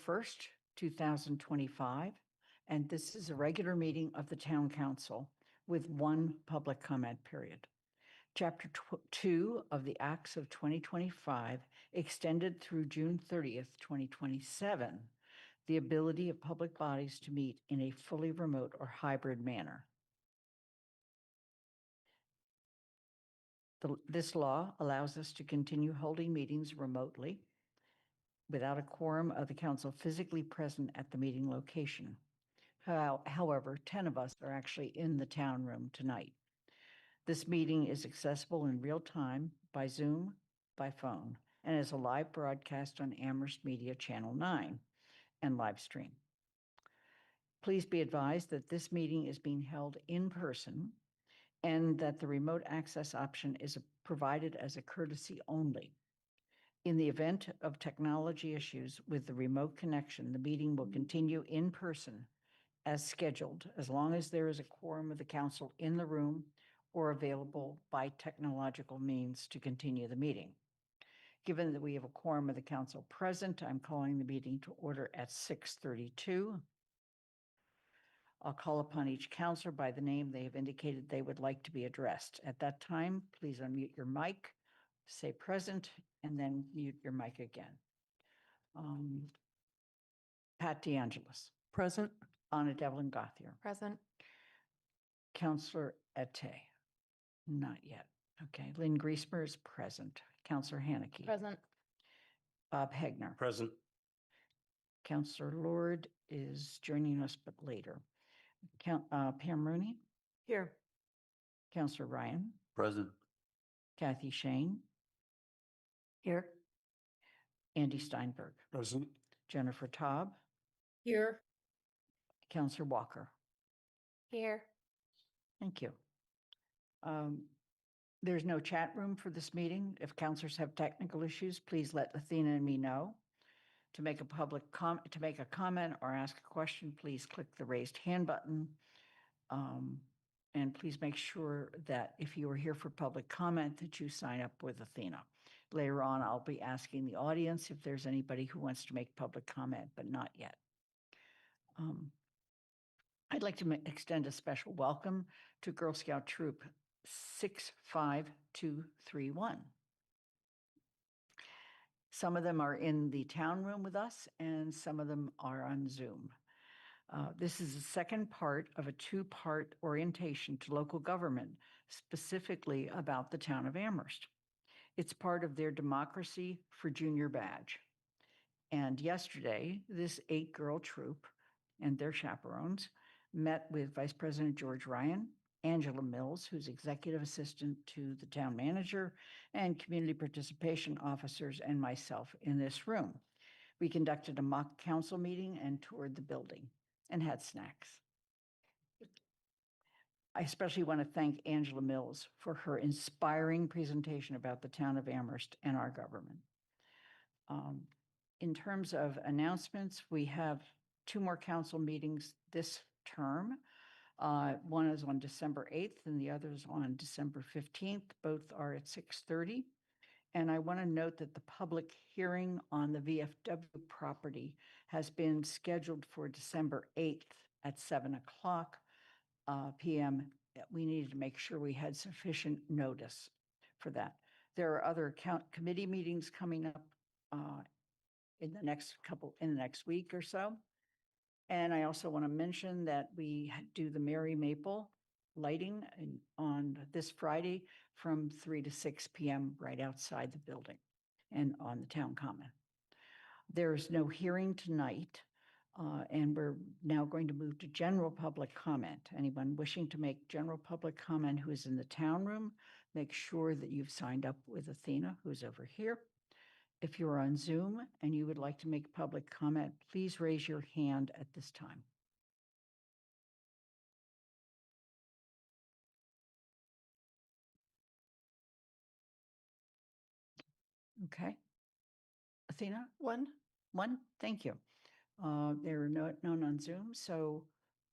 1st, 2025, and this is a regular meeting of the Town Council with one public comment period. Chapter 2 of the Acts of 2025 extended through June 30th, 2027, the ability of public bodies to meet in a fully remote or hybrid manner. This law allows us to continue holding meetings remotely without a quorum of the council physically present at the meeting location. However, 10 of us are actually in the town room tonight. This meeting is accessible in real time by Zoom, by phone, and is a live broadcast on Amherst Media Channel 9 and live stream. Please be advised that this meeting is being held in person and that the remote access option is provided as a courtesy only. In the event of technology issues with the remote connection, the meeting will continue in person as scheduled, as long as there is a quorum of the council in the room or available by technological means to continue the meeting. Given that we have a quorum of the council present, I'm calling the meeting to order at 6:32. I'll call upon each counselor by the name they have indicated they would like to be addressed. At that time, please unmute your mic, say present, and then mute your mic again. Pat DeAngelis. Present. Anna Devlin Gothier. Present. Counselor Ette. Not yet. Okay. Lynn Griesmer is present. Counselor Haneke. Present. Bob Hegner. Present. Counselor Lord is joining us, but later. Pam Rooney. Here. Counselor Ryan. Present. Kathy Shane. Here. Andy Steinberg. Present. Jennifer Taub. Here. Counselor Walker. Here. Thank you. There's no chat room for this meeting. If counselors have technical issues, please let Athena and me know. To make a comment or ask a question, please click the raised hand button. And please make sure that if you are here for public comment, that you sign up with Athena. Later on, I'll be asking the audience if there's anybody who wants to make public comment, but not yet. I'd like to extend a special welcome to Girl Scout Troop 65231. Some of them are in the town room with us, and some of them are on Zoom. This is the second part of a two-part orientation to local government, specifically about the town of Amherst. It's part of their Democracy for Junior badge. And yesterday, this 8-girl troop and their chaperones met with Vice President George Ryan, Angela Mills, who's executive assistant to the town manager, and community participation officers, and myself in this room. We conducted a mock council meeting and toured the building and had snacks. I especially want to thank Angela Mills for her inspiring presentation about the town of Amherst and our government. In terms of announcements, we have 2 more council meetings this term. One is on December 8th and the other is on December 15th. Both are at 6:30. And I want to note that the public hearing on the VFW property has been scheduled for December 8th at 7:00 p.m. We needed to make sure we had sufficient notice for that. There are other committee meetings coming up in the next week or so. And I also want to mention that we do the Merry Maple lighting on this Friday from 3 to 6 p.m. right outside the building and on the town common. There's no hearing tonight, and we're now going to move to general public comment. Anyone wishing to make general public comment who is in the town room, make sure that you've signed up with Athena, who's over here. If you're on Zoom and you would like to make public comment, please raise your hand at this time. Okay. Athena? One. Thank you. There are none on Zoom. So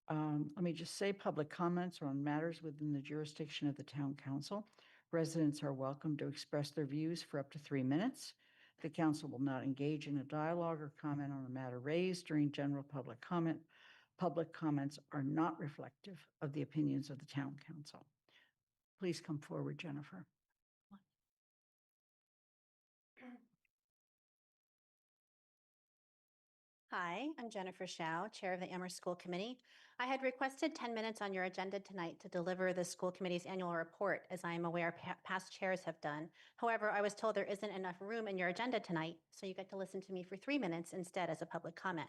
let me just say public comments are on matters within the jurisdiction of the town council. Residents are welcome to express their views for up to 3 minutes. The council will not engage in a dialogue or comment on a matter raised during general public comment. Public comments are not reflective of the opinions of the town council. Please come forward, Jennifer. Hi, I'm Jennifer Shao, Chair of the Amherst School Committee. I had requested 10 minutes on your agenda tonight to deliver the school committee's annual report, as I am aware past chairs have done. However, I was told there isn't enough room in your agenda tonight, so you get to listen to me for 3 minutes instead as a public comment.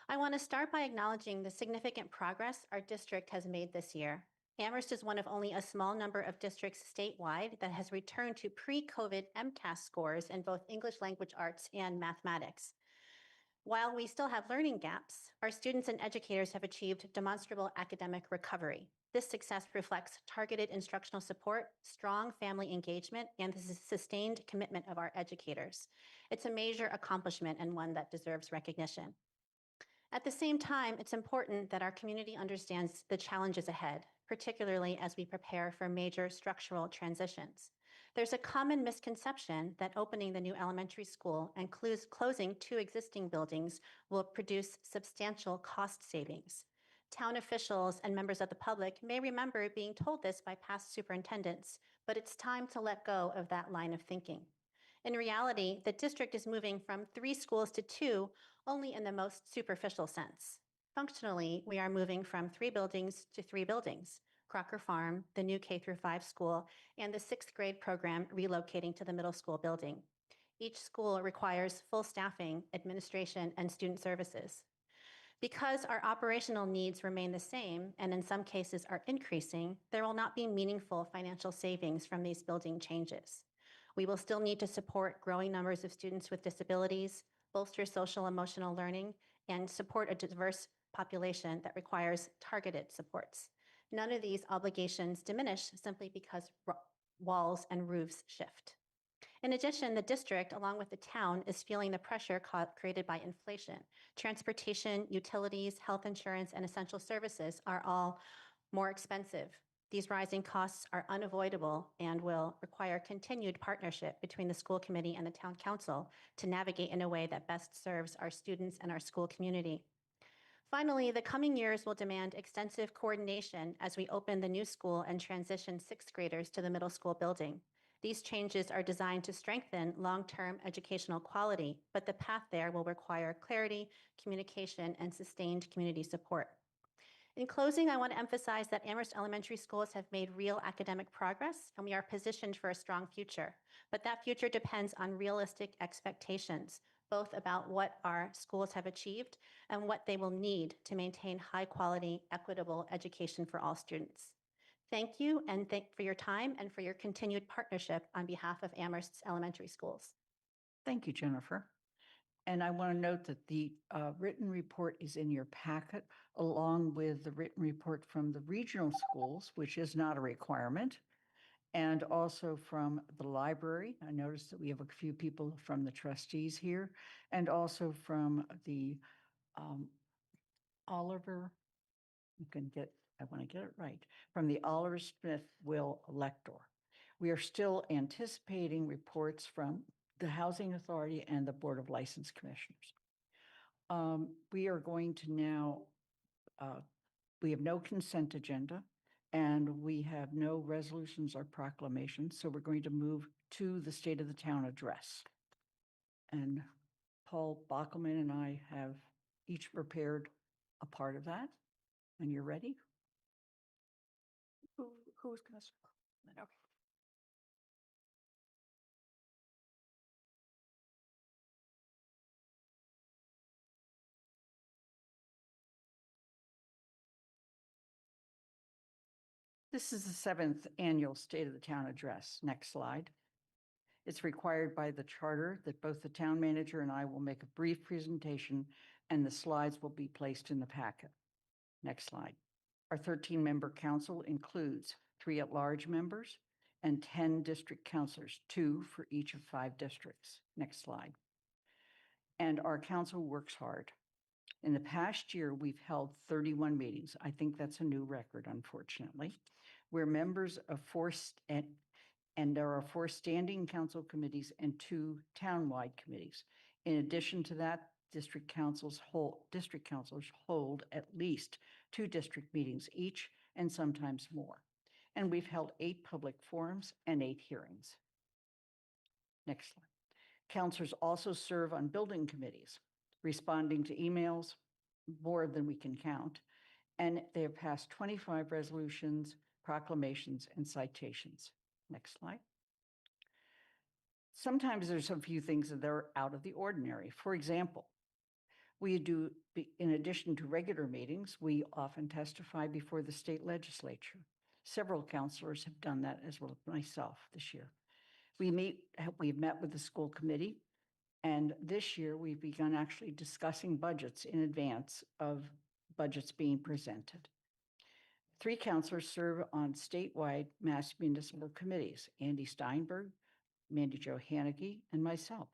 I want to start by acknowledging the significant progress our district has made this year. Amherst is one of only a small number of districts statewide that has returned to pre-COVID MCAS scores in both English language arts and mathematics. While we still have learning gaps, our students and educators have achieved demonstrable academic recovery. This success reflects targeted instructional support, strong family engagement, and the sustained commitment of our educators. It's a major accomplishment and one that deserves recognition. At the same time, it's important that our community understands the challenges ahead, particularly as we prepare for major structural transitions. There's a common misconception that opening the new elementary school and closing 2 existing buildings will produce substantial cost savings. Town officials and members of the public may remember being told this by past superintendents, but it's time to let go of that line of thinking. In reality, the district is moving from 3 schools to 2 only in the most superficial sense. Functionally, we are moving from 3 buildings to 3 buildings. Crocker Farm, the new K-5 school, and the 6th grade program relocating to the middle school building. Each school requires full staffing, administration, and student services. Because our operational needs remain the same, and in some cases are increasing, there will not be meaningful financial savings from these building changes. We will still need to support growing numbers of students with disabilities, bolster social emotional learning, and support a diverse population that requires targeted supports. None of these obligations diminish simply because walls and roofs shift. In addition, the district, along with the town, is feeling the pressure created by inflation. Transportation, utilities, health insurance, and essential services are all more expensive. These rising costs are unavoidable and will require continued partnership between the school committee and the town council to navigate in a way that best serves our students and our school community. Finally, the coming years will demand extensive coordination as we open the new school and transition 6th graders to the middle school building. These changes are designed to strengthen long-term educational quality, but the path there will require clarity, communication, and sustained community support. In closing, I want to emphasize that Amherst elementary schools have made real academic progress, and we are positioned for a strong future. But that future depends on realistic expectations, both about what our schools have achieved and what they will need to maintain high-quality, equitable education for all students. Thank you, and thank for your time and for your continued partnership on behalf of Amherst's elementary schools. Thank you, Jennifer. And I want to note that the written report is in your packet, along with the written report from the regional schools, which is not a requirement, and also from the library. I noticed that we have a few people from the trustees here, and also from the Oliver, I want to get it right, from the Oliver Smith Will Lector. We are still anticipating reports from the Housing Authority and the Board of License Commissioners. We are going to now, we have no consent agenda and we have no resolutions or proclamations. So we're going to move to the State of the Town address. And Paul Bockelman and I have each prepared a part of that. And you're ready? Who's going to start? Okay. This is the 7th annual State of the Town address. Next slide. It's required by the charter that both the town manager and I will make a brief presentation and the slides will be placed in the packet. Next slide. Our 13-member council includes 3 at-large members and 10 district councilors, 2 for each of 5 districts. Next slide. And our council works hard. In the past year, we've held 31 meetings. I think that's a new record, unfortunately. We're members of 4 And there are 4 standing council committees and 2 townwide committees. In addition to that, district councils hold at least 2 district meetings each and sometimes more. And we've held 8 public forums and 8 hearings. Next slide. Counselors also serve on building committees, responding to emails, more than we can count, and they have passed 25 resolutions, proclamations, and citations. Next slide. Sometimes there's a few things that are out of the ordinary. For example, in addition to regular meetings, we often testify before the state legislature. Several counselors have done that, as well as myself this year. We've met with the school committee, and this year we've begun actually discussing budgets in advance of budgets being presented. 3 counselors serve on statewide Mass municipal committees: Andy Steinberg, Mandy Jo Hannigy, and myself.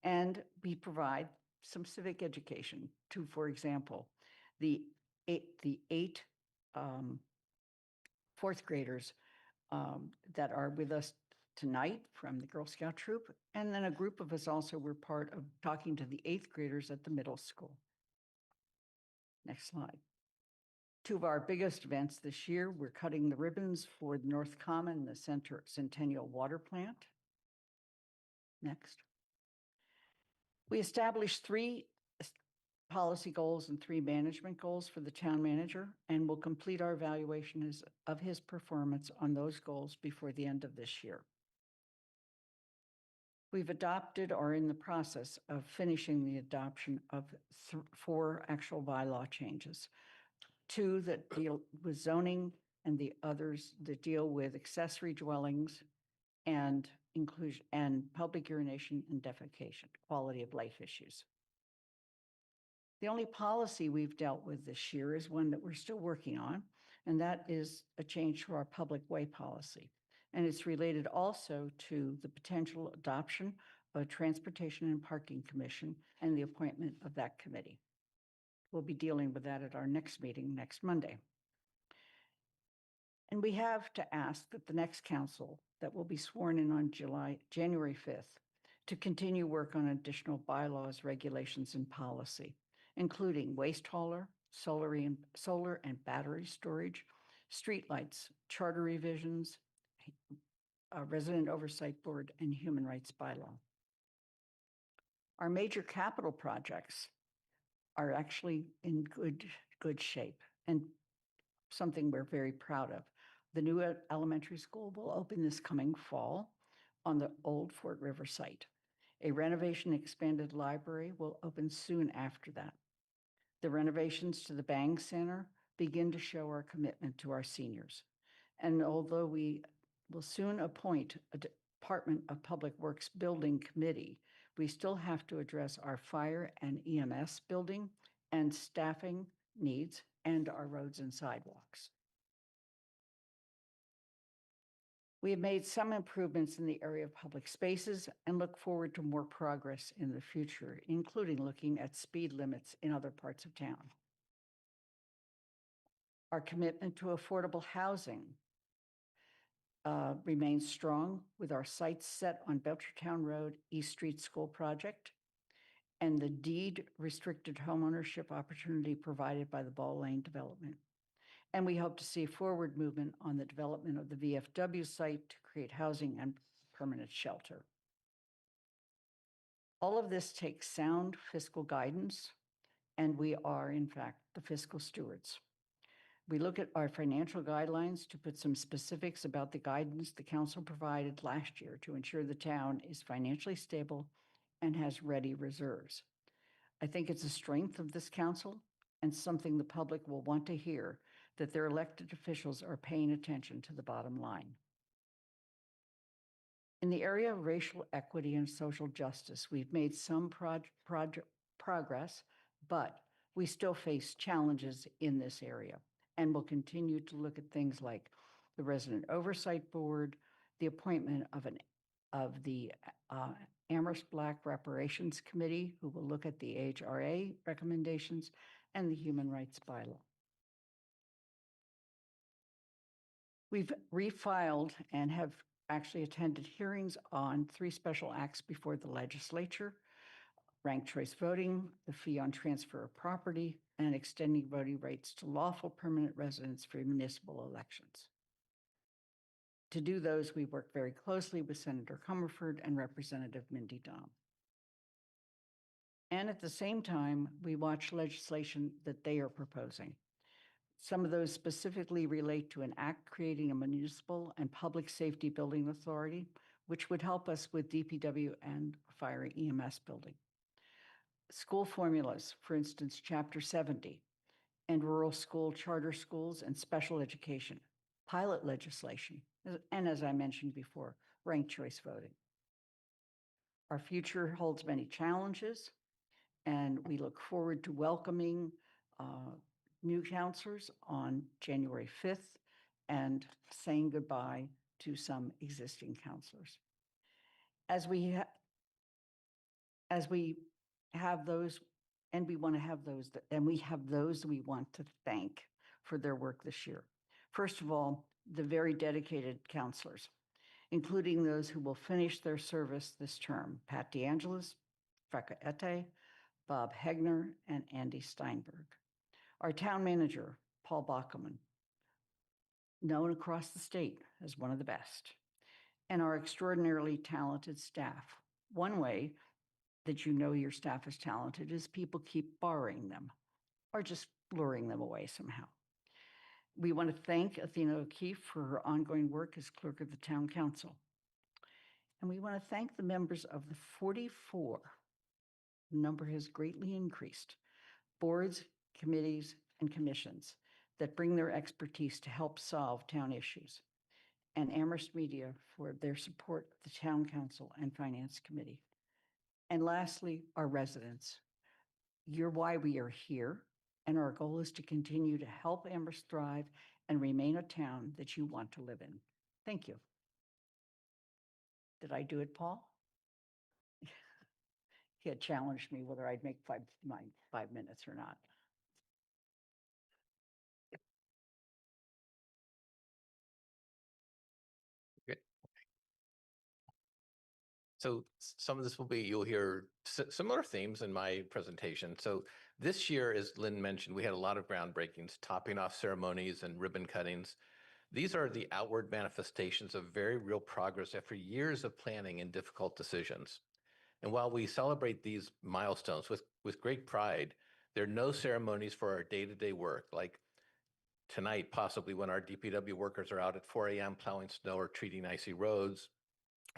And we provide some civic education to, for example, the eight 4th graders that are with us tonight from the Girl Scout troop. And then a group of us also were part of talking to the 8th graders at the middle school. Next slide. 2 of our biggest events this year, we're cutting the ribbons for the North Common, the Centennial Water Plant. Next. We established 3 policy goals and 3 management goals for the town manager, and we'll complete our evaluation of his performance on those goals before the end of this year. We've adopted or are in the process of finishing the adoption of 4 actual bylaw changes, 2 that deal with zoning and the others that deal with accessory dwellings and inclusion and public urination and defecation, quality of life issues. The only policy we've dealt with this year is one that we're still working on, and that is a change to our public way policy. And it's related also to the potential adoption of a Transportation and Parking Commission and the appointment of that committee. We'll be dealing with that at our next meeting next Monday. And we have to ask that the next council that will be sworn in on January 5th to continue work on additional bylaws, regulations, and policy, including waste hauler, solar and battery storage, streetlights, charter revisions, resident oversight board, and human rights bylaw. Our major capital projects are actually in good shape and something we're very proud of. The new elementary school will open this coming fall on the old Fort River site. A renovation expanded library will open soon after that. The renovations to the Bang Center begin to show our commitment to our seniors. And although we will soon appoint a Department of Public Works building committee, we still have to address our fire and EMS building and staffing needs and our roads and sidewalks. We have made some improvements in the area of public spaces and look forward to more progress in the future, including looking at speed limits in other parts of town. Our commitment to affordable housing remains strong with our sights set on Belchertown Road, East Street School project, and the deed restricted homeownership opportunity provided by the Ball Lane development. And we hope to see forward movement on the development of the VFW site to create housing and permanent shelter. All of this takes sound fiscal guidance, and we are, in fact, the fiscal stewards. We look at our financial guidelines to put some specifics about the guidance the council provided last year to ensure the town is financially stable and has ready reserves. I think it's a strength of this council and something the public will want to hear, that their elected officials are paying attention to the bottom line. In the area of racial equity and social justice, we've made some progress, but we still face challenges in this area and will continue to look at things like the Resident Oversight Board, the appointment of the Amherst Black Reparations Committee, who will look at the AHRA recommendations, and the Human Rights Bylaw. We've refiled and have actually attended hearings on 3 special acts before the legislature: ranked choice voting, the fee on transfer of property, and extending voting rights to lawful permanent residents for municipal elections. To do those, we worked very closely with Senator Comerford and Representative Mindy Dom. And at the same time, we watch legislation that they are proposing. Some of those specifically relate to an act creating a municipal and public safety building authority, which would help us with DPW and fire EMS building. School formulas, for instance, Chapter 70, and rural school charter schools and special education, pilot legislation, and as I mentioned before, ranked choice voting. Our future holds many challenges, and we look forward to welcoming new counselors on January 5th and saying goodbye to some existing counselors. As we have those, and we want to have those, and we have those we want to thank for their work this year. First of all, the very dedicated counselors, including those who will finish their service this term: Pat DeAngelis, Freka Ete, Bob Hegner, and Andy Steinberg. Our town manager, Paul Bockelman, known across the state as one of the best, and our extraordinarily talented staff. One way that you know your staff is talented is people keep borrowing them or just luring them away somehow. We want to thank Athena O'Keefe for her ongoing work as clerk of the town council. And we want to thank the members of the 44, the number has greatly increased, boards, committees, and commissions that bring their expertise to help solve town issues, and Amherst Media for their support of the town council and finance committee. And lastly, our residents. You're why we are here, and our goal is to continue to help Amherst thrive and remain a town that you want to live in. Thank you. Did I do it, Paul? He had challenged me whether I'd make my 5 minutes or not. So some of this will be, you'll hear similar themes in my presentation. So this year, as Lynn mentioned, we had a lot of groundbreakings, topping off ceremonies and ribbon cuttings. These are the outward manifestations of very real progress after years of planning and difficult decisions. And while we celebrate these milestones with great pride, there are no ceremonies for our day-to-day work, like tonight, possibly when our DPW workers are out at 4 a.m. plowing snow or treating icy roads,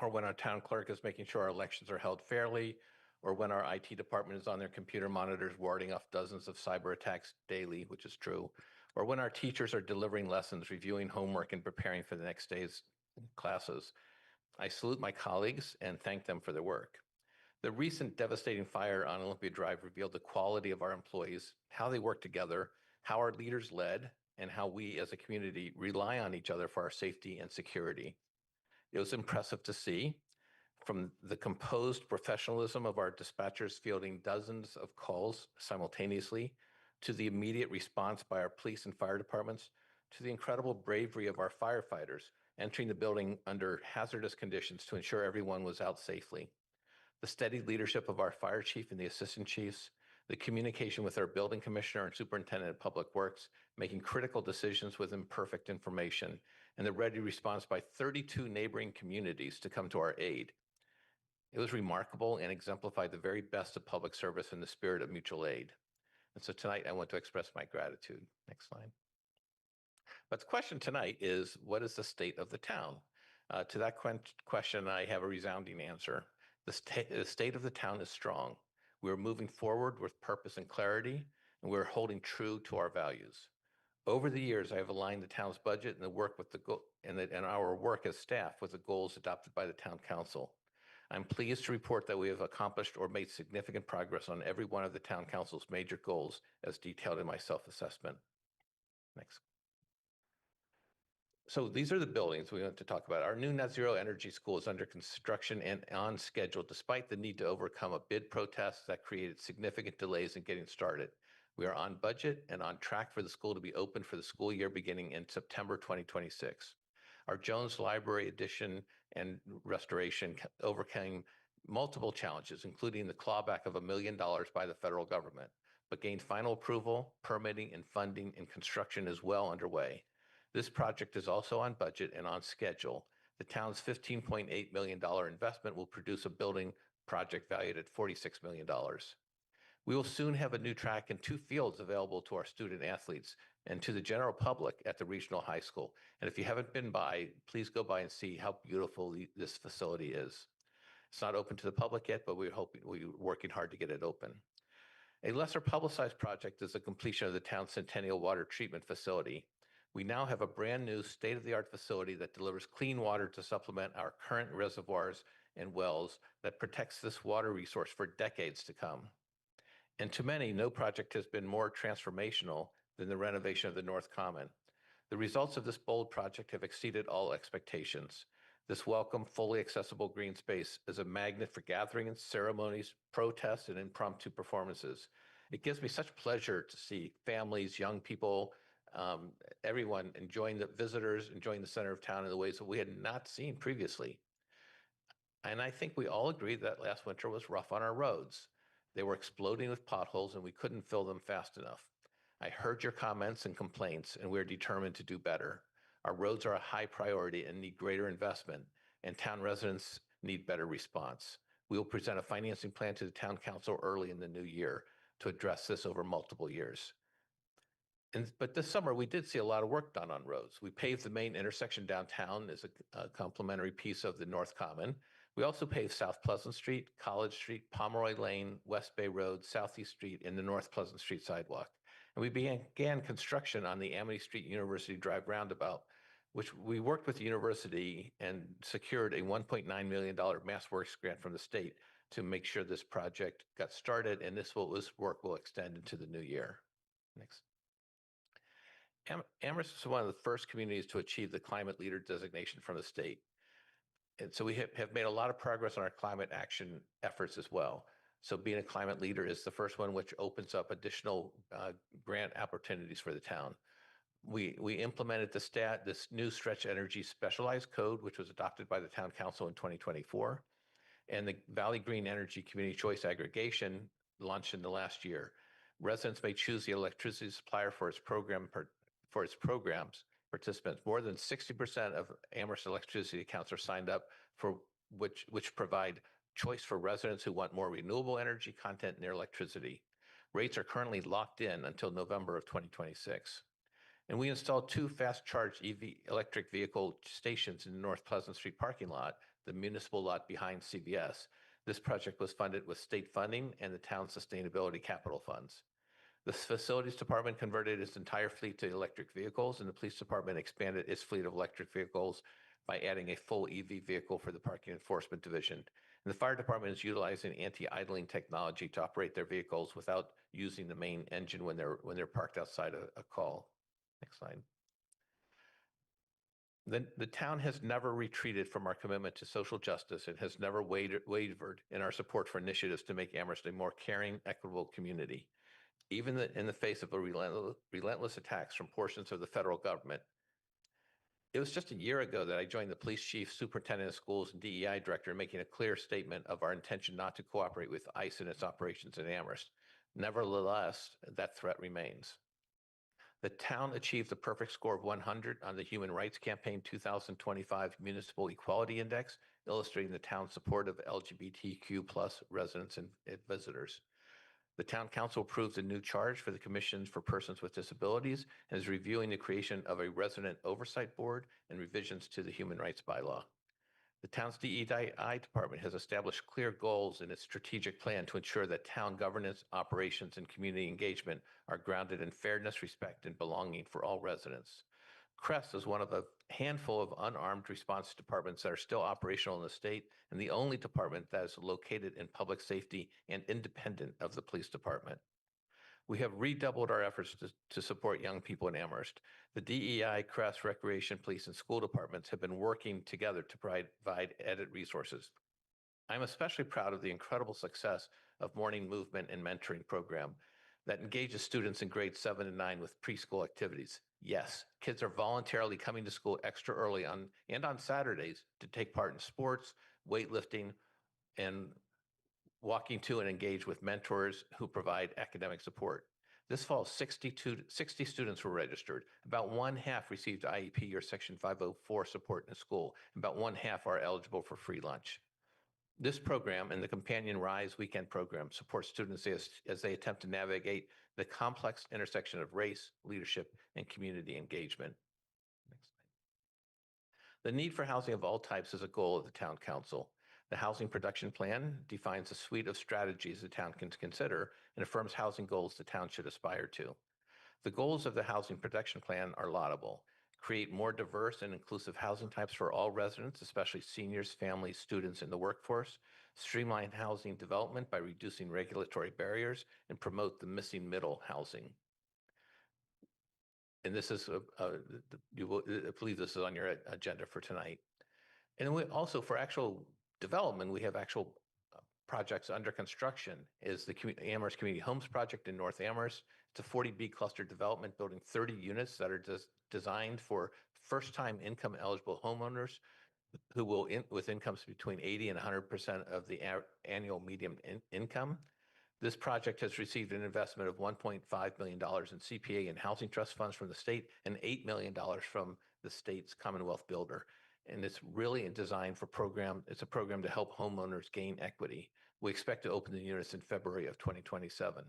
or when our town clerk is making sure our elections are held fairly, or when our IT department is on their computer monitors warding off dozens of cyber attacks daily, which is true, or when our teachers are delivering lessons, reviewing homework, and preparing for the next day's classes. I salute my colleagues and thank them for their work. The recent devastating fire on Olympia Drive revealed the quality of our employees, how they work together, how our leaders led, and how we as a community rely on each other for our safety and security. It was impressive to see, from the composed professionalism of our dispatchers fielding dozens of calls simultaneously, to the immediate response by our police and fire departments, to the incredible bravery of our firefighters entering the building under hazardous conditions to ensure everyone was out safely. The steady leadership of our fire chief and the assistant chiefs, the communication with our building commissioner and superintendent of public works, making critical decisions with imperfect information, and the ready response by 32 neighboring communities to come to our aid. It was remarkable and exemplified the very best of public service in the spirit of mutual aid. And so tonight I want to express my gratitude. Next slide. But the question tonight is, what is the state of the town? To that question, I have a resounding answer. The state of the town is strong. We're moving forward with purpose and clarity, and we're holding true to our values. Over the years, I have aligned the town's budget and the work with and our work as staff with the goals adopted by the town council. I'm pleased to report that we have accomplished or made significant progress on every one of the town council's major goals as detailed in my self-assessment. Next. So these are the buildings we want to talk about. Our new net zero energy school is under construction and on schedule, despite the need to overcome a bid protest that created significant delays in getting started. We are on budget and on track for the school to be open for the school year beginning in September 2026. Our Jones Library addition and restoration overcame multiple challenges, including the clawback of $1 million by the federal government, but gained final approval, permitting, and funding, and construction is well underway. This project is also on budget and on schedule. The town's $15.8 million investment will produce a building project valued at $46 million. We will soon have a new track and 2 fields available to our student athletes and to the general public at the regional high school. And if you haven't been by, please go by and see how beautiful this facility is. It's not open to the public yet, but we're working hard to get it open. A lesser publicized project is the completion of the town's Centennial Water Treatment Facility. We now have a brand new state-of-the-art facility that delivers clean water to supplement our current reservoirs and wells that protects this water resource for decades to come. And to many, no project has been more transformational than the renovation of the North Common. The results of this bold project have exceeded all expectations. This welcome, fully accessible green space is a magnet for gatherings, ceremonies, protests, and impromptu performances. It gives me such pleasure to see families, young people, everyone enjoying the visitors, enjoying the center of town in the ways that we had not seen previously. And I think we all agreed that last winter was rough on our roads. They were exploding with potholes and we couldn't fill them fast enough. I heard your comments and complaints, and we're determined to do better. Our roads are a high priority and need greater investment, and town residents need better response. We will present a financing plan to the town council early in the new year to address this over multiple years. But this summer, we did see a lot of work done on roads. We paved the main intersection downtown as a complementary piece of the North Common. We also paved South Pleasant Street, College Street, Pomeroy Lane, West Bay Road, Southeast Street, and the North Pleasant Street sidewalk. And we began construction on the Amity Street University Drive roundabout, which we worked with the university and secured a $1.9 million MassWorks grant from the state to make sure this project got started, and this work will extend into the new year. Next. Amherst is one of the first communities to achieve the climate leader designation from the state. And so we have made a lot of progress on our climate action efforts as well. So being a climate leader is the first one, which opens up additional grant opportunities for the town. We implemented this new stretch energy specialized code, which was adopted by the town council in 2024. And the Valley Green Energy Community Choice Aggregation launched in the last year. Residents may choose the electricity supplier for its programs participants. More than 60% of Amherst electricity accounts are signed up for which provide choice for residents who want more renewable energy content in their electricity. Rates are currently locked in until November of 2026. And we installed 2 fast charge EV electric vehicle stations in the North Pleasant Street parking lot, the municipal lot behind CVS. This project was funded with state funding and the town's sustainability capital funds. The facilities department converted its entire fleet to electric vehicles, and the police department expanded its fleet of electric vehicles by adding a full EV vehicle for the parking enforcement division. And the fire department is utilizing anti-idling technology to operate their vehicles without using the main engine when they're parked outside a call. Next slide. The town has never retreated from our commitment to social justice and has never wavered in our support for initiatives to make Amherst a more caring, equitable community. Even in the face of relentless attacks from portions of the federal government. It was just a year ago that I joined the police chief, superintendent of schools, and DEI director, making a clear statement of our intention not to cooperate with ICE in its operations in Amherst. Nevertheless, that threat remains. The town achieved the perfect score of 100 on the Human Rights Campaign 2025 Municipal Equality Index, illustrating the town's support of LGBTQ+ residents and visitors. The town council approved a new charge for the Commission for Persons with Disabilities and is reviewing the creation of a resident oversight board and revisions to the human rights bylaw. The town's DEI department has established clear goals in its strategic plan to ensure that town governance, operations, and community engagement are grounded in fairness, respect, and belonging for all residents. CREST is one of a handful of unarmed response departments that are still operational in the state and the only department that is located in public safety and independent of the police department. We have redoubled our efforts to support young people in Amherst. The DEI, CREST, Recreation, Police, and school departments have been working together to provide added resources. I'm especially proud of the incredible success of Morning Movement and Mentoring Program. that engages students in grades 7 and 9 with preschool activities. Yes, kids are voluntarily coming to school extra early on Saturdays to take part in sports, weightlifting, and walking to and engage with mentors who provide academic support. This fall, 60 students were registered. About one half received IEP or Section 504 support in school. About one half are eligible for free lunch. This program and the Companion Rise weekend program supports students as they attempt to navigate the complex intersection of race, leadership, and community engagement. Next slide. The need for housing of all types is a goal of the Town Council. The Housing Production Plan defines a suite of strategies the town can consider and affirms housing goals the town should aspire to. The goals of the Housing Production Plan are laudable. Create more diverse and inclusive housing types for all residents, especially seniors, families, students, and the workforce. Streamline housing development by reducing regulatory barriers and promote the missing middle housing. And this is, I believe this is on your agenda for tonight. And we also, for actual development, we have actual projects under construction. Is the Amherst Community Homes Project in North Amherst. It's a 40B cluster development building 30 units that are designed for first-time income eligible homeowners who will, with incomes between 80 and 100% of the annual median income. This project has received an investment of $1.5 million in CPA and housing trust funds from the state and $8 million from the state's Commonwealth Builder. And it's really designed for it's a program to help homeowners gain equity. We expect to open the units in February of 2027.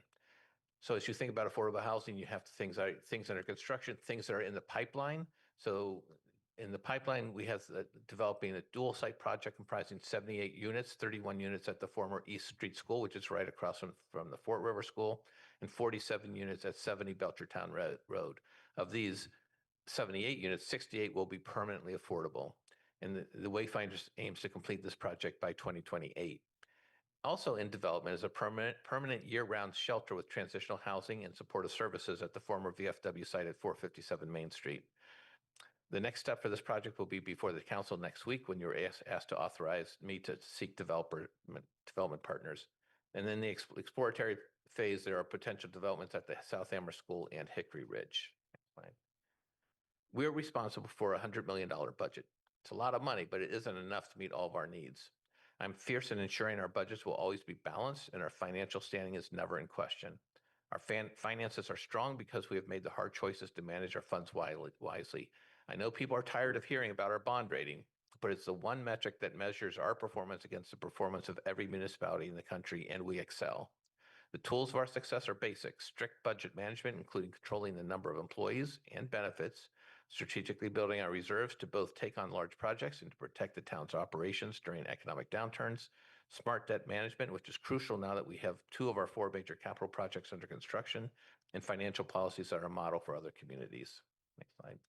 So as you think about affordable housing, you have things under construction, things that are in the pipeline. So in the pipeline, we have developing a dual site project comprising 78 units, 31 units at the former East Street School, which is right across from the Fort River School, and 47 units at 70 Belchertown Road. Of these 78 units, 68 will be permanently affordable. And the Wayfinders aims to complete this project by 2028. Also in development is a permanent year-round shelter with transitional housing and supportive services at the former VFW site at 457 Main Street. The next step for this project will be before the council next week when you're asked to authorize me to seek development partners. And then the exploratory phase, there are potential developments at the South Amherst School and Hickory Ridge. We're responsible for a $100 million budget. It's a lot of money, but it isn't enough to meet all of our needs. I'm fierce in ensuring our budgets will always be balanced and our financial standing is never in question. Our finances are strong because we have made the hard choices to manage our funds wisely. I know people are tired of hearing about our bond rating, but it's the one metric that measures our performance against the performance of every municipality in the country, and we excel. The tools of our success are basic: strict budget management, including controlling the number of employees and benefits, strategically building our reserves to both take on large projects and to protect the town's operations during economic downturns, smart debt management, which is crucial now that we have 2 of our 4 major capital projects under construction, and financial policies that are a model for other communities. Next slide.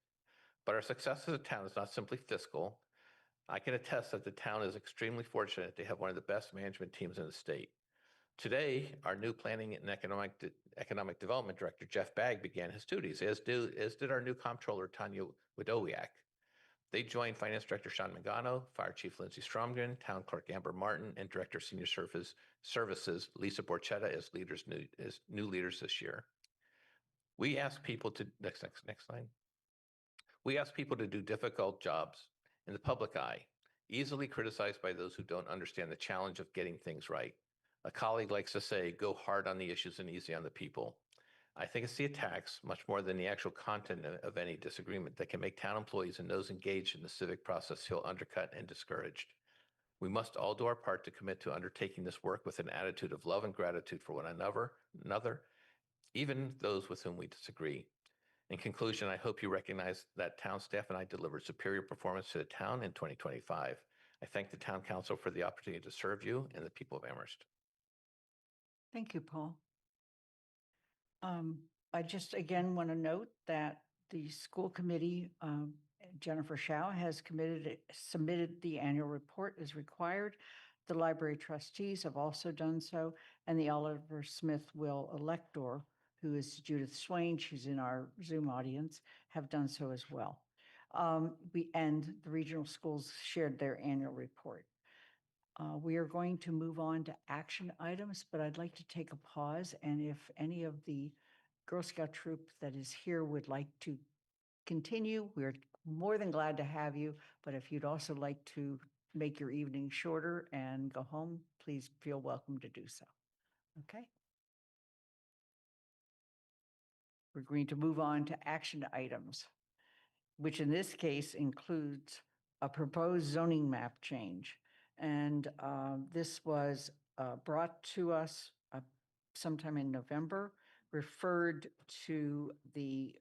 But our success as a town is not simply fiscal. I can attest that the town is extremely fortunate to have one of the best management teams in the state. Today, our new Planning and Economic Development Director, Jeff Bagg, began his duties, as did our new Comptroller, Tanya Wadowiak. They joined Finance Director Sean Mangano, Fire Chief Lindsay Stromgren, Town Clerk Amber Martin, and Director of Senior Services Lisa Borchetta as new leaders this year. We ask people to, next slide. We ask people to do difficult jobs in the public eye, easily criticized by those who don't understand the challenge of getting things right. A colleague likes to say, go hard on the issues and easy on the people. I think it's the attacks, much more than the actual content of any disagreement, that can make town employees and those engaged in the civic process feel undercut and discouraged. We must all do our part to commit to undertaking this work with an attitude of love and gratitude for one another, even those with whom we disagree. In conclusion, I hope you recognize that town staff and I delivered superior performance to the town in 2025. I thank the town council for the opportunity to serve you and the people of Amherst. Thank you, Paul. I just again want to note that the school committee, Jennifer Shao, has submitted the annual report as required. The library trustees have also done so, and the Oliver Smith Will elector, who is Judith Swain, she's in our Zoom audience, have done so as well. And the regional schools shared their annual report. We are going to move on to action items, but I'd like to take a pause. And if any of the Girl Scout troop that is here would like to continue, we're more than glad to have you. But if you'd also like to make your evening shorter and go home, please feel welcome to do so. Okay? We're going to move on to action items, which in this case includes a proposed zoning map change. And this was brought to us sometime in November, referred to the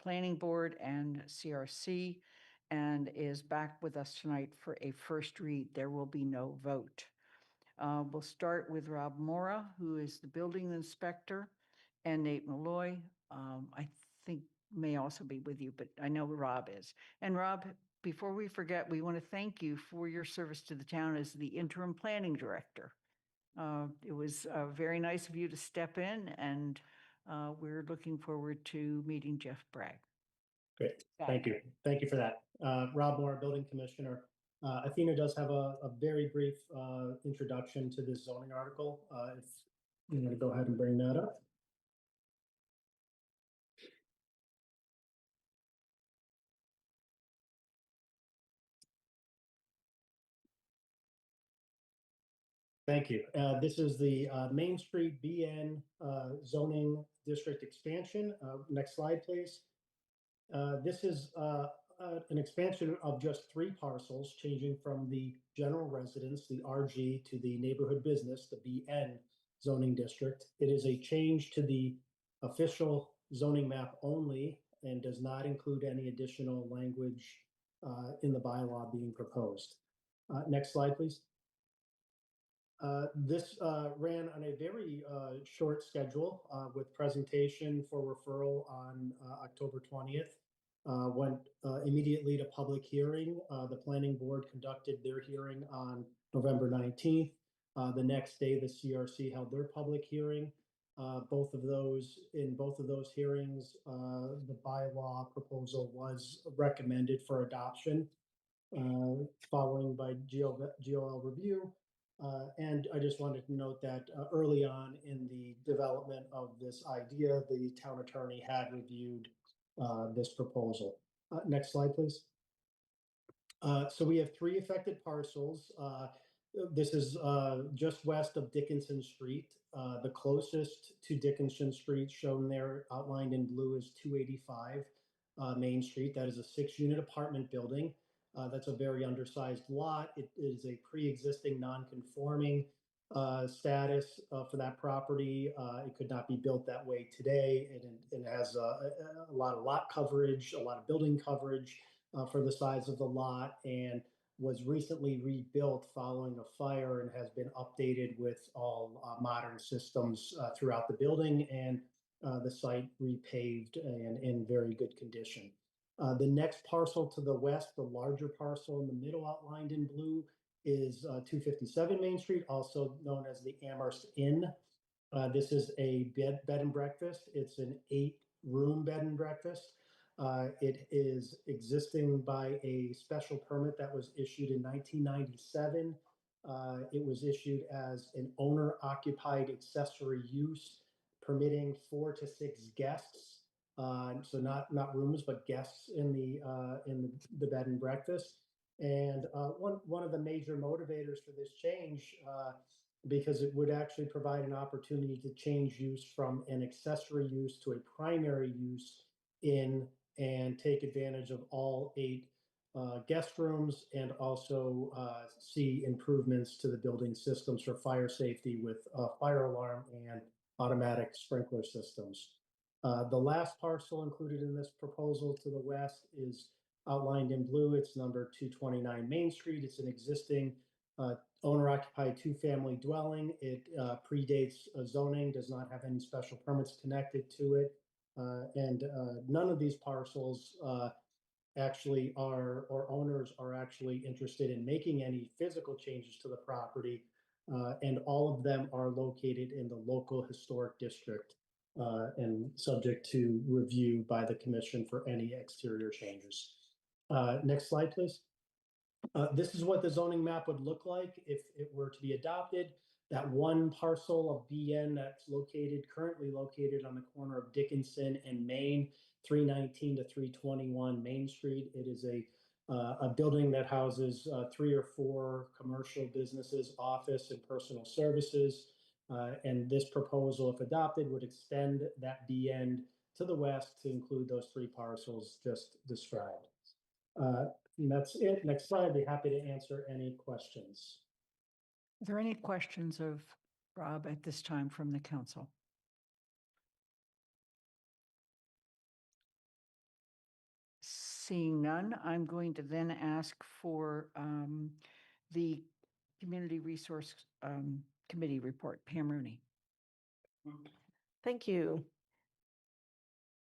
Planning Board and CRC, and is back with us tonight for a first read. There will be no vote. We'll start with Rob Mora, who is the building inspector, and Nate Malloy, I think may also be with you, but I know Rob is. And Rob, before we forget, we want to thank you for your service to the town as the interim planning director. It was very nice of you to step in, and we're looking forward to meeting Jeff Bragg. Great, thank you. Thank you for that. Rob Moore, Building Commissioner. Athena does have a very brief introduction to this zoning article. If you want to go ahead and bring that up. Thank you. This is the Main Street BN zoning district expansion. Next slide, please. This is an expansion of just 3 parcels, changing from the general residence, the RG, to the neighborhood business, the BN zoning district. It is a change to the official zoning map only and does not include any additional language in the bylaw being proposed. Next slide, please. This ran on a very short schedule with presentation for referral on October 20th. Went immediately to public hearing. The planning board conducted their hearing on November 19th. The next day, the CRC held their public hearing. In both of those hearings, the bylaw proposal was recommended for adoption, following by GOL review. And I just wanted to note that early on in the development of this idea, the town attorney had reviewed this proposal. Next slide, please. So we have 3 affected parcels. This is just west of Dickinson Street. The closest to Dickinson Street, shown there outlined in blue, is 285 Main Street. That is a 6-unit apartment building. That's a very undersized lot. It is a pre-existing non-conforming status for that property. It could not be built that way today. It has a lot of lot coverage, a lot of building coverage for the size of the lot, and was recently rebuilt following a fire and has been updated with all modern systems throughout the building, and the site repaved and in very good condition. The next parcel to the west, the larger parcel in the middle outlined in blue, is 257 Main Street, also known as the Amherst Inn. This is a bed and breakfast. It's an 8-room bed and breakfast. It is existing by a special permit that was issued in 1997. It was issued as an owner-occupied accessory use, permitting 4 to 6 guests. So not rooms, but guests in the bed and breakfast. And one of the major motivators for this change, because it would actually provide an opportunity to change use from an accessory use to a primary use and take advantage of all 8 guest rooms, and also see improvements to the building systems for fire safety with fire alarm and automatic sprinkler systems. The last parcel included in this proposal to the west is outlined in blue. It's number 229 Main Street. It's an existing owner-occupied 2-family dwelling. It predates zoning, does not have any special permits connected to it. And none of these parcels actually are, or owners are actually interested in making any physical changes to the property. And all of them are located in the local historic district and subject to review by the commission for any exterior changes. Next slide, please. This is what the zoning map would look like if it were to be adopted. That one parcel of BN that's currently located on the corner of Dickinson and Main, 319 to 321 Main Street. It is a building that houses 3 or 4 commercial businesses, office and personal services. And this proposal, if adopted, would extend that BN to the west to include those 3 parcels just described. And that's it. Next slide. I'd be happy to answer any questions. Are there any questions of Rob at this time from the council? Seeing none, I'm going to then ask for the Community Resource Committee report. Pam Rooney. Thank you.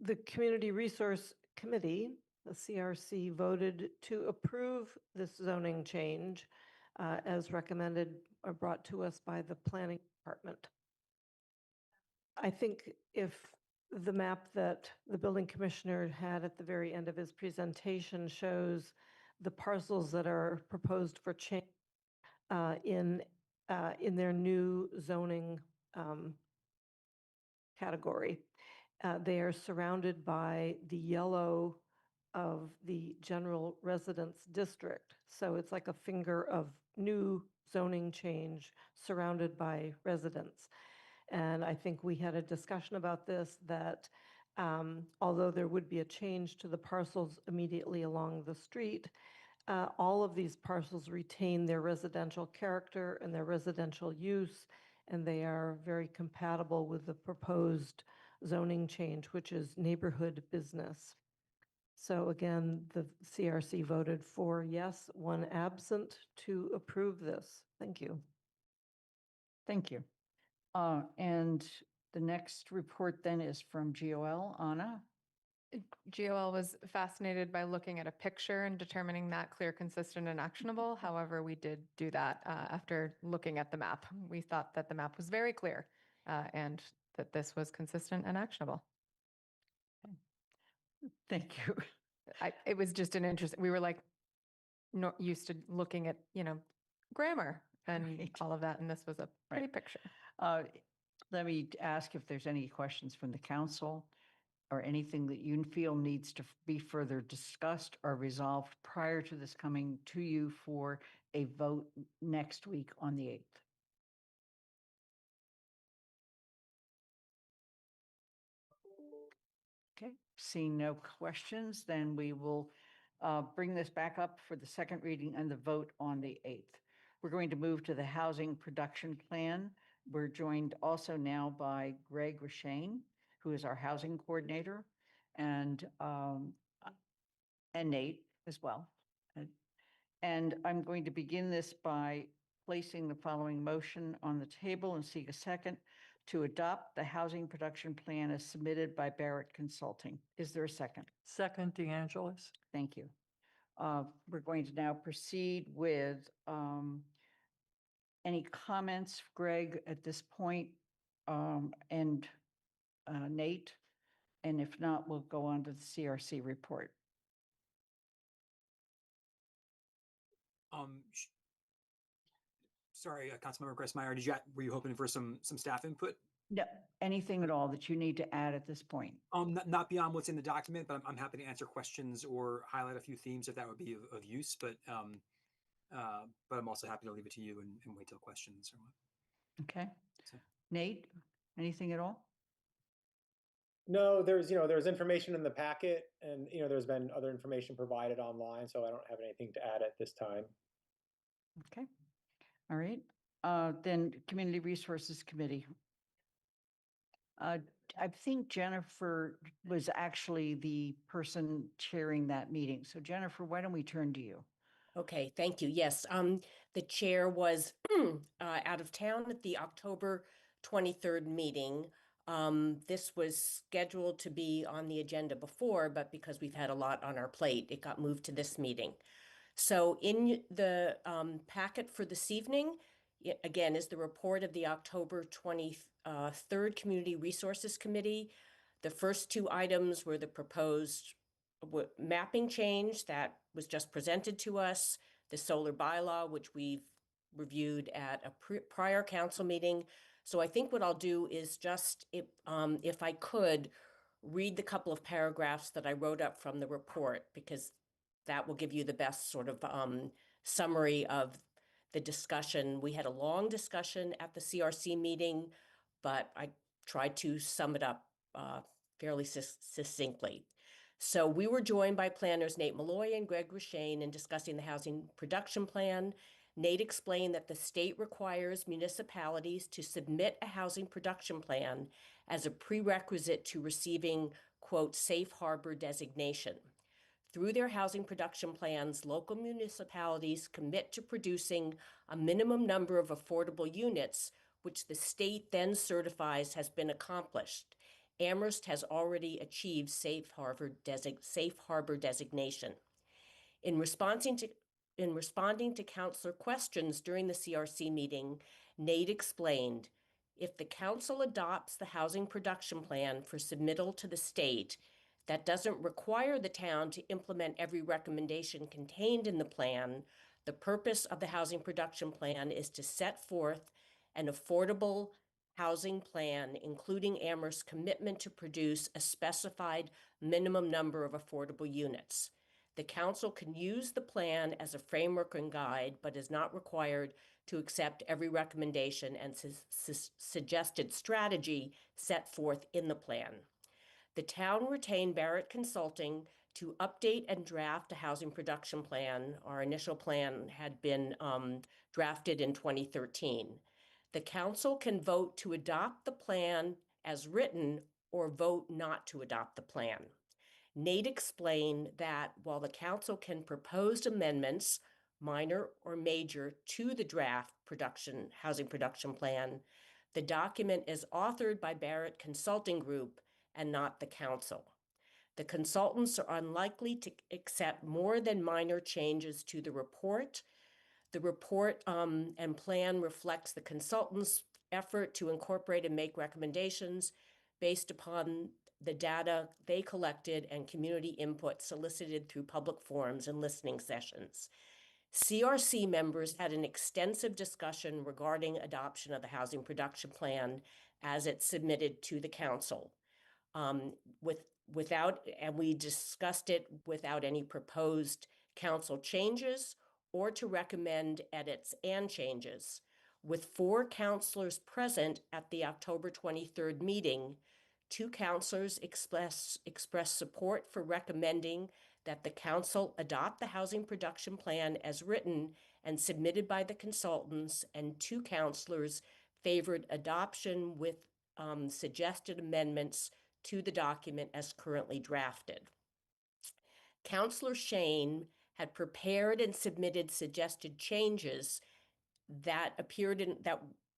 The Community Resource Committee, the CRC, voted to approve this zoning change as recommended or brought to us by the Planning Department. I think if the map that the building commissioner had at the very end of his presentation shows the parcels that are proposed for change in their new zoning category. They are surrounded by the yellow of the general residence district. So it's like a finger of new zoning change surrounded by residents. And I think we had a discussion about this, that although there would be a change to the parcels immediately along the street, all of these parcels retain their residential character and their residential use, and they are very compatible with the proposed zoning change, which is neighborhood business. So again, the CRC voted for yes, 1 absent to approve this. Thank you. Thank you. And the next report then is from GOL. Anna? GOL was fascinated by looking at a picture and determining that clear, consistent, and actionable. However, we did do that after looking at the map. We thought that the map was very clear and that this was consistent and actionable. Thank you. It was just an interesting, we were like not used to looking at, grammar and Right. all of that. And this was a pretty picture. Let me ask if there's any questions from the council or anything that you feel needs to be further discussed or resolved prior to this coming to you for a vote next week on the 8th. Okay, seeing no questions, then we will bring this back up for the second reading and the vote on the 8th. We're going to move to the housing production plan. We're joined also now by Greg Rashane, who is our housing coordinator, and Nate as well. And I'm going to begin this by placing the following motion on the table and seek a second to adopt the housing production plan as submitted by Barrett Consulting. Is there a second? Second, DeAngelis. Thank you. We're going to now proceed with any comments, Greg, at this point, and Nate? And if not, we'll go on to the CRC report. Sorry, Councilmember Gressmeyer, were you hoping for some staff input? No, anything at all that you need to add at this point? Not beyond what's in the document, but I'm happy to answer questions or highlight a few themes if that would be of use. But I'm also happy to leave it to you and wait till questions or what. Okay. So. Nate, anything at all? No, there's information in the packet, and there's been other information provided online, so I don't have anything to add at this time. Okay. All right. Then Community Resources Committee. I think Jennifer was actually the person chairing that meeting. So Jennifer, why don't we turn to you? Okay, thank you. Yes, the chair was out of town at the October 23rd meeting. This was scheduled to be on the agenda before, but because we've had a lot on our plate, it got moved to this meeting. So in the packet for this evening, again, is the report of the October 23rd Community Resources Committee. The first 2 items were the proposed mapping change that was just presented to us, the solar bylaw, which we've reviewed at a prior council meeting. So I think what I'll do is just, if I could, read the couple of paragraphs that I wrote up from the report, because that will give you the best sort of summary of the discussion. We had a long discussion at the CRC meeting, but I tried to sum it up fairly succinctly. So we were joined by planners Nate Malloy and Greg Rushane in discussing the housing production plan. Nate explained that the state requires municipalities to submit a housing production plan as a prerequisite to receiving, quote, safe harbor designation. Through their housing production plans, local municipalities commit to producing a minimum number of affordable units, which the state then certifies has been accomplished. Amherst has already achieved safe harbor designation. In responding to councilor questions during the CRC meeting, Nate explained, if the council adopts the housing production plan for submittal to the state, that doesn't require the town to implement every recommendation contained in the plan. The purpose of the housing production plan is to set forth an affordable housing plan, including Amherst's commitment to produce a specified minimum number of affordable units. The council can use the plan as a framework and guide, but is not required to accept every recommendation and suggested strategy set forth in the plan. The town retained Barrett Consulting to update and draft a housing production plan. Our initial plan had been drafted in 2013. The council can vote to adopt the plan as written or vote not to adopt the plan. Nate explained that while the council can propose amendments, minor or major, to the draft housing production plan, the document is authored by Barrett Consulting Group and not the council. The consultants are unlikely to accept more than minor changes to the report. The report and plan reflects the consultants' effort to incorporate and make recommendations based upon the data they collected and community input solicited through public forums and listening sessions. CRC members had an extensive discussion regarding adoption of the housing production plan as it's submitted to the council. We discussed it without any proposed council changes or to recommend edits and changes. With 4 councilors present at the October 23rd meeting, 2 councilors expressed support for recommending that the council adopt the housing production plan as written and submitted by the consultants, and 2 councilors favored adoption with suggested amendments to the document as currently drafted. Councilor Shane had prepared and submitted suggested changes that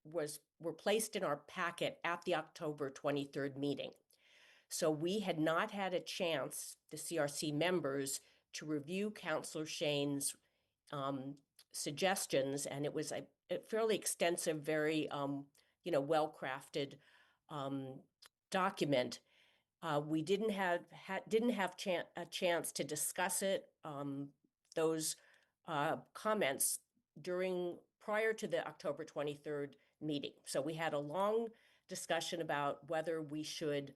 were placed in our packet at the October 23rd meeting. So we had not had a chance, the CRC members, to review Councilor Shane's suggestions, and it was a fairly extensive, very well-crafted document. We didn't have a chance to discuss it, those comments prior to the October 23rd meeting. So we had a long discussion about whether we should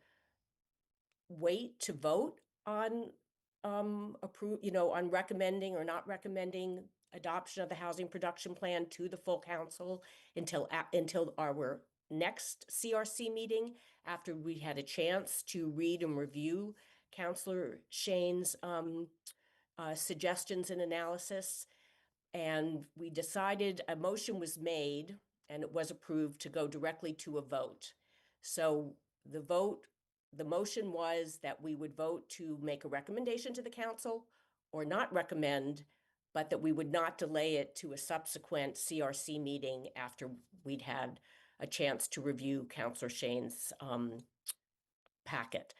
wait to vote on on recommending or not recommending adoption of the housing production plan to the full council until our next CRC meeting, after we had a chance to read and review Councilor Shane's suggestions and analysis. And we decided a motion was made and it was approved to go directly to a vote. So the motion was that we would vote to make a recommendation to the council or not recommend, but that we would not delay it to a subsequent CRC meeting after we'd had a chance to review Councilor Shane's packet.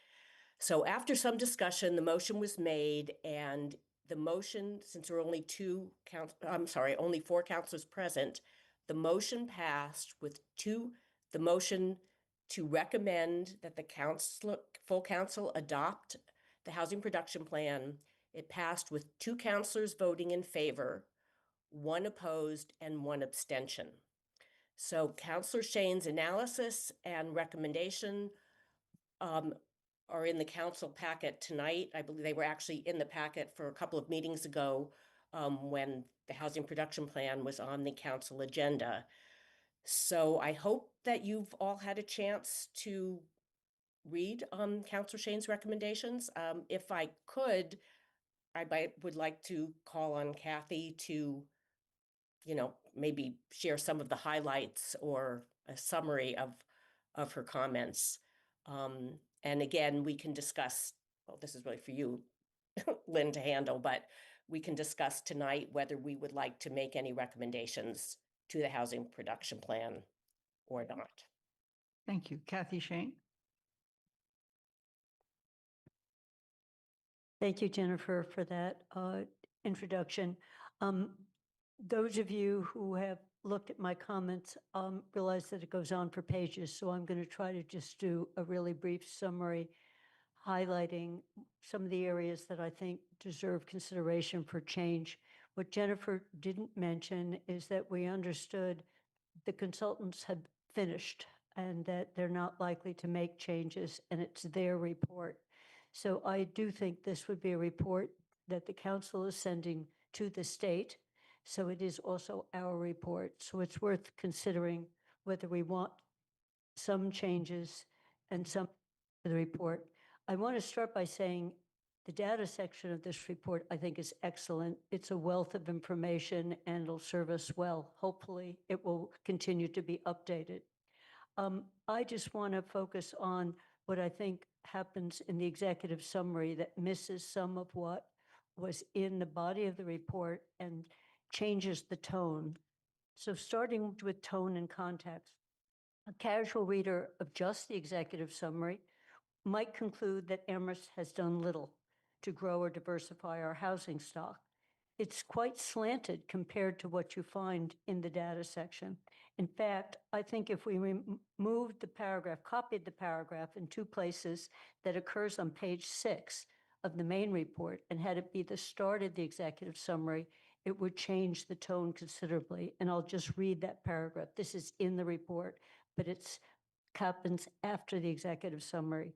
So after some discussion, the motion was made, and the motion, since there were only only 4 councilors present, the motion passed with the motion to recommend that the full council adopt the housing production plan. It passed with 2 councilors voting in favor, 1 opposed, and 1 abstention. So Counselor Shane's analysis and recommendation are in the council packet tonight. I believe they were actually in the packet for a couple of meetings ago when the housing production plan was on the council agenda. So I hope that you've all had a chance to read Counselor Shane's recommendations. If I could, would like to call on Kathy to, maybe share some of the highlights or a summary of her comments. And again, we can discuss, well, this is really for you, Lynn, to handle, but we can discuss tonight whether we would like to make any recommendations to the housing production plan or not. Thank you. Kathy Shane? Thank you, Jennifer, for that introduction. Those of you who have looked at my comments realize that it goes on for pages, so I'm going to try to just do a really brief summary highlighting some of the areas that I think deserve consideration for change. What Jennifer didn't mention is that we understood the consultants had finished and that they're not likely to make changes, and it's their report. So I do think this would be a report that the council is sending to the state. So it is also our report. So it's worth considering whether we want some changes and some to the report. I want to start by saying the data section of this report, I think, is excellent. It's a wealth of information and it'll serve us well. Hopefully, it will continue to be updated. I just want to focus on what I think happens in the executive summary that misses some of what was in the body of the report and changes the tone. So starting with tone and context, a casual reader of just the executive summary might conclude that Amherst has done little to grow or diversify our housing stock. It's quite slanted compared to what you find in the data section. In fact, I think if we removed the paragraph, copied the paragraph in 2 places that occurs on page 6 of the main report and had it be the start of the executive summary, it would change the tone considerably. And I'll just read that paragraph. This is in the report, but it happens after the executive summary.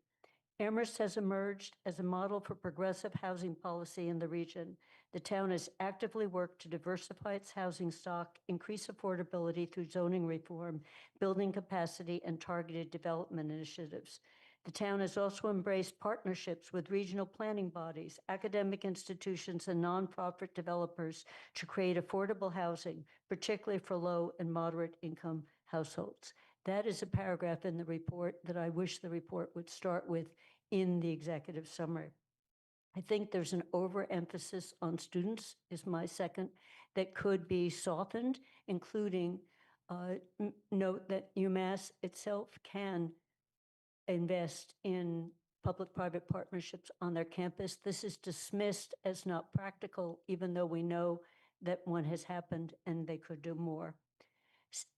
Amherst has emerged as a model for progressive housing policy in the region. The town has actively worked to diversify its housing stock, increase affordability through zoning reform, building capacity, and targeted development initiatives. The town has also embraced partnerships with regional planning bodies, academic institutions, and nonprofit developers to create affordable housing, particularly for low and moderate income households. That is a paragraph in the report that I wish the report would start with in the executive summary. I think there's an overemphasis on students, is my second, that could be softened, including note that UMass itself can invest in public-private partnerships on their campus. This is dismissed as not practical, even though we know that one has happened and they could do more.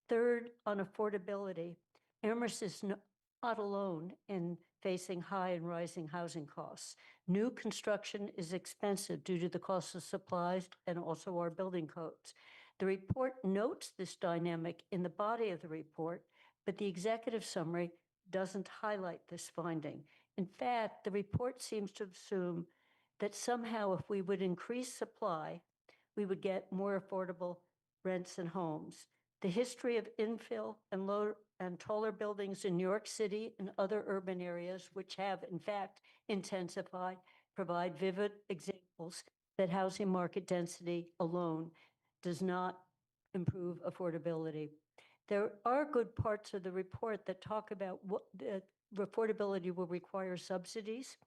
Third, on affordability, Amherst is not alone in facing high and rising housing costs. New construction is expensive due to the cost of supplies and also our building codes. The report notes this dynamic in the body of the report, but the executive summary doesn't highlight this finding. In fact, the report seems to assume that somehow if we would increase supply, we would get more affordable rents and homes. The history of infill and low and taller buildings in New York City and other urban areas, which have in fact intensified, provide vivid examples that housing market density alone does not improve affordability. There are good parts of the report that talk about what the affordability will require subsidies.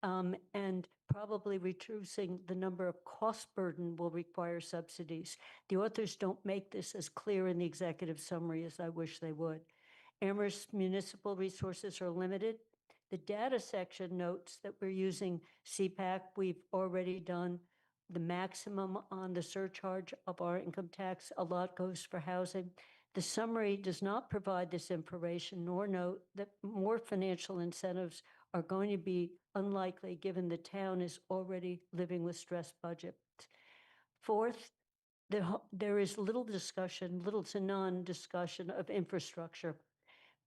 And probably reducing the number of cost burden will require subsidies. The authors don't make this as clear in the executive summary as I wish they would. Amherst municipal resources are limited. The data section notes that we're using CPAC. We've already done the maximum on the surcharge of our income tax. A lot goes for housing. The summary does not provide this information nor note that more financial incentives are going to be unlikely given the town is already living with stressed budget. Fourth, there is little discussion, little to none discussion of infrastructure.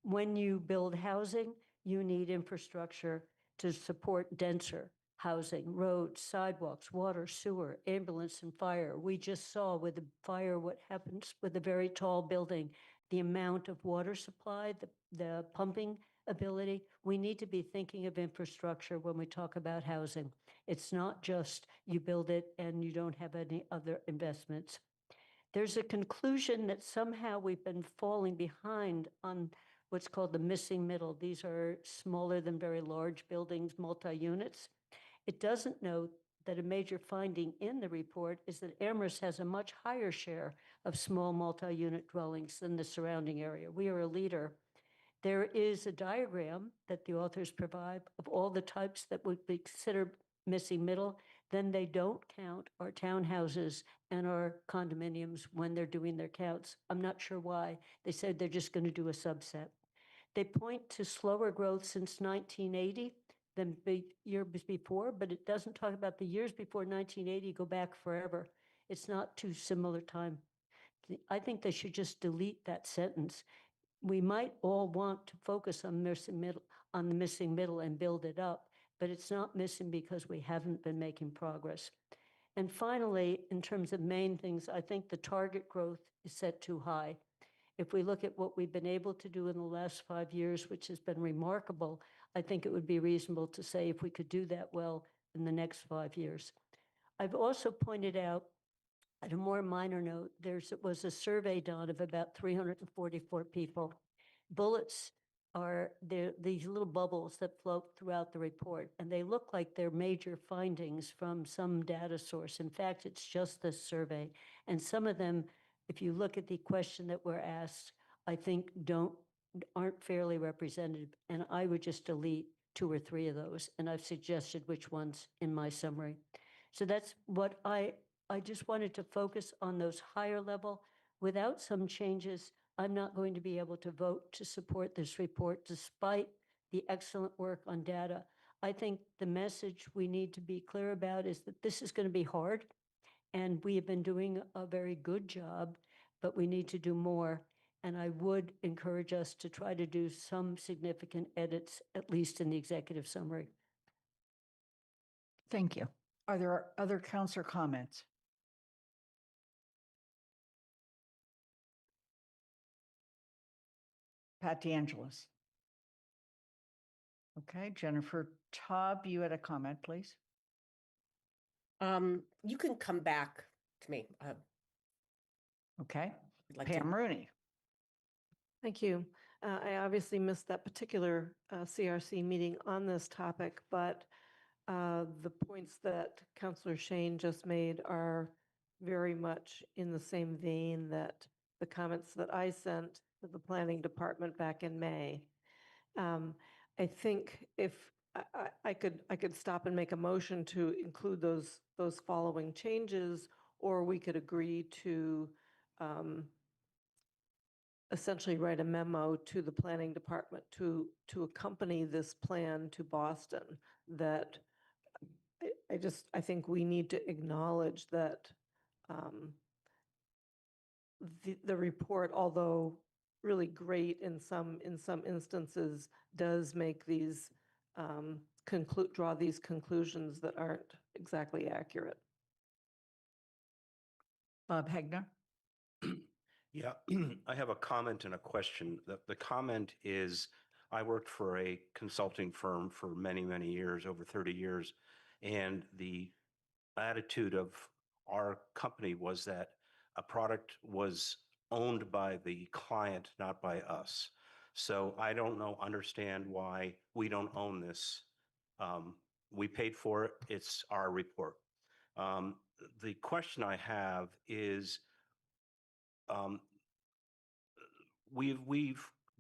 When you build housing, you need infrastructure to support denser housing, roads, sidewalks, water, sewer, ambulance, and fire. We just saw with the fire what happens with a very tall building, the amount of water supply, the pumping ability. We need to be thinking of infrastructure when we talk about housing. It's not just you build it and you don't have any other investments. There's a conclusion that somehow we've been falling behind on what's called the missing middle. These are smaller than very large buildings, multi-units. It doesn't note that a major finding in the report is that Amherst has a much higher share of small multi-unit dwellings than the surrounding area. We are a leader. There is a diagram that the authors provide of all the types that would be considered missing middle. Then they don't count our townhouses and our condominiums when they're doing their counts. I'm not sure why. They said they're just going to do a subset. They point to slower growth since 1980 than the years before, but it doesn't talk about the years before 1980 go back forever. It's not too similar time. I think they should just delete that sentence. We might all want to focus on the missing middle and build it up, but it's not missing because we haven't been making progress. And finally, in terms of main things, I think the target growth is set too high. If we look at what we've been able to do in the last 5 years, which has been remarkable, I think it would be reasonable to say if we could do that well in the next 5 years. I've also pointed out, at a more minor note, there was a survey done of about 344 people. Bullets are these little bubbles that float throughout the report, and they look like they're major findings from some data source. In fact, it's just this survey. And some of them, if you look at the question that we're asked, I think aren't fairly representative. And I would just delete 2 or 3 of those. And I've suggested which ones in my summary. So that's what I just wanted to focus on those higher level. Without some changes, I'm not going to be able to vote to support this report despite the excellent work on data. I think the message we need to be clear about is that this is going to be hard, and we have been doing a very good job, but we need to do more. And I would encourage us to try to do some significant edits, at least in the executive summary. Thank you. Are there other counselor comments? Pat DeAngelis. Okay, Jennifer Taub, you had a comment, please. You can come back to me. Okay, I'd like Pam Rooney. Thank you. I obviously missed that particular CRC meeting on this topic, but the points that Councillor Shane just made are very much in the same vein that the comments that I sent to the planning department back in May. I think if I could stop and make a motion to include those following changes, or we could agree to essentially write a memo to the planning department to accompany this plan to Boston. That I think we need to acknowledge that the report, although really great in some instances, does make these draw these conclusions that aren't exactly accurate. Bob Hegner. Yeah, I have a comment and a question. The comment is, I worked for a consulting firm for many, many years, over 30 years, and the attitude of our company was that a product was owned by the client, not by us. So I don't understand why we don't own this. We paid for it. It's our report. The question I have is, we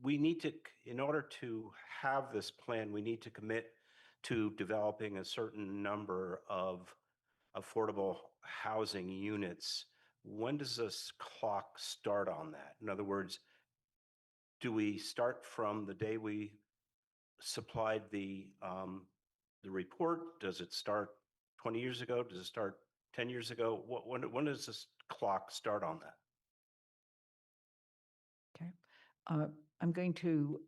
need to, in order to have this plan, we need to commit to developing a certain number of affordable housing units. When does this clock start on that? In other words, do we start from the day we supplied the report? Does it start 20 years ago? Does it start 10 years ago? When does this clock start on that? Okay. I'm going to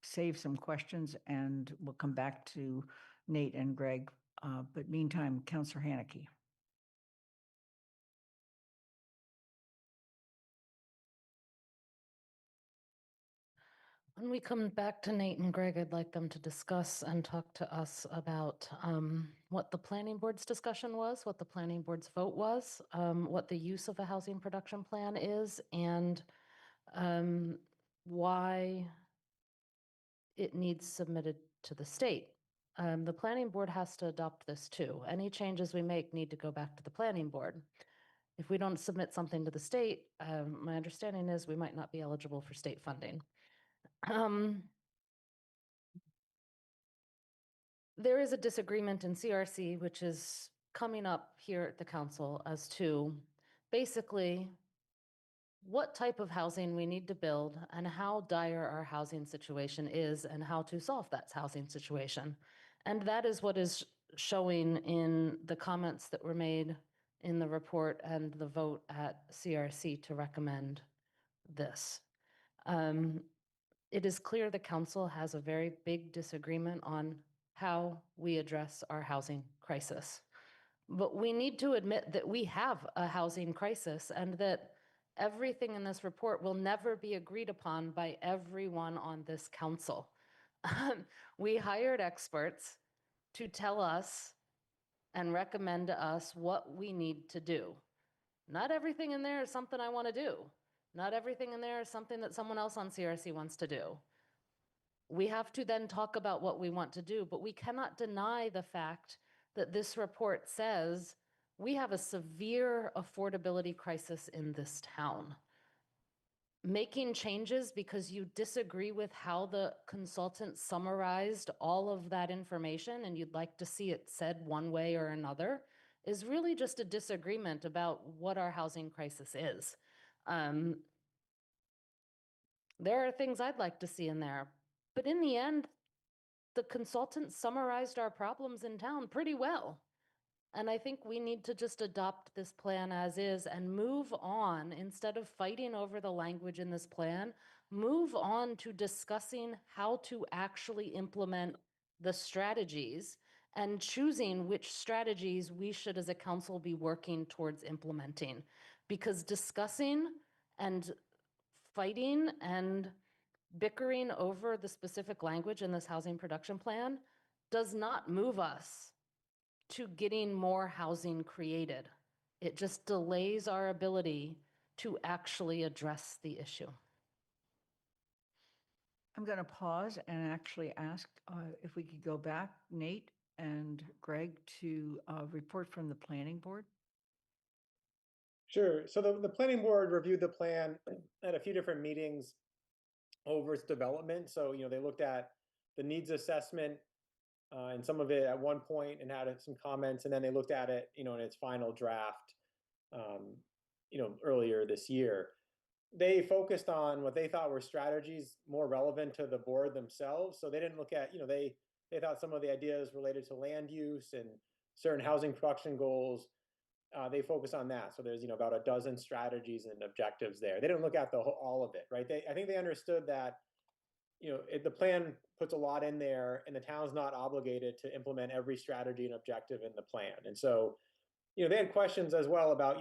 save some questions and we'll come back to Nate and Greg. But meantime, Counselor Haneke. When we come back to Nate and Greg, I'd like them to discuss and talk to us about what the planning board's discussion was, what the planning board's vote was, what the use of a housing production plan is, and why it needs submitted to the state. The planning board has to adopt this too. Any changes we make need to go back to the planning board. If we don't submit something to the state, my understanding is we might not be eligible for state funding. There is a disagreement in CRC, which is coming up here at the council as to basically what type of housing we need to build and how dire our housing situation is and how to solve that housing situation. And that is what is showing in the comments that were made in the report and the vote at CRC to recommend this. It is clear the council has a very big disagreement on how we address our housing crisis. But we need to admit that we have a housing crisis and that everything in this report will never be agreed upon by everyone on this council. We hired experts to tell us and recommend to us what we need to do. Not everything in there is something I want to do. Not everything in there is something that someone else on CRC wants to do. We have to then talk about what we want to do, but we cannot deny the fact that this report says we have a severe affordability crisis in this town. Making changes because you disagree with how the consultant summarized all of that information and you'd like to see it said one way or another is really just a disagreement about what our housing crisis is. There are things I'd like to see in there, but in the end, the consultant summarized our problems in town pretty well. And I think we need to just adopt this plan as is and move on instead of fighting over the language in this plan, move on to discussing how to actually implement the strategies and choosing which strategies we should as a council be working towards implementing. Because discussing and fighting and bickering over the specific language in this housing production plan does not move us to getting more housing created. It just delays our ability to actually address the issue. I'm going to pause and actually ask if we could go back, Nate and Greg, to report from the planning board. Sure. So the planning board reviewed the plan at a few different meetings over its development. So, they looked at the needs assessment and some of it at one point and added some comments, and then they looked at it, in its final draft, earlier this year. They focused on what they thought were strategies more relevant to the board themselves. So they didn't look at, they thought some of the ideas related to land use and certain housing production goals. They focus on that. So there's, about a dozen strategies and objectives there. They didn't look at all of it, right? I think they understood that, the plan puts a lot in there and the town's not obligated to implement every strategy and objective in the plan. And so, they had questions as well about,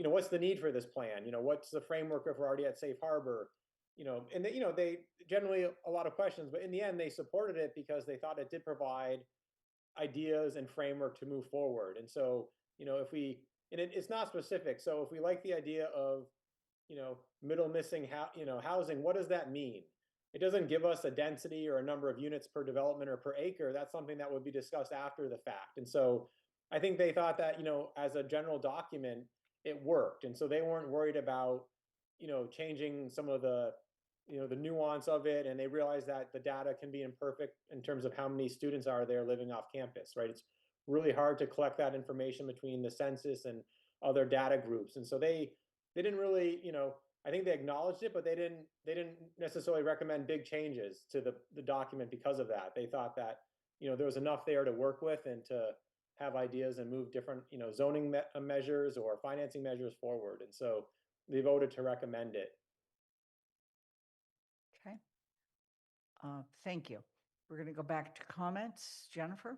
what's the need for this plan? What's the framework if we're already at safe harbor? And they generally a lot of questions, but in the end, they supported it because they thought it did provide ideas and framework to move forward. And so, it's not specific. So if we like the idea of, middle missing housing, what does that mean? It doesn't give us a density or a number of units per development or per acre. That's something that would be discussed after the fact. And so I think they thought that, as a general document, it worked. And so they weren't worried about, changing some of the, the nuance of it. And they realized that the data can be imperfect in terms of how many students are there living off campus, right? It's really hard to collect that information between the census and other data groups. And so they didn't really, I think they acknowledged it, but they didn't necessarily recommend big changes to the document because of that. They thought that, there was enough there to work with and to have ideas and move different, zoning measures or financing measures forward. And so they voted to recommend it. Okay. Thank you. We're going to go back to comments. Jennifer?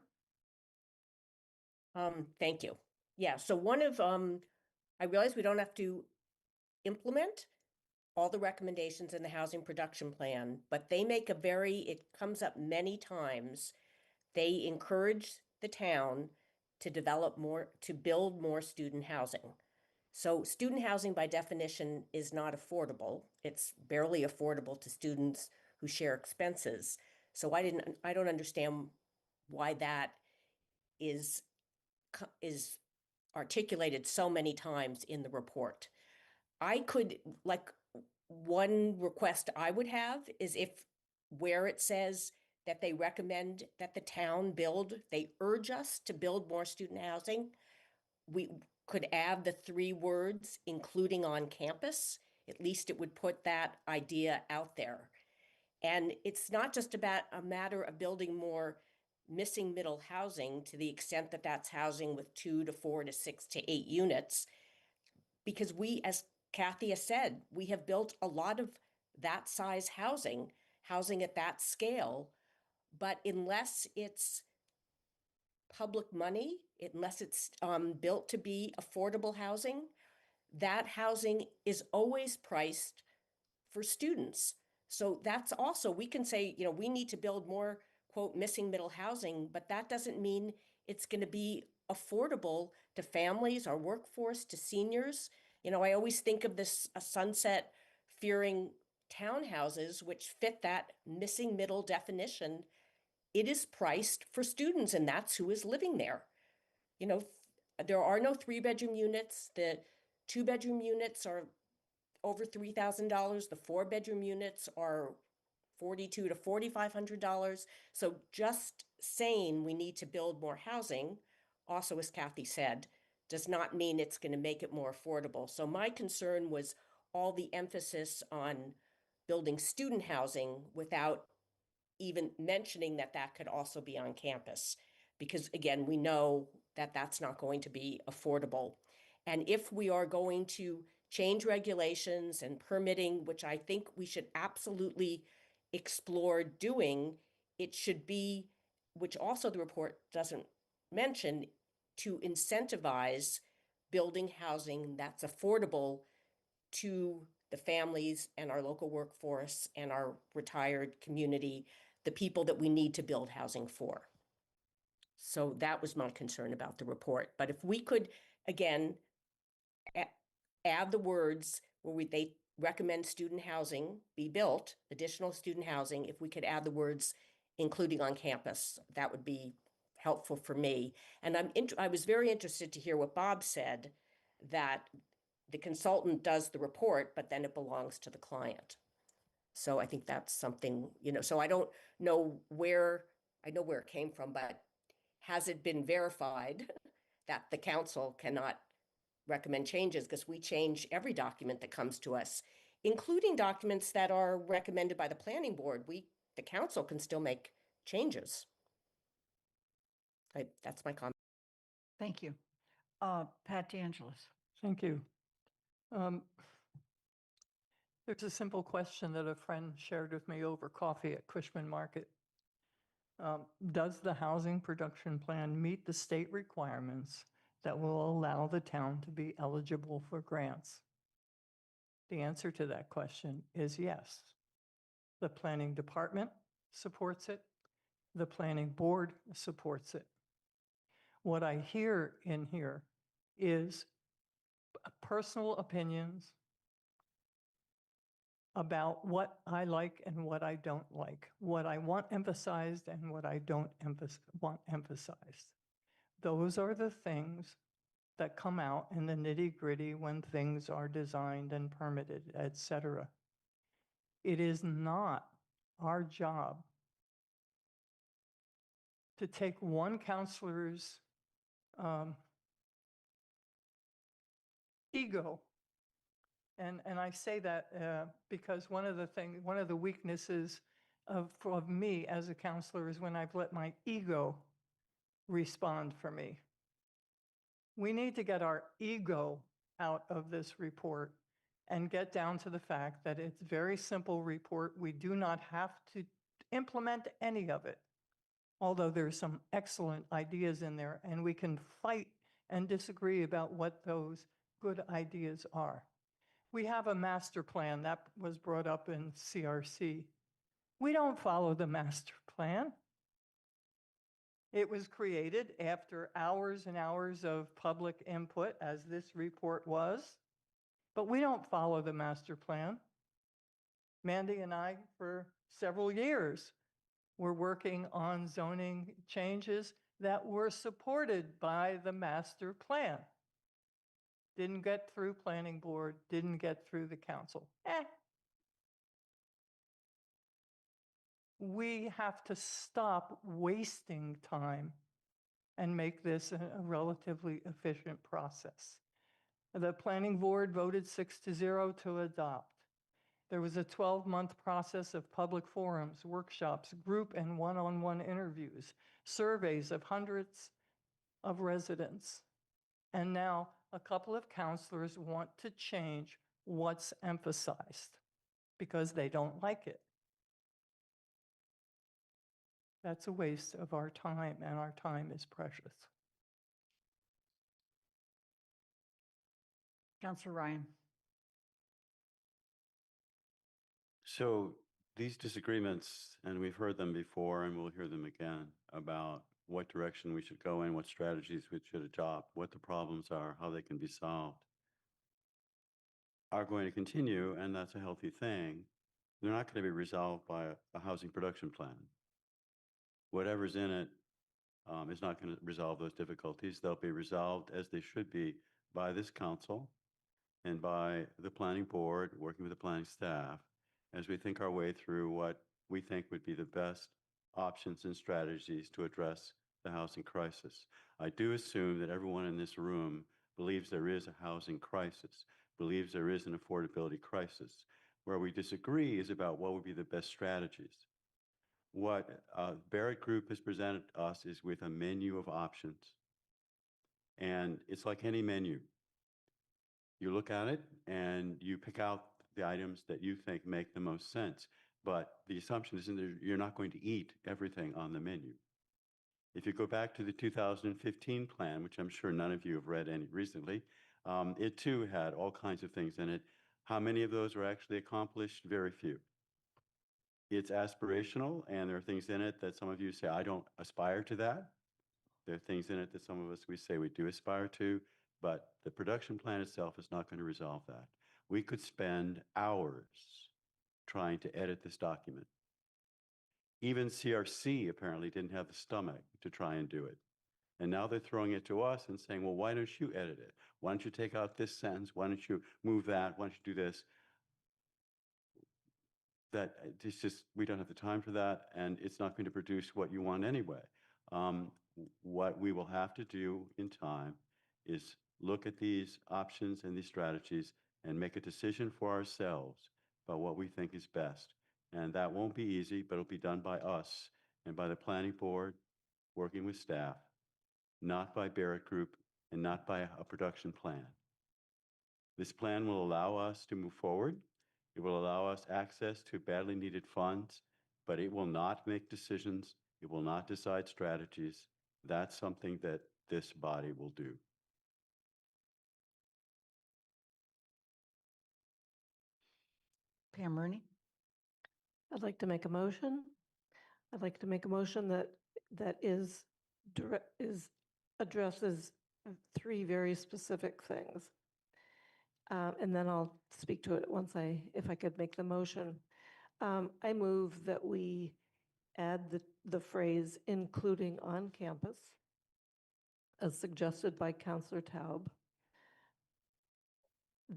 Thank you. Yeah, so I realize we don't have to implement all the recommendations in the housing production plan, but they make it comes up many times. They encourage the town to build more student housing. So student housing by definition is not affordable. It's barely affordable to students who share expenses. So I don't understand why that is articulated so many times in the report. One request I would have is where it says that they recommend that the town they urge us to build more student housing, we could add the 3 words, including on campus. At least it would put that idea out there. And it's not just about a matter of building more missing middle housing to the extent that that's housing with 2 to 4 to 6 to 8 units, because as Kathy has said, we have built a lot of that size housing at that scale, but unless it's public money, unless it's built to be affordable housing, that housing is always priced for students. So that's also, we can say, we need to build more, quote, missing middle housing, but that doesn't mean it's going to be affordable to families, our workforce, to seniors. I always think of this sunset fearing townhouses, which fit that missing middle definition. It is priced for students, and that's who is living there. There are no 3-bedroom units. The 2-bedroom units are over $3,000. The 4-bedroom units are $4,200 to $4,500. So just saying we need to build more housing, also as Kathy said, does not mean it's going to make it more affordable. So my concern was all the emphasis on building student housing without even mentioning that could also be on campus. Because again, we know that that's not going to be affordable. And if we are going to change regulations and permitting, which I think we should absolutely explore doing, it should be, which also the report doesn't mention, to incentivize building housing that's affordable to the families and our local workforce and our retired community, the people that we need to build housing for. So that was my concern about the report. But if we could, again, add the words where they recommend student housing be built, additional student housing, if we could add the words including on campus, that would be helpful for me. And I was very interested to hear what Bob said, that the consultant does the report, but then it belongs to the client. So I think that's something, so I don't know I know where it came from, but has it been verified that the council cannot recommend changes? Because we change every document that comes to us, including documents that are recommended by the planning board. The council can still make changes. That's my comment. Thank you. Pat DeAngelis. Thank you. There's a simple question that a friend shared with me over coffee at Cushman Market. Does the housing production plan meet the state requirements that will allow the town to be eligible for grants? The answer to that question is yes. The planning department supports it. The planning board supports it. What I hear in here is personal opinions about what I like and what I don't like, what I want emphasized and what I don't want emphasized. Those are the things that come out in the nitty-gritty when things are designed and permitted, etc. It is not our job to take one counselor's ego. And I say that because one of the weaknesses of me as a counselor is when I've let my ego respond for me. We need to get our ego out of this report and get down to the fact that it's a very simple report. We do not have to implement any of it, although there's some excellent ideas in there, and we can fight and disagree about what those good ideas are. We have a master plan that was brought up in CRC. We don't follow the master plan. It was created after hours and hours of public input, as this report was, but we don't follow the master plan. Mandy and I, for several years, were working on zoning changes that were supported by the master plan. Didn't get through planning board, didn't get through the council. We have to stop wasting time and make this a relatively efficient process. The planning board voted 6-0 to adopt. There was a 12-month process of public forums, workshops, group and one-on-one interviews, surveys of hundreds of residents. And now a couple of counselors want to change what's emphasized because they don't like it. That's a waste of our time, and our time is precious. Counselor Ryan. So these disagreements, and we've heard them before and we'll hear them again, about what direction we should go in, what strategies we should adopt, what the problems are, how they can be solved, are going to continue, and that's a healthy thing. They're not going to be resolved by a housing production plan. Whatever's in it is not going to resolve those difficulties. They'll be resolved, as they should be, by this council and by the planning board, working with the planning staff, as we think our way through what we think would be the best options and strategies to address the housing crisis. I do assume that everyone in this room believes there is a housing crisis, believes there is an affordability crisis. Where we disagree is about what would be the best strategies. What Barrett Group has presented us is with a menu of options. And it's like any menu. You look at it and you pick out the items that you think make the most sense. But the assumption is that you're not going to eat everything on the menu. If you go back to the 2015 plan, which I'm sure none of you have read any recently, it too had all kinds of things in it. How many of those were actually accomplished? Very few. It's aspirational, and there are things in it that some of you say, I don't aspire to that. There are things in it that some of us, we say we do aspire to, but the production plan itself is not going to resolve that. We could spend hours trying to edit this document. Even CRC apparently didn't have the stomach to try and do it. And now they're throwing it to us and saying, well, why don't you edit it? Why don't you take out this sentence? Why don't you move that? Why don't you do this? That it's just, we don't have the time for that, and it's not going to produce what you want anyway. What we will have to do in time is look at these options and these strategies and make a decision for ourselves about what we think is best. And that won't be easy, but it'll be done by us and by the planning board, working with staff, not by Barrett Group and not by a production plan. This plan will allow us to move forward. It will allow us access to badly needed funds, but it will not make decisions. It will not decide strategies. That's something that this body will do. Pam Rooney. I'd like to make a motion. I'd like to make a motion that addresses three very specific things. And then I'll speak to it if I could make the motion. I move that we add the phrase including on campus as suggested by Councillor Taub,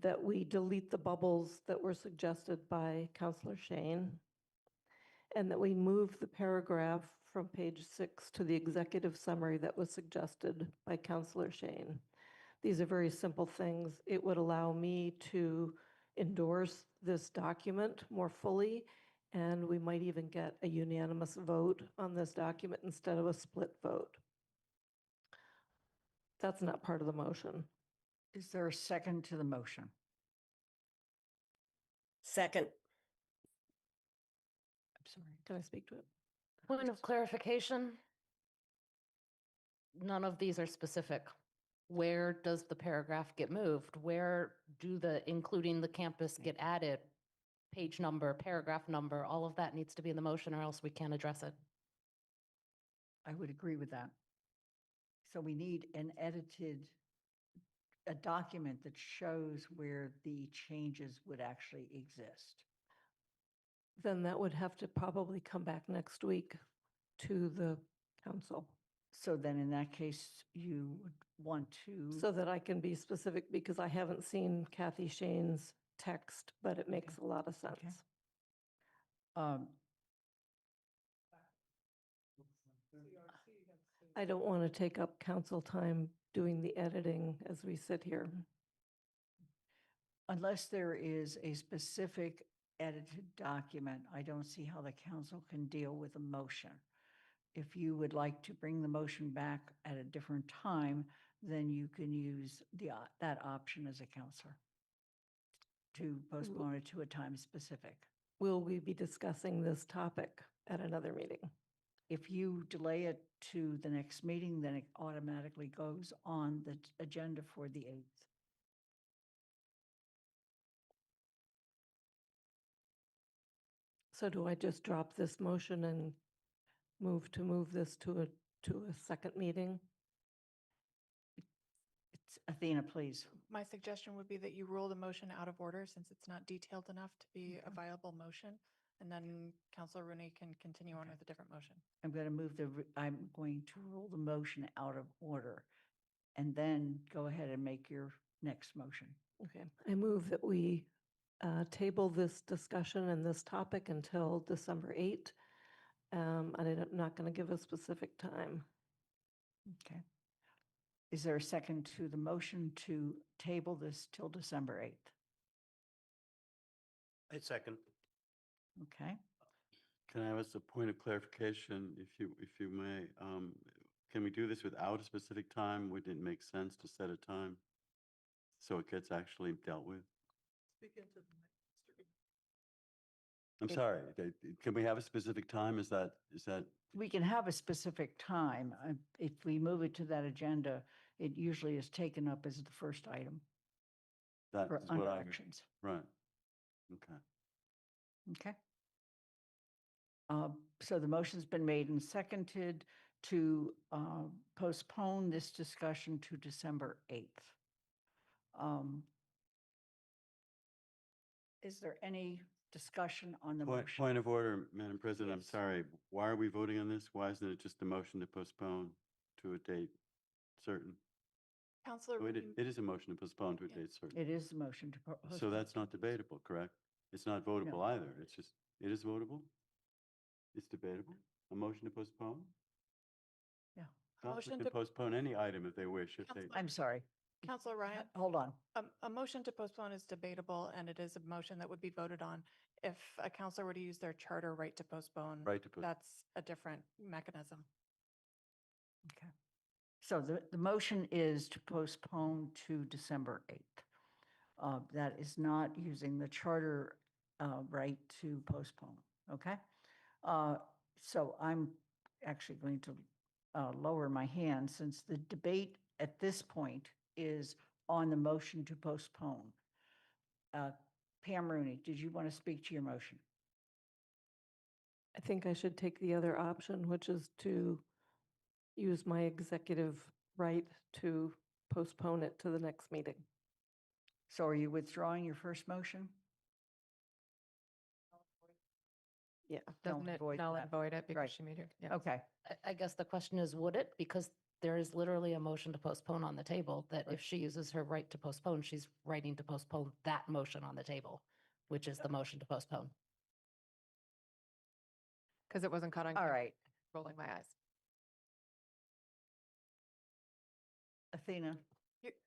that we delete the bubbles that were suggested by Councillor Shane, and that we move the paragraph from page 6 to the executive summary that was suggested by Councillor Shane. These are very simple things. It would allow me to endorse this document more fully, and we might even get a unanimous vote on this document instead of a split vote. That's not part of the motion. Is there a second to the motion? Second. I'm sorry, can I speak to it? Point of clarification. None of these are specific. Where does the paragraph get moved? Where do including the campus get added? Page number, paragraph number, all of that needs to be in the motion or else we can't address it. I would agree with that. So we need a document that shows where the changes would actually exist. Then that would have to probably come back next week to the council So then in that case, you would want to. so that I can be specific, because I haven't seen Kathy Shane's text, but it makes a lot of sense. Um, I don't want to take up council time doing the editing as we sit here. Unless there is a specific edited document, I don't see how the council can deal with a motion. If you would like to bring the motion back at a different time, then you can use that option as a counselor to postpone it to a time specific. Will we be discussing this topic at another meeting? If you delay it to the next meeting, then it automatically goes on the agenda for the 8th. So do I just drop this motion and move this to a second meeting? It's Athena, please. My suggestion would be that you rule the motion out of order since it's not detailed enough to be a viable motion. And then Councilor Rooney can continue on with a different motion. I'm going to rule the motion out of order and then go ahead and make your next motion. Okay, I move that we table this discussion and this topic until December 8th. And I'm not going to give a specific time. Okay. Is there a second to the motion to table this till December 8th? I second. Okay. Can I ask a point of clarification, if you may? Can we do this without a specific time? Would it make sense to set a time so it gets actually dealt with? I'm sorry, can we have a specific time? Is that? We can have a specific time. If we move it to that agenda, it usually is taken up as the first item That for is what under I, actions. right, okay. Okay. So the motion's been made and seconded to postpone this discussion to December 8th. Is there any discussion on the motion? Point of order, Madam President, I'm Yes. sorry. Why are we voting on this? Why isn't it just a motion to postpone to a date certain? Councilor Oh, Rooney, it is a motion to postpone to a date certain. It is the motion to postpone. So that's not debatable, correct? It's not votable No. either. It's just, it is votable? It's debatable? A motion to postpone? Yeah. Council motion can to- postpone any item if they wish. If they, Councilor- I'm sorry. Councilor Ryan, Hold on. a motion to postpone is debatable and it is a motion that would be voted on. If a councilor were to use their charter right to postpone, right to postpone. that's a different mechanism. Okay. So the motion is to postpone to December 8th. That is not using the charter right to postpone, okay? So I'm actually going to lower my hand since the debate at this point is on the motion to postpone. Pam Rooney, did you want to speak to your motion? I think I should take the other option, which is to use my executive right to postpone it to the next meeting. So are you withdrawing your first motion? Yeah. Don't Doesn't it void null that. and void it because Right. she made her? Yeah. Okay. I guess the question is, would it? Because there is literally a motion to postpone on the table that Right. if she uses her right to postpone, she's writing to postpone that motion on the table, which is the motion to postpone. Because it wasn't caught on All camera, right. rolling my eyes. Athena,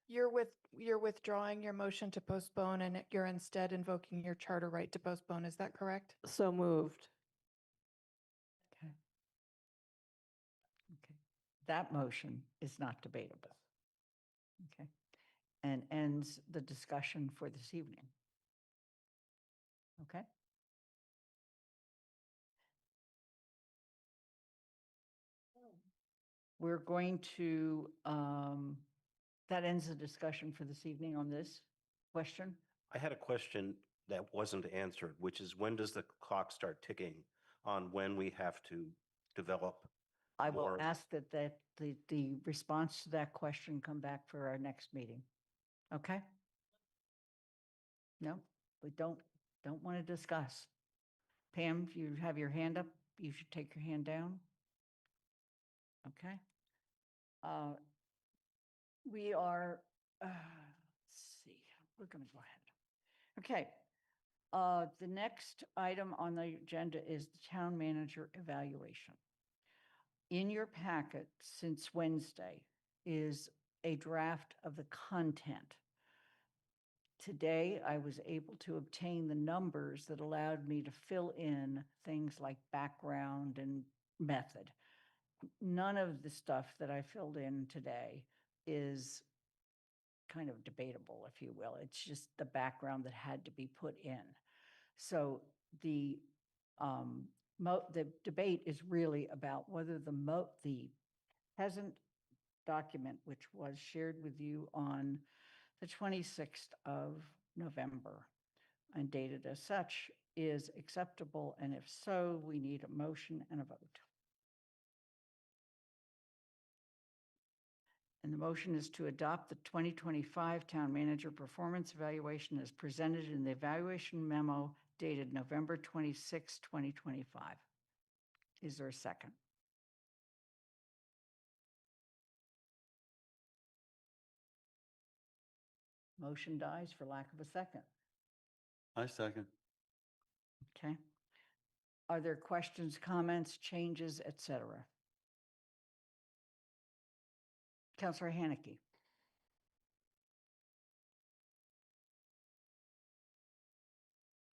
You're withdrawing your motion to postpone and you're instead invoking your charter right to postpone. Is that correct? So moved. okay. Okay. That motion is not debatable. Okay. And ends the discussion for this evening. Okay? We're going to, that ends the discussion for this evening on this question. I had a question that wasn't answered, which is when does the clock start ticking on when we have to develop? I will More- ask that the response to that question come back for our next meeting. Okay? No, we don't want to discuss. Pam, if you have your hand up, you should take your hand down. Okay? We are, let's see, we're going to go ahead. Okay. The next item on the agenda is the town manager evaluation. In your packet since Wednesday is a draft of the content. Today, I was able to obtain the numbers that allowed me to fill in things like background and method. None of the stuff that I filled in today is kind of debatable, if you will. It's just the background that had to be put in. So the debate is really about whether the present document, which was shared with you on the 26th of November and dated as such, is acceptable. And if so, we need a motion and a vote. And the motion is to adopt the 2025 Town Manager Performance Evaluation as presented in the evaluation memo dated November 26, 2025. Is there a second? Motion dies for lack of a second. I second. Okay. Are there questions, comments, changes, et cetera? Councilor Haneke.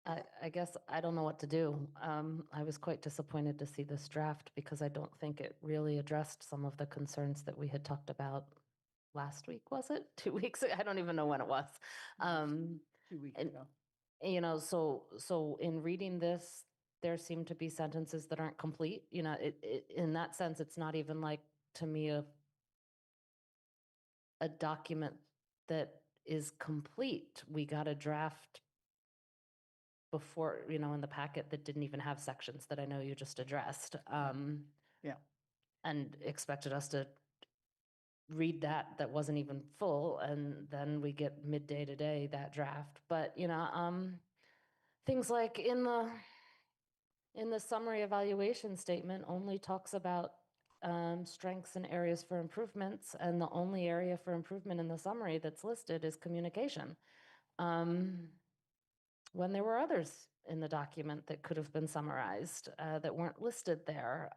I guess I don't know what to do. I was quite disappointed to see this draft because I don't think it really addressed some of the concerns that we had talked about last week, was it? 2 weeks ago? I don't even know when it was. 2 weeks and- ago. You know, so in reading this, there seem to be sentences that aren't complete. You know, in that sense, it's not even like, to me, a document that is complete. We got a draft before, you know, in the packet that didn't even have sections that I know you just addressed. Yeah. And expected us to read that wasn't even full, and then we get midday today, that draft. But, you know, things like in the summary evaluation statement only talks about strengths and areas for improvements, and the only area for improvement in the summary that's listed is communication. When there were others in the document that could have been summarized that weren't listed there.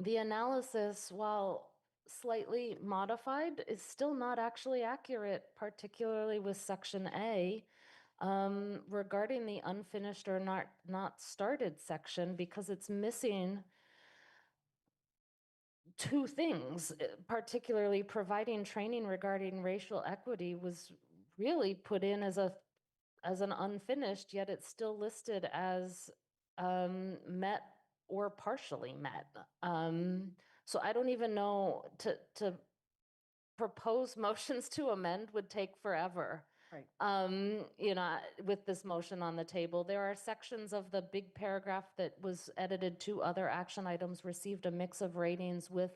The analysis, while slightly modified, is still not actually accurate, particularly with section A regarding the unfinished or not started section, because it's missing two things. Particularly providing training regarding racial equity was really put in as an unfinished, yet it's still listed as met or partially met. So I don't even know, to propose motions to amend would take forever. Right. You know, with this motion on the table, there are sections of the big paragraph that was edited to other action items received a mix of ratings, with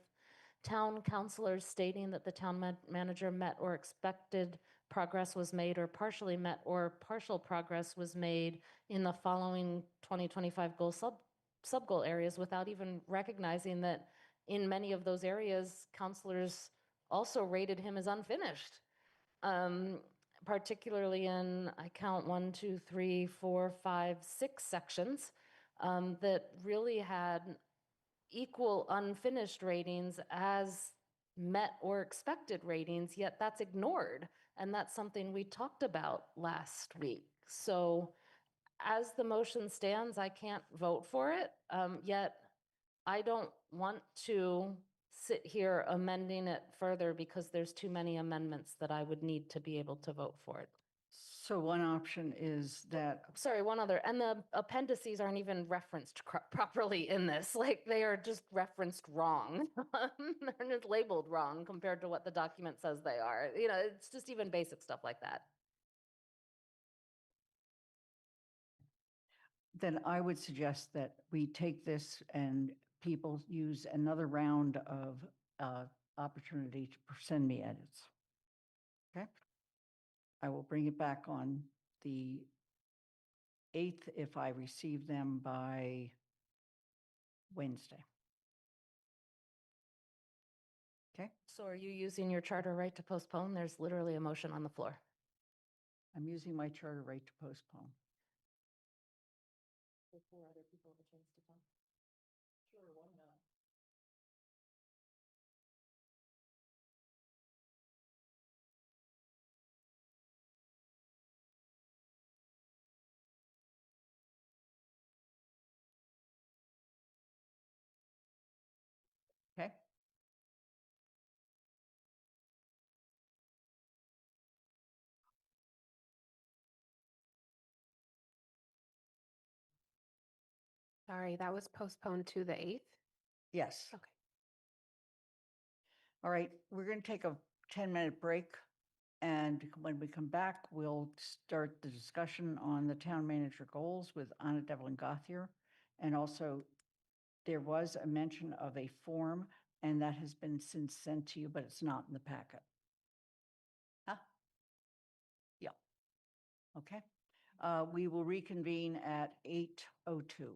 town councilors stating that the town manager met or expected progress was made, or partially met or partial progress was made in the following 2025 goal sub-goal areas, without even recognizing that in many of those areas, councilors also rated him as unfinished. Particularly in, I count 1, 2, 3, 4, 5, 6 sections that really had equal unfinished ratings as met or expected ratings, yet that's ignored. And that's something we talked about last week. So as the motion stands, I can't vote for it, yet I don't want to sit here amending it further because there's too many amendments that I would need to be able to vote for it. So one option is that, Sorry, one other, and the appendices aren't even referenced properly in this, like they are just referenced wrong. They're just labeled wrong compared to what the document says they are. You know, it's just even basic stuff like that. then I would suggest that we take this and people use another round of opportunity to send me edits. Okay? I will bring it back on the 8th if I receive them by Wednesday. Okay? So are you using your charter right to postpone? There's literally a motion on the floor. I'm using my charter right to postpone. Before other people have a chance to come. Sure, why not? Okay? Sorry, that was postponed to the 8th? Yes. Okay. All right, we're going to take a 10-minute break. And when we come back, we'll start the discussion on the town manager goals with Anna Devlin Gothier. And also, there was a mention of a form, and that has been since sent to you, but it's not in the packet. Huh? Yeah. Okay. We will reconvene at 8:02.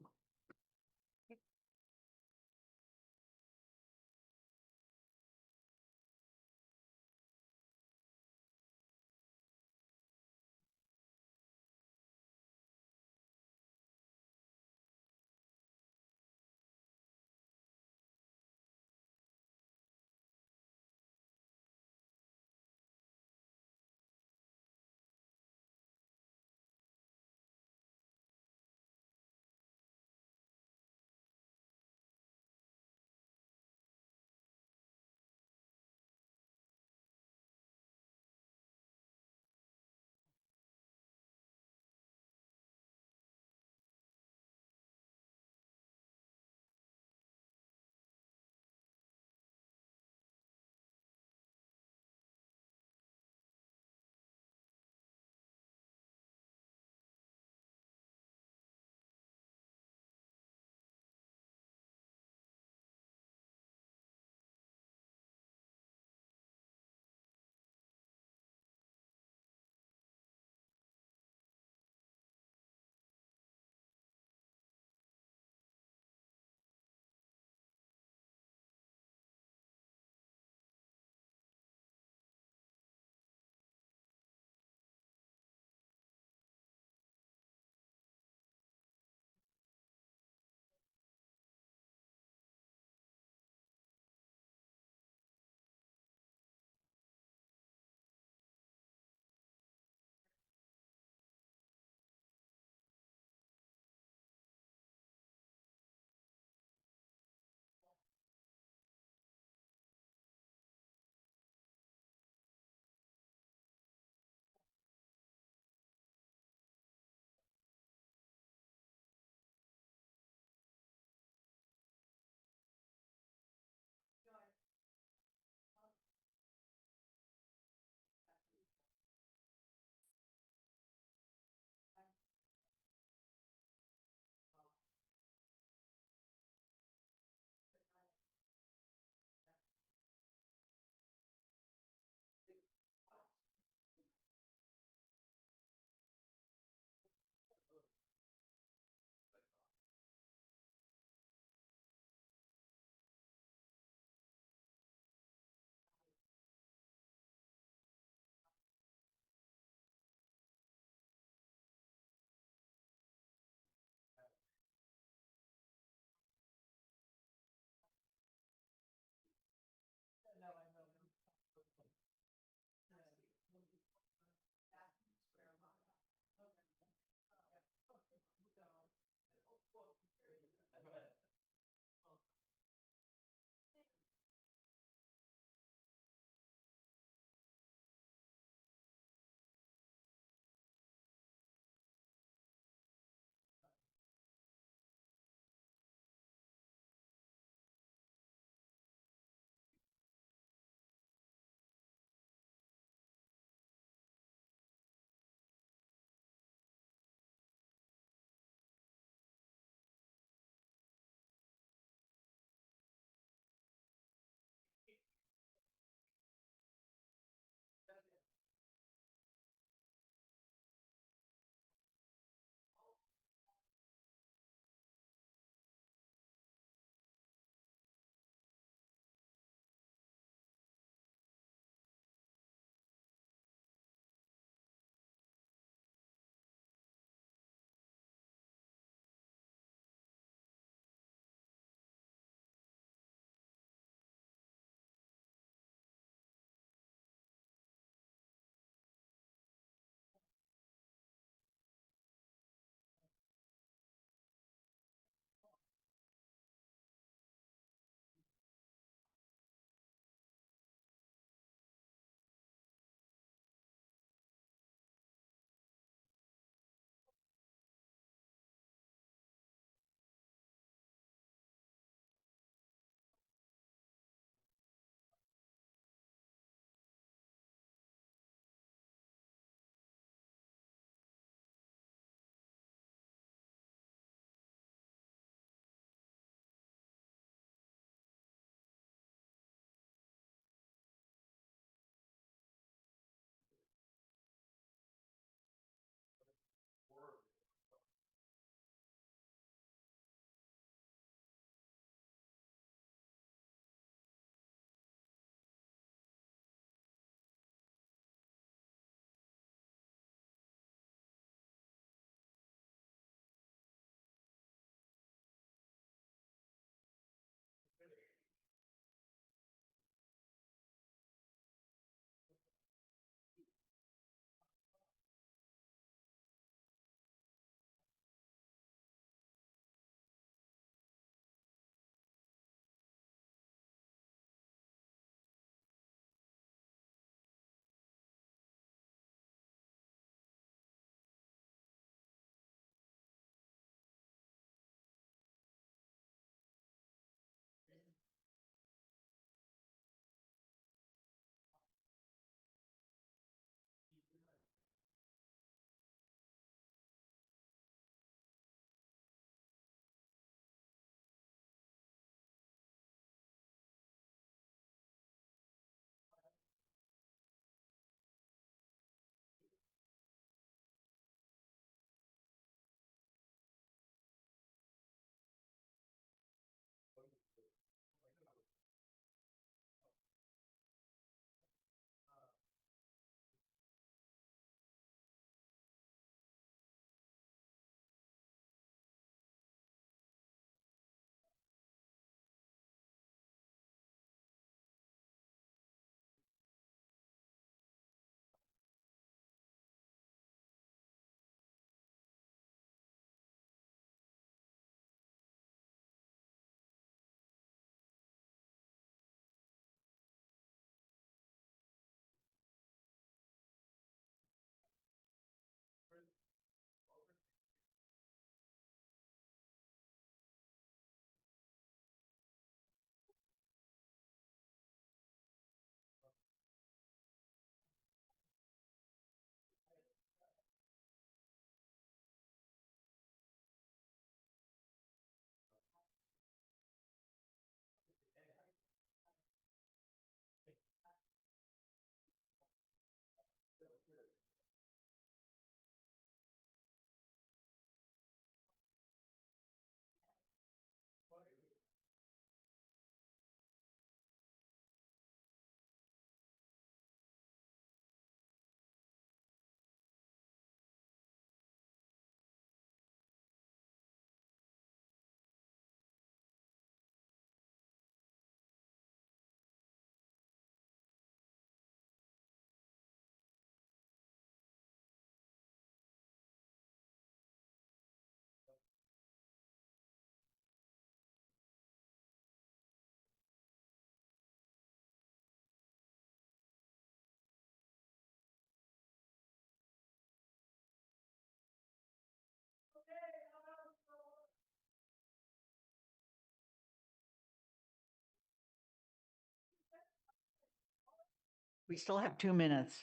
We still have 2 minutes.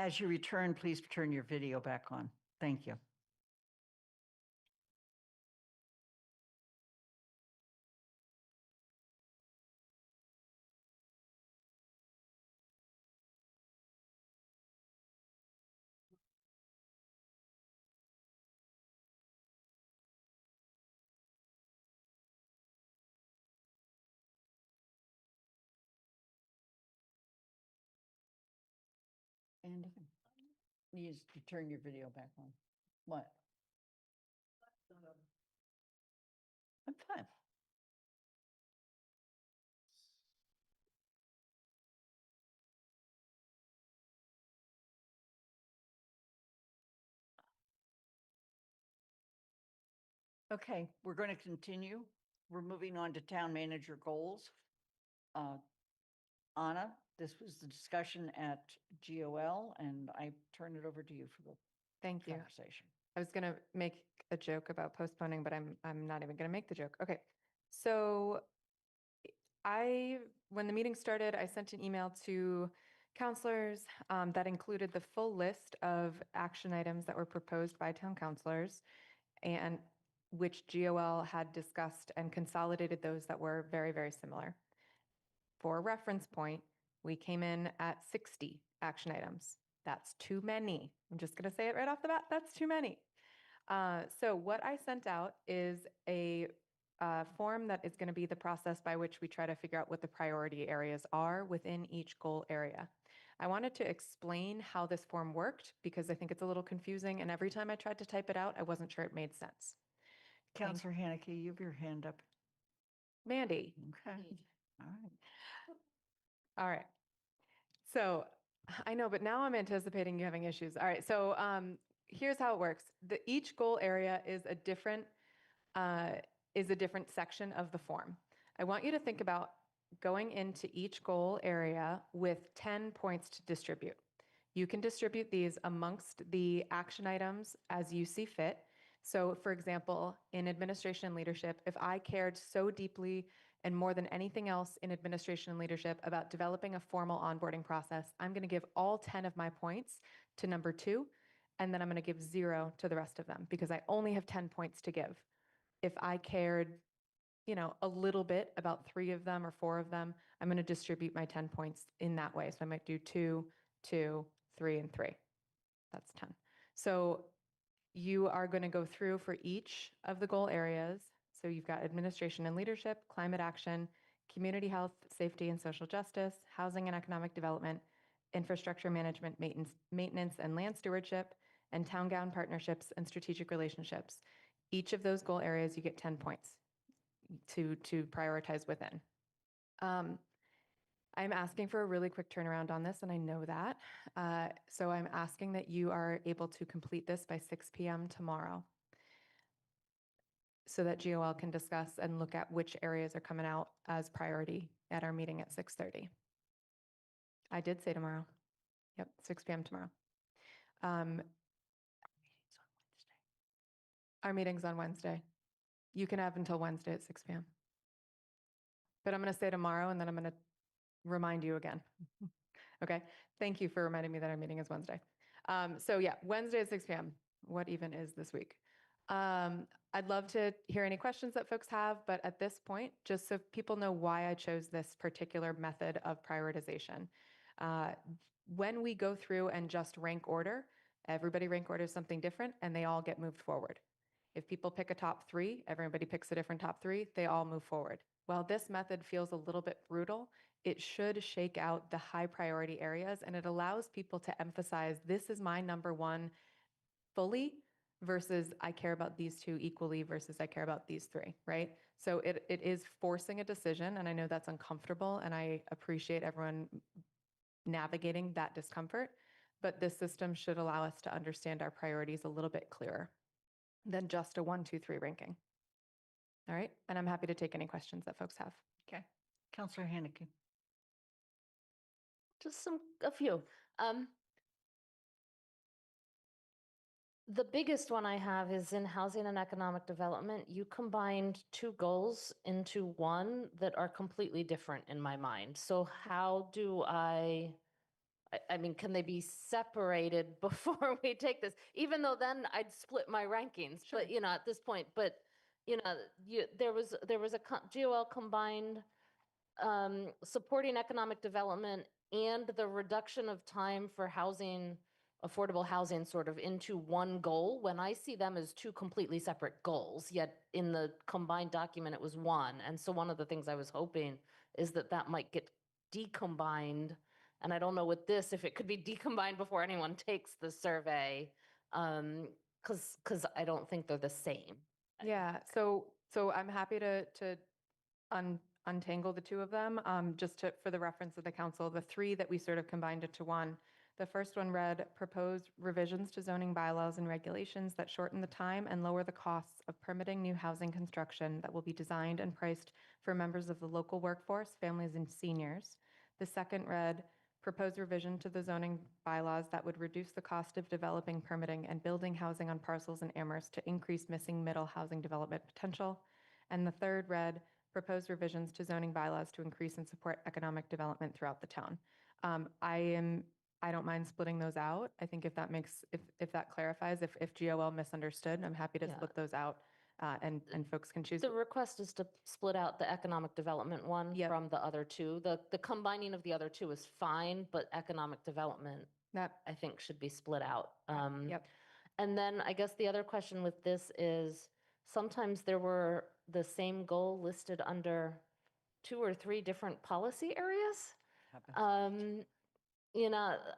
As you return, please turn your video back on. Thank you. Andy, needs to turn your video back on. What? I'm fine. Okay, we're going to continue. We're moving on to town manager goals. Anna, this was the discussion at GOL, and I turn it over to you for the Thank you. conversation. I was gonna make a joke about postponing, but I'm not even gonna make the joke. Okay. So when the meeting started, I sent an email to counselors that included the full list of action items that were proposed by town counselors and which GOL had discussed and consolidated those that were very, very similar. For a reference point, we came in at 60 action items. That's too many. I'm just going to say it right off the bat. That's too many. So what I sent out is a form that is going to be the process by which we try to figure out what the priority areas are within each goal area. I wanted to explain how this form worked because I think it's a little confusing, and every time I tried to type it out, I wasn't sure it made sense. Counselor Haneke, you have your hand up. Mandy. Okay. All right. All right. So I know, but now I'm anticipating you having issues. All right. So here's how it works. Each goal area is a different section of the form. I want you to think about going into each goal area with 10 points to distribute. You can distribute these amongst the action items as you see fit. So for example, in administration and leadership, if I cared so deeply and more than anything else in administration and leadership about developing a formal onboarding process, I'm going to give all 10 of my points to number 2, and then I'm going to give 0 to the rest of them because I only have 10 points to give. If I cared, a little bit about 3 of them or 4 of them, I'm going to distribute my 10 points in that way. So I might do 2, 2, 3, and 3. That's 10. So you are going to go through for each of the goal areas. So you've got administration and leadership, climate action, community health, safety and social justice, housing and economic development, infrastructure management, maintenance and land stewardship, and town-gown partnerships and strategic relationships. Each of those goal areas, you get 10 points to prioritize within. I'm asking for a really quick turnaround on this, and I know that. So I'm asking that you are able to complete this by 6 p.m. tomorrow so that GOL can discuss and look at which areas are coming out as priority at our meeting at 6:30. I did say tomorrow. Yep, 6 p.m. tomorrow. Our meeting's on Wednesday. You can have until Wednesday at 6 p.m. But I'm going to say tomorrow, and then I'm going to remind you again. Okay. Thank you for reminding me that our meeting is Wednesday. So yeah, Wednesday at 6 p.m. What even is this week? I'd love to hear any questions that folks have, but at this point, just so people know why I chose this particular method of prioritization. When we go through and just rank order, everybody rank orders something different and they all get moved forward. If people pick a top 3, everybody picks a different top 3, they all move forward. While this method feels a little bit brutal, it should shake out the high priority areas, and it allows people to emphasize this is my number 1 fully versus I care about these 2 equally versus I care about these 3, right? So it is forcing a decision, and I know that's uncomfortable, and I appreciate everyone navigating that discomfort, but this system should allow us to understand our priorities a little bit clearer than just a 1, 2, 3 ranking. All right, and I'm happy to take any questions that folks have. Okay. Counselor Haneke. just a few. The biggest one I have is in housing and economic development. You combined two goals into one that are completely different in my mind. So how do I mean, can they be separated before we take this? Even though then I'd split my rankings, but at this point, but there was GOL combined supporting economic development and the reduction of time for housing, affordable housing sort of into one goal, when I see them as two completely separate goals, yet in the combined document, it was one. And so one of the things I was hoping is that that might get decombined. And I don't know with this, if it could be decombined before anyone takes the survey, because I don't think they're the same. Yeah, so I'm happy to untangle the two of them. Just for the reference of the council, the three that we sort of combined into one. The first one read, proposed revisions to zoning bylaws and regulations that shorten the time and lower the costs of permitting new housing construction that will be designed and priced for members of the local workforce, families, and seniors. The second read, proposed revision to the zoning bylaws that would reduce the cost of developing, permitting, and building housing on parcels in Amherst to increase missing middle housing development potential. And the third read, proposed revisions to zoning bylaws to increase and support economic development throughout the town. I don't mind splitting those out. I think if that clarifies, if GOL misunderstood, I'm happy to split those out, and folks can choose. The request is to split out the economic development one from the other two. The combining of the other two is fine, but economic development, I think, should be split out. And then I guess the other question with this is, sometimes there were the same goal listed under 2 or 3 different policy areas.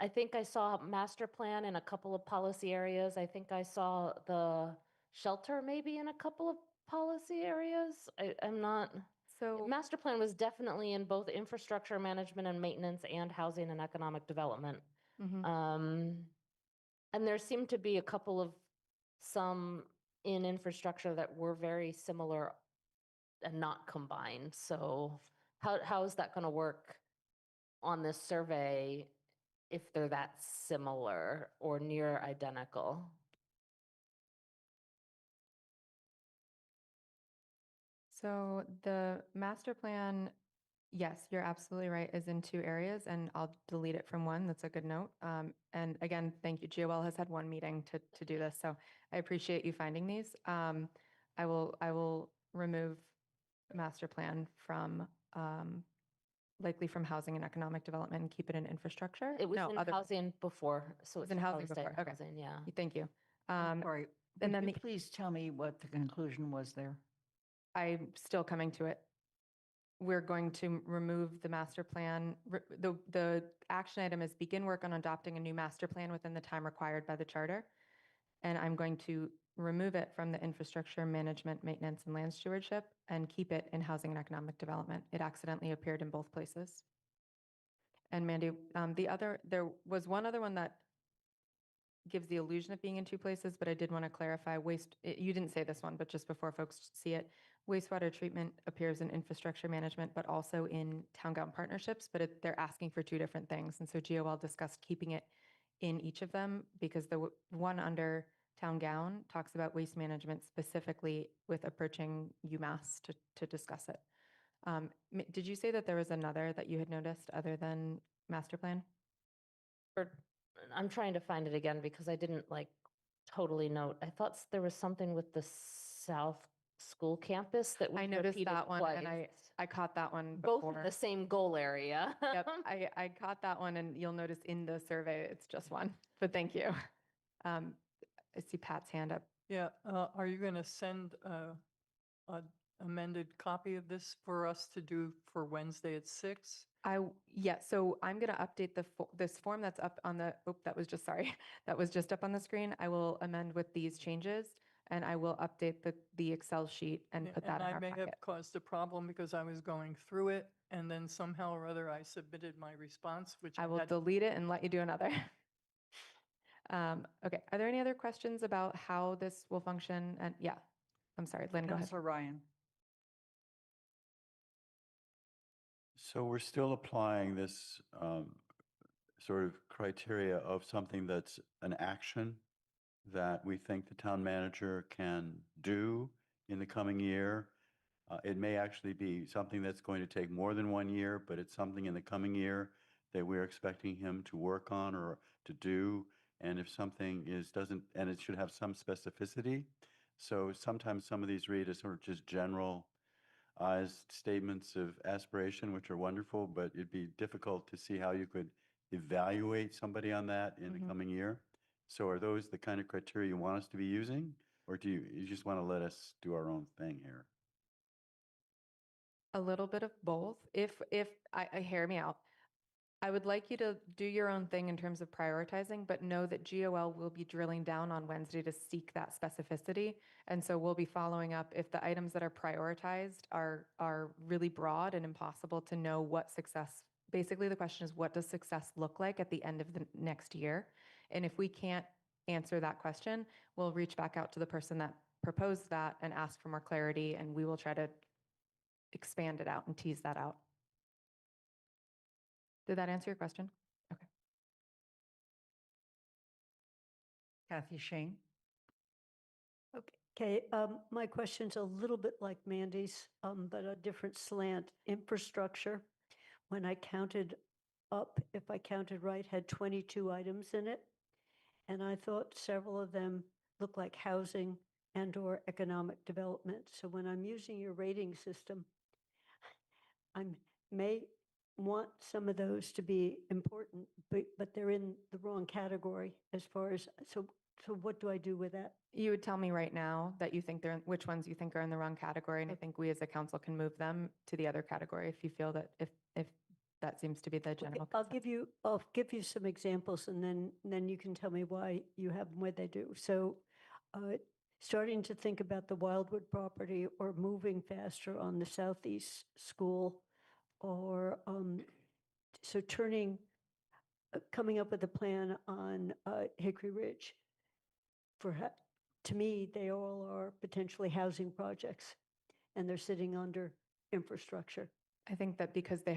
I think I saw master plan in a couple of policy areas. I think I saw the shelter maybe in a couple of policy areas. I'm not. So master plan was definitely in both infrastructure management and maintenance and housing and economic development. And there seemed to be a couple of some in infrastructure that were very similar and not combined. So how is that going to work on this survey if they're that similar or near identical? So the master plan, yes, you're absolutely right, is in 2 areas, and I'll delete it from one. That's a good note. And again, thank you. GOL has had one meeting to do this, so I appreciate you finding these. I will remove master plan from likely from housing and economic development and keep it in infrastructure. It was in housing before, so it's in housing probably stay before. in Okay. housing, yeah. Thank you. Sorry, and would then you please tell me what the conclusion was there? I'm still coming to it. We're going to remove the master plan. The action item is begin work on adopting a new master plan within the time required by the charter. And I'm going to remove it from the infrastructure management, maintenance, and land stewardship and keep it in housing and economic development. It accidentally appeared in both places. And Mandy, there was one other one that gives the illusion of being in 2 places, but I did want to clarify you didn't say this one, but just before folks see it, wastewater treatment appears in infrastructure management, but also in town gown partnerships, but they're asking for 2 different things. And so GOL discussed keeping it in each of them because the one under town gown talks about waste management specifically with approaching UMass to discuss it. Did you say that there was another that you had noticed other than master plan? I'm trying to find it again because I didn't totally note. I thought there was something with the South School campus that was I noticed repeated that one, and twice. I caught that one Both before. in the same goal area. Yep, I caught that one, and you'll notice in the survey it's just one. But thank you. I see Pat's hand up. Yeah, are you going to send an amended copy of this for us to do for Wednesday at 6? Yeah, so I'm going to update this form that's up on the, that was just up on the screen. I will amend with these changes, and I will update the Excel sheet and put that in And our I may packet. have caused a problem because I was going through it, and then somehow or other I submitted my response, which I will had delete it and let you do another. Okay, are there any other questions about how this will function? And yeah, I'm sorry, Lynn, go ahead. Councilor Ryan. So we're still applying this sort of criteria of something that's an action that we think the town manager can do in the coming year. It may actually be something that's going to take more than 1 year, but it's something in the coming year that we're expecting him to work on or to do. And if something doesn't, and it should have some specificity. So sometimes some of these read as sort of just general statements of aspiration, which are wonderful, but it'd be difficult to see how you could evaluate somebody on that in the coming year. So are those the kind of criteria you want us to be using? Or do you just want to let us do our own thing here? A little bit of both. If I hear me out, I would like you to do your own thing in terms of prioritizing, but know that GOL will be drilling down on Wednesday to seek that specificity. And so we'll be following up if the items that are prioritized are really broad and impossible to know what success, basically the question is, what does success look like at the end of the next year? And if we can't answer that question, we'll reach back out to the person that proposed that and ask for more clarity, and we will try to expand it out and tease that out. Did that answer your question? Okay. Kathy Shane. Okay, my question's a little bit like Mandy's, but a different slant. Infrastructure, when I counted up, if I counted right, had 22 items in it. And I thought several of them look like housing and/or economic development. So when I'm using your rating system, I may want some of those to be important, but they're in the wrong category as far as, so what do I do with that? You would tell me right now that you think which ones you think are in the wrong category, and I think we as a council can move them to the other category if you feel that if that seems to be the Okay, general. I'll give you some examples, and then you can tell me why you have them where they do. So, starting to think about the Wildwood property or moving faster on the Southeast School, or so coming up with a plan on Hickory Ridge. To me, they all are potentially housing projects, and they're sitting under infrastructure. I think that because a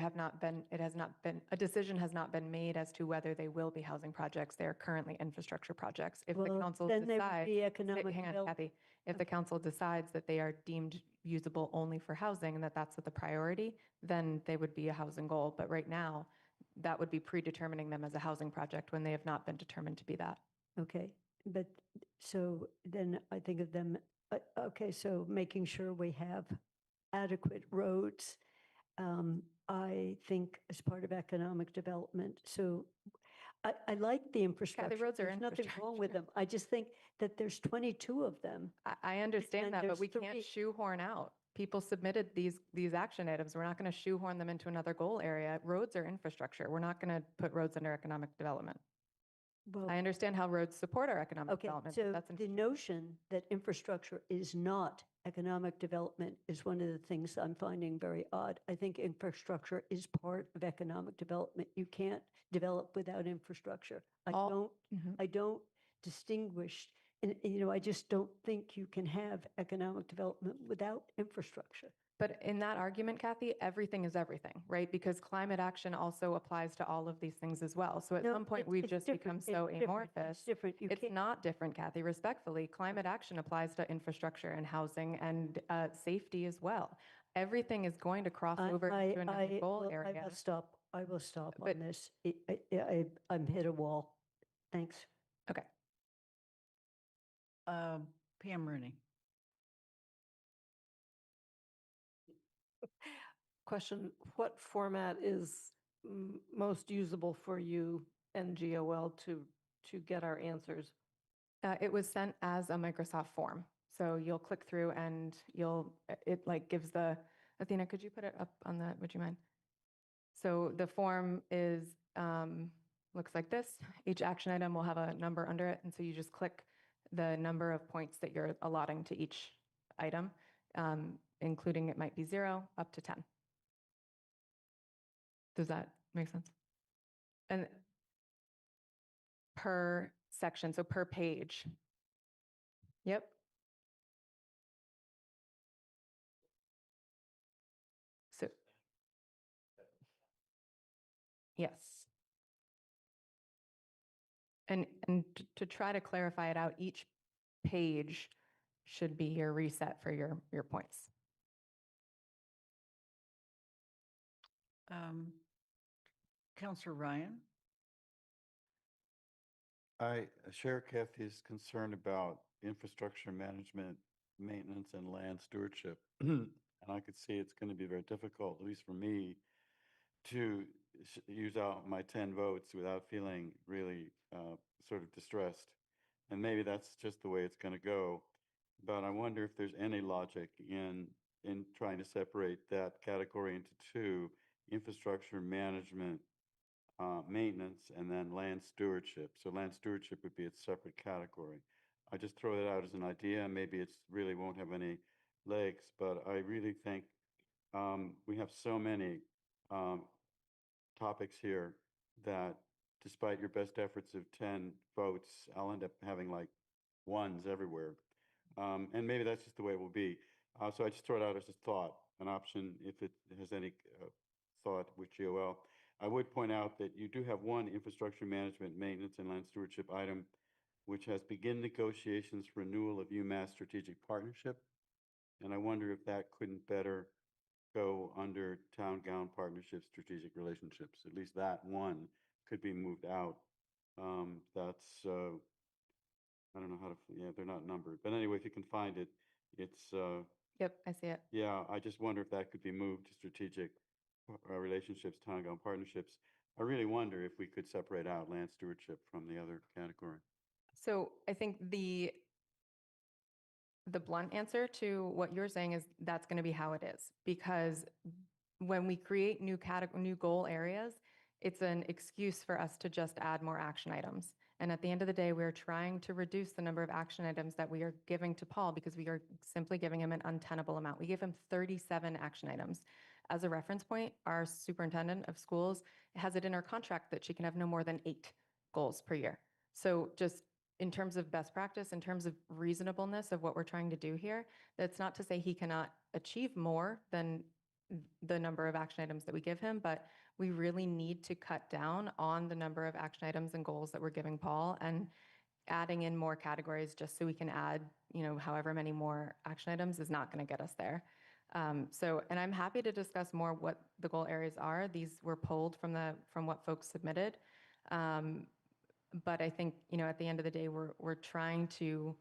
decision has not been made as to whether they will be housing projects. They are currently infrastructure projects. If the Well, council then they would decides, be economic hang on, develop- Kathy, if the Okay. council decides that they are deemed usable only for housing and that that's the priority, then they would be a housing goal. But right now, that would be predetermining them as a housing project when they have not been determined to be that. Okay, but so then I think of them, okay, so making sure we have adequate roads, I think as part of economic development. So I like the infrastructure. roads are There's nothing wrong with them. I just think that there's 22 of them. I understand And that, but there's we can't three. shoehorn out. People submitted these action items. We're not going to shoehorn them into another goal area. Roads are infrastructure. We're not going to put roads under economic development. Well, I understand how roads support our economic okay, development. But so that's the notion that infrastructure is not economic development is one of the things I'm finding very odd. I think infrastructure is part of economic development. You can't develop without infrastructure. Mhm. I don't distinguish, and I just don't think you can have economic development without infrastructure. But in that argument, Kathy, everything is everything, right? Because climate action also applies to all of these things as well. So at No, some point, it's- we've it's just become different. so It's different. amorphous. It's different. You It's can't- not different, Kathy, respectfully. Climate action applies to infrastructure and housing and safety as well. Everything is going to cross over into another goal well, area. I will stop But- on this. I'm hit a wall. Thanks. Okay. Pam Rooney. Question, what format is most usable for you and GOL to get our answers? It was sent as a Microsoft form. So you'll click through and it like gives Athena, could you put it up on that? Would you mind? So the form looks like this. Each action item will have a number under it. And so you just click the number of points that you're allotting to each item, including it might be 0 up to 10. Does that make sense? And per section, so per page. Yep. So, yes. To try to clarify it out, each page should be your reset for your points. Counselor Ryan? I share Kathy's concern about infrastructure management, maintenance, and land stewardship. And I could see it's going to be very difficult, at least for me, to use out my 10 votes without feeling really sort of distressed. And maybe that's just the way it's going to go. But I wonder if there's any logic in trying to separate that category into two: infrastructure management, maintenance, and then land stewardship. So land stewardship would be its separate category. I just throw that out as an idea. Maybe it's really won't have any legs, but I really think we have so many topics here that despite your best efforts of 10 votes, I'll end up having like ones everywhere. And maybe that's just the way it will be. So I just throw it out as a thought, an option if it has any thought with GOL. I would point out that you do have one infrastructure management, maintenance, and land stewardship item, which has begin negotiations for renewal of UMass strategic partnership. And I wonder if that couldn't better go under town-gown partnerships, strategic relationships. At least that one could be moved out. That's, I don't know how to, yeah, they're not numbered. But anyway, if you can find it, it's, Yep, I see it. yeah, I just wonder if that could be moved to strategic relationships, town-gown partnerships. I really wonder if we could separate out land stewardship from the other category. So I think the blunt answer to what you're saying is that's going to be how it is, because when we create new goal areas, it's an excuse for us to just add more action items. And at the end of the day, we're trying to reduce the number of action items that we are giving to Paul because we are simply giving him an untenable amount. We gave him 37 action items. As a reference point, our superintendent of schools has it in her contract that she can have no more than 8 goals per year. So just in terms of best practice, in terms of reasonableness of what we're trying to do here, that's not to say he cannot achieve more than the number of action items that we give him, but we really need to cut down on the number of action items and goals that we're giving Paul, and adding in more categories just so we can add, however many more action items is not going to get us there. And I'm happy to discuss more what the goal areas are. These were pulled from what folks submitted. But I think, at the end of the day, we're trying to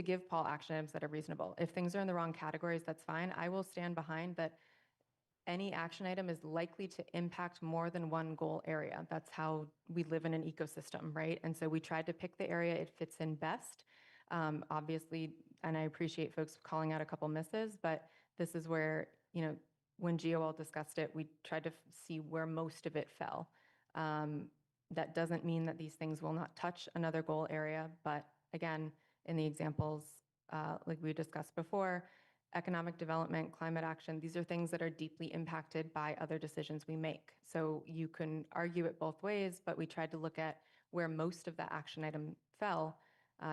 give Paul action items that are reasonable. If things are in the wrong categories, that's fine. I will stand behind that any action item is likely to impact more than one goal area. That's how we live in an ecosystem, right? And so we tried to pick the area it fits in best. Obviously, and I appreciate folks calling out a couple misses, but this is where, when GOL discussed it, we tried to see where most of it fell. That doesn't mean that these things will not touch another goal area, but again, in the examples, like we discussed before, economic development, climate action, these are things that are deeply impacted by other decisions we make. So you can argue it both ways, but we tried to look at where most of the action item fell,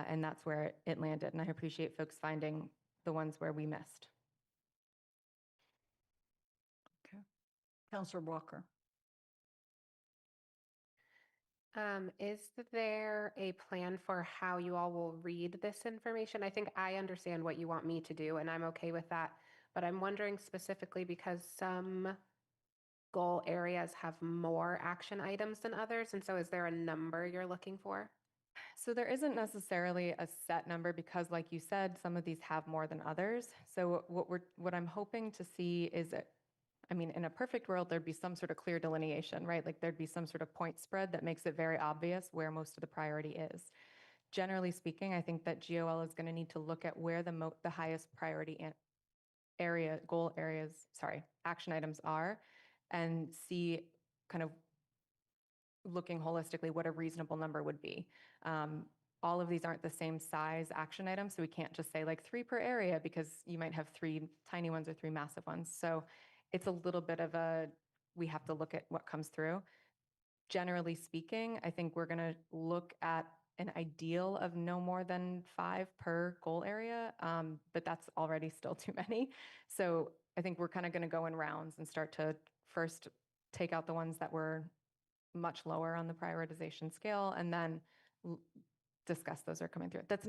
and that's where it landed. And I appreciate folks finding the ones where we missed. Okay. Counselor Walker? Is there a plan for how you all will read this information? I think I understand what you want me to do, and I'm okay with that. But I'm wondering specifically because some goal areas have more action items than others. And so is there a number you're looking for? So there isn't necessarily a set number because, like you said, some of these have more than others. So what I'm hoping to see is that, in a perfect world, there'd be some sort of clear delineation, right? Like there'd be some sort of point spread that makes it very obvious where most of the priority is. Generally speaking, I think that GOL is going to need to look at where the highest priority action items are, and see, kind of looking holistically, what a reasonable number would be. All of these aren't the same size action items, so we can't just say like 3 per area because you might have 3 tiny ones or 3 massive ones. So it's a little bit of we have to look at what comes through. Generally speaking, I think we're going to look at an ideal of no more than 5 per goal area, but that's already still too many. So I think we're kind of going to go in rounds and start to first take out the ones that we're much lower on the prioritization scale, and then discuss those are coming through. That's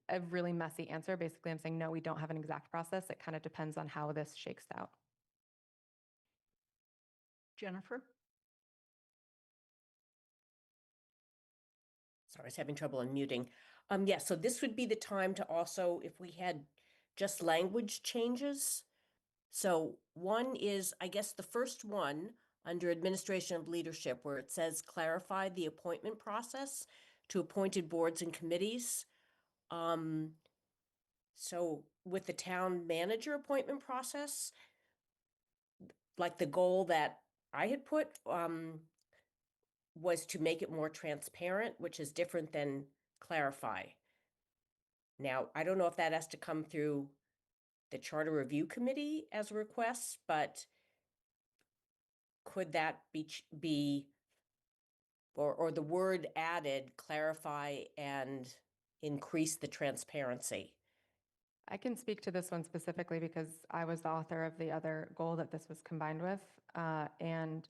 a really messy answer. Basically, I'm saying, no, we don't have an exact process. It kind of depends on how this shakes out. Jennifer? Sorry, I was having trouble unmuting. Yeah, so this would be the time to also, if we had just language changes. So one is, I guess the first one under administration of leadership, where it says clarify the appointment process to appointed boards and committees. So with the town manager appointment process, like the goal that I had put was to make it more transparent, which is different than clarify. Now, I don't know if that has to come through the Charter Review Committee as a request, but could that be or the word added, clarify and increase the transparency? I can speak to this one specifically because I was the author of the other goal that this was combined with. And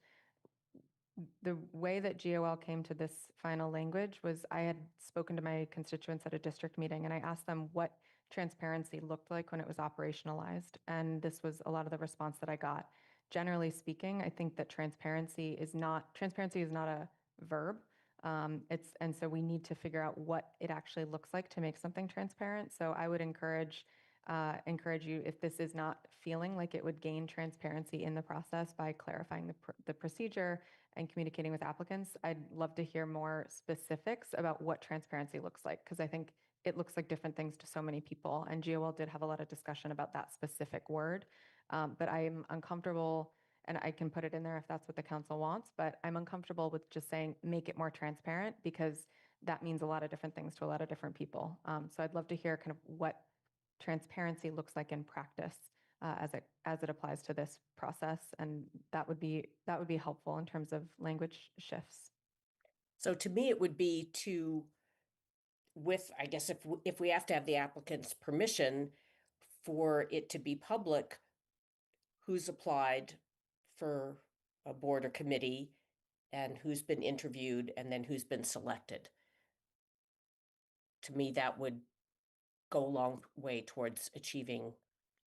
the way that GOL came to this final language was I had spoken to my constituents at a district meeting and I asked them what transparency looked like when it was operationalized. And this was a lot of the response that I got. Generally speaking, I think that transparency is not a verb. And so we need to figure out what it actually looks like to make something transparent. So I would encourage you, if this is not feeling like it would gain transparency in the process by clarifying the procedure and communicating with applicants, I'd love to hear more specifics about what transparency looks like, because I think it looks like different things to so many people. And GOL did have a lot of discussion about that specific word, but I'm uncomfortable, and I can put it in there if that's what the council wants, but I'm uncomfortable with just saying, make it more transparent, because that means a lot of different things to a lot of different people. So I'd love to hear kind of what transparency looks like in practice as it applies to this process, and that would be helpful in terms of language shifts. So to me, it would be I guess if we have to have the applicant's permission for it to be public, who's applied for a board or committee and who's been interviewed and then who's been selected. To me, that would go a long way towards achieving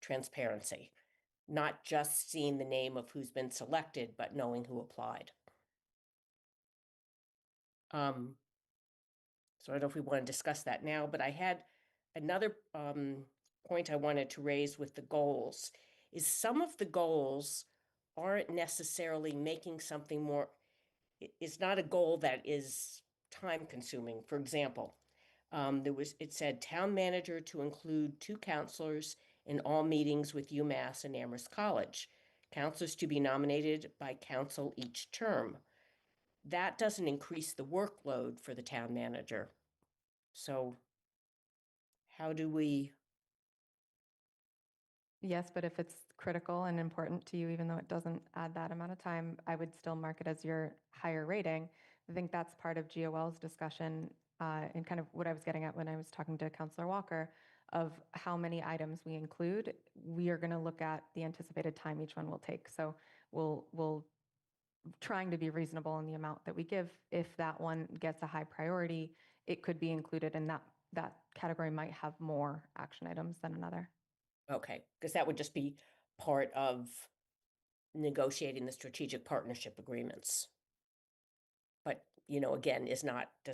transparency, not just seeing the name of who's been selected, but knowing who applied. So I don't know if we want to discuss that now, but I had another point I wanted to raise with the goals is some of the goals aren't necessarily making something more, it's not a goal that is time consuming. For example, it said town manager to include 2 counselors in all meetings with UMass and Amherst College. Counselors to be nominated by council each term. That doesn't increase the workload for the town manager. So how do we? Yes, but if it's critical and important to you, even though it doesn't add that amount of time, I would still mark it as your higher rating. I think that's part of GOL's discussion and kind of what I was getting at when I was talking to Councillor Walker of how many items we include. We are going to look at the anticipated time each one will take. So we'll trying to be reasonable in the amount that we give. If that one gets a high priority, it could be included in that category might have more action items than another. Okay, because that would just be part of negotiating the strategic partnership agreements. But, again, does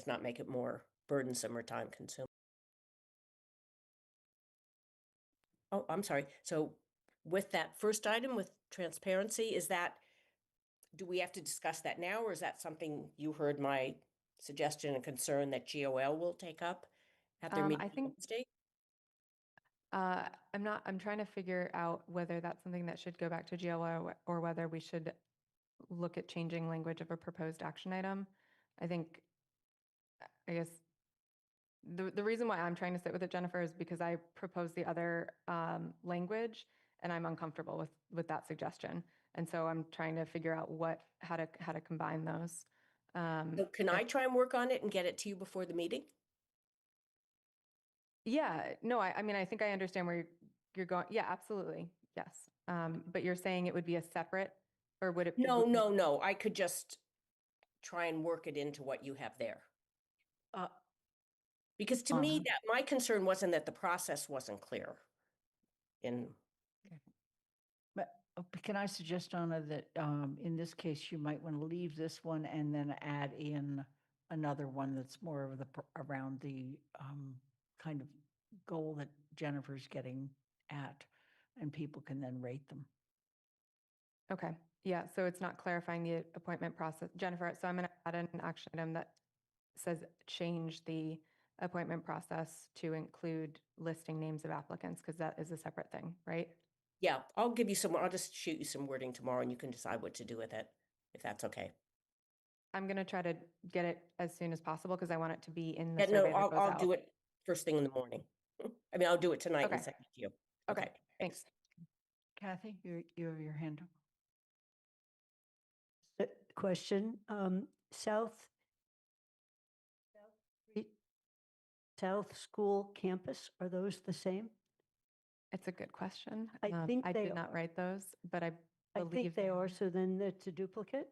not make it more burdensome or time consuming. Oh, I'm sorry. So with that first item with transparency, do we have to discuss that now, or is that something you heard my suggestion and concern that GOL will take up at their meeting I think Wednesday? I'm trying to figure out whether that's something that should go back to GOL or whether we should look at changing language of a proposed action item. I guess the reason why I'm trying to sit with it, Jennifer, is because I proposed the other language and I'm uncomfortable with that suggestion. And so I'm trying to figure out how to combine those. So can I try and work on it and get it to you before the meeting? Yeah, no, I mean, I think I understand where you're going. Yeah, absolutely. Yes. But you're saying it would be a separate, or would it? No. I could just try and work it into what you have there. Uh, Because to me, Uh-huh. that my concern wasn't that the process wasn't clear. But can I suggest, Anna, that in this case, you might want to leave this one and then add in another one that's more of around the kind of goal that Jennifer's getting at, and people can then rate them. Okay, yeah, so it's not clarifying the appointment process. Jennifer, so I'm going to add an action item that says change the appointment process to include listing names of applicants, because that is a separate thing, right? Yeah, I'll just shoot you some wording tomorrow and you can decide what to do with it, if that's okay. I'm going to try to get it as soon as possible because I want it to be in the Yeah, survey no, that goes I'll out. do it first thing in the morning. I mean, I'll do it tonight and Okay. send it to you. Okay, thanks. Kathy, you have your hand up. Question, South School campus, are those the same? It's a good question. I think I they did not are. write those, but I I believe think they are, so then it's a duplicate.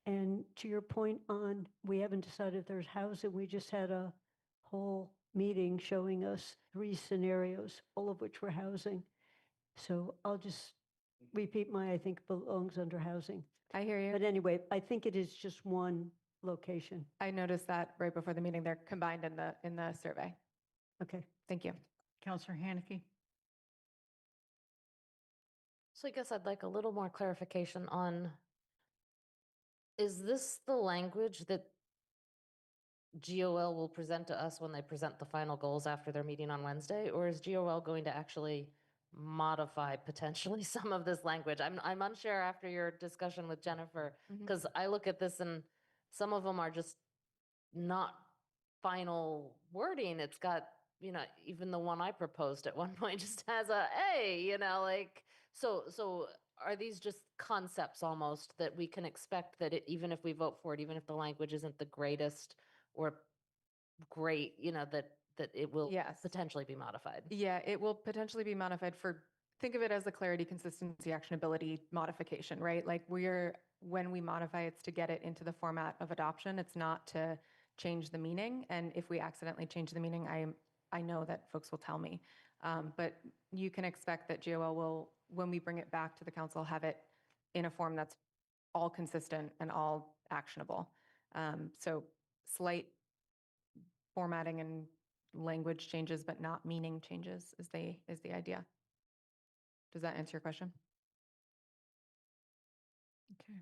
And to your point on, we haven't decided if there's housing, we just had a whole meeting showing us 3 scenarios, all of which were housing. So I'll just repeat I think belongs under housing. I hear you. But anyway, I think it is just one location. I noticed that right before the meeting. They're combined in the survey. Okay. Thank you. Counselor Haneke? So I guess I'd like a little more clarification on, is this the language that GOL will present to us when they present the final goals after their meeting on Wednesday? Or is GOL going to actually modify potentially some of this language? I'm unsure after your discussion with Jennifer, because I look at this and some of them are just not final wording. It's got, even the one I proposed at one point just has a, hey, like, so are these just concepts almost that we can expect that even if we vote for it, even if the language isn't the greatest or great, that it will Yes. potentially be modified? Yeah, it will potentially be modified think of it as a clarity, consistency, actionability modification, right? Like when we modify, it's to get it into the format of adoption. It's not to change the meaning. And if we accidentally change the meaning, I know that folks will tell me. But you can expect that GOL will, when we bring it back to the council, have it in a form that's all consistent and all actionable. So slight formatting and language changes, but not meaning changes is the idea. Does that answer your question? Okay.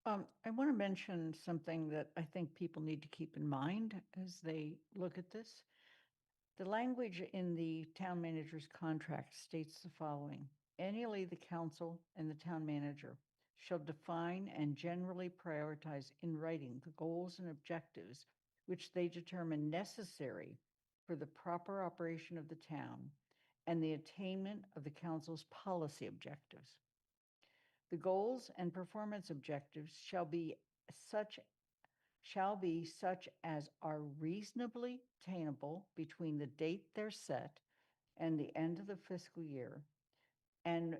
I want to mention something that I think people need to keep in mind as they look at this. The language in the town manager's contract states the following: annually, the council and the town manager shall define and generally prioritize in writing the goals and objectives which they determine necessary for the proper operation of the town and the attainment of the council's policy objectives. The goals and performance objectives shall be such as are reasonably attainable between the date they're set and the end of the fiscal year. And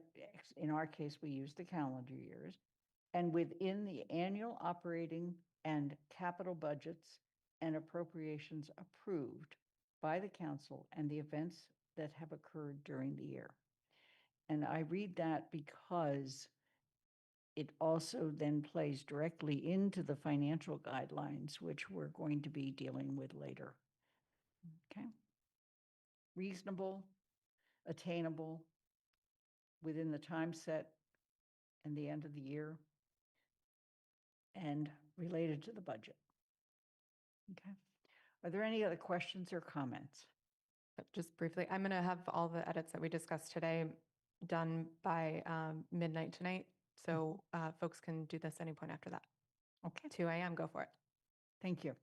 in our case, we use the calendar years, and within the annual operating and capital budgets and appropriations approved by the council and the events that have occurred during the year. And I read that because it also then plays directly into the financial guidelines, which we're going to be dealing with later. Okay. Reasonable, attainable, within the time set and the end of the year, and related to the budget. Okay. Are there any other questions or comments? Just briefly, I'm going to have all the edits that we discussed today done by midnight tonight. So folks can do this any point after that. Okay. 2 a.m., go for it. Thank you.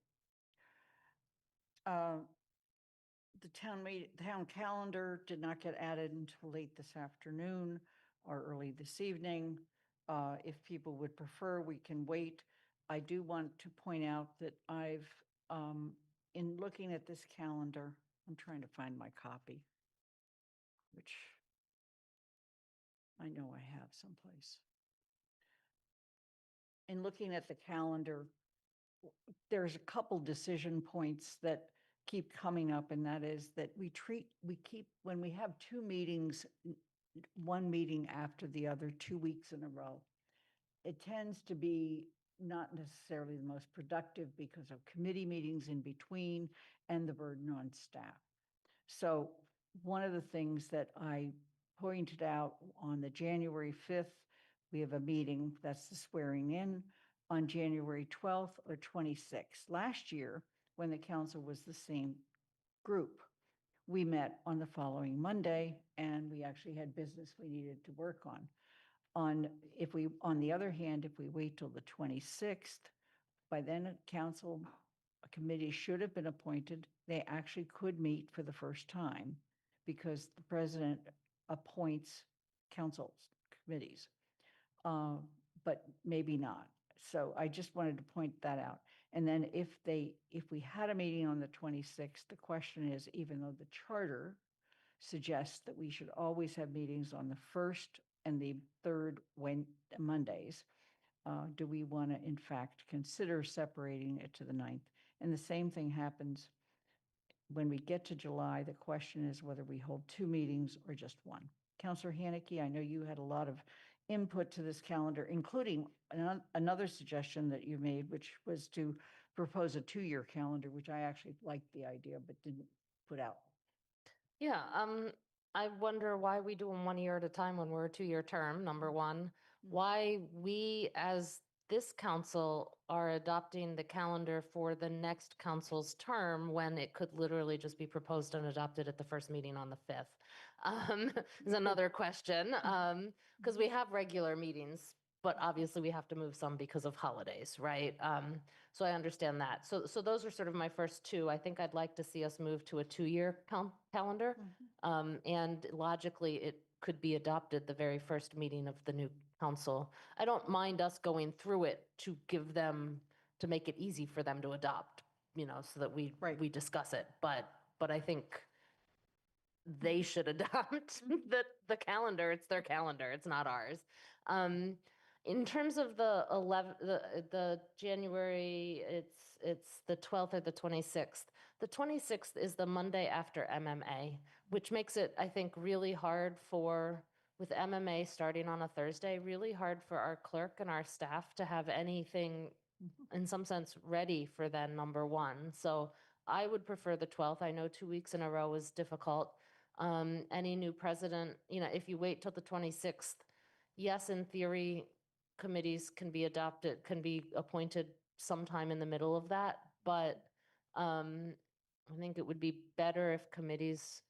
The town calendar did not get added until late this afternoon or early this evening. If people would prefer, we can wait. I do want to point out that I've, in looking at this calendar, I'm trying to find my copy, which I know I have someplace. In looking at the calendar, there's a couple decision points that keep coming up, and that is that when we have two meetings, one meeting after the other, 2 weeks in a row, it tends to be not necessarily the most productive because of committee meetings in between and the burden on staff. So one of the things that I pointed out on the January 5th, we have a meeting, that's the swearing in, on January 12th or 26th. Last year, when the council was the same group, we met on the following Monday, and we actually had business we needed to work on. On the other hand, if we wait till the 26th, by then a committee should have been appointed. They actually could meet for the first time because the president appoints councils, committees, but maybe not. So I just wanted to point that out. And then if we had a meeting on the 26th, the question is, even though the charter suggests that we should always have meetings on the first and the third Mondays, do we want to, in fact, consider separating it to the 9th? And the same thing happens when we get to July. The question is whether we hold two meetings or just one. Councillor Haneke, I know you had a lot of input to this calendar, including another suggestion that you made, which was to propose a 2-year calendar, which I actually liked the idea but didn't put out. Yeah, I wonder why we do them 1 year at a time when we're a 2-year term, number one. Why we, as this council, are adopting the calendar for the next council's term when it could literally just be proposed and adopted at the first meeting on the 5th, is another question. Because we have regular meetings, but obviously we have to move some because of holidays, right? So I understand that. So those are sort of my first two. I think I'd like to see us move to a 2-year calendar. And logically, it could be adopted the very first meeting of the new council. I don't mind us going through it to give them, to make it easy for them to adopt, so that we discuss it. But I think they should adopt the calendar. It's their calendar. It's not ours. In terms of the January, it's the 12th or the 26th. The 26th is the Monday after MMA, which makes it, I think, really hard with MMA starting on a Thursday, really hard for our clerk and our staff to have anything in some sense ready for then number one. So I would prefer the 12th. I know 2 weeks in a row is difficult. Any new president, if you wait till the 26th, yes, in theory, committees can be appointed sometime in the middle of that. But I think it would be better if committees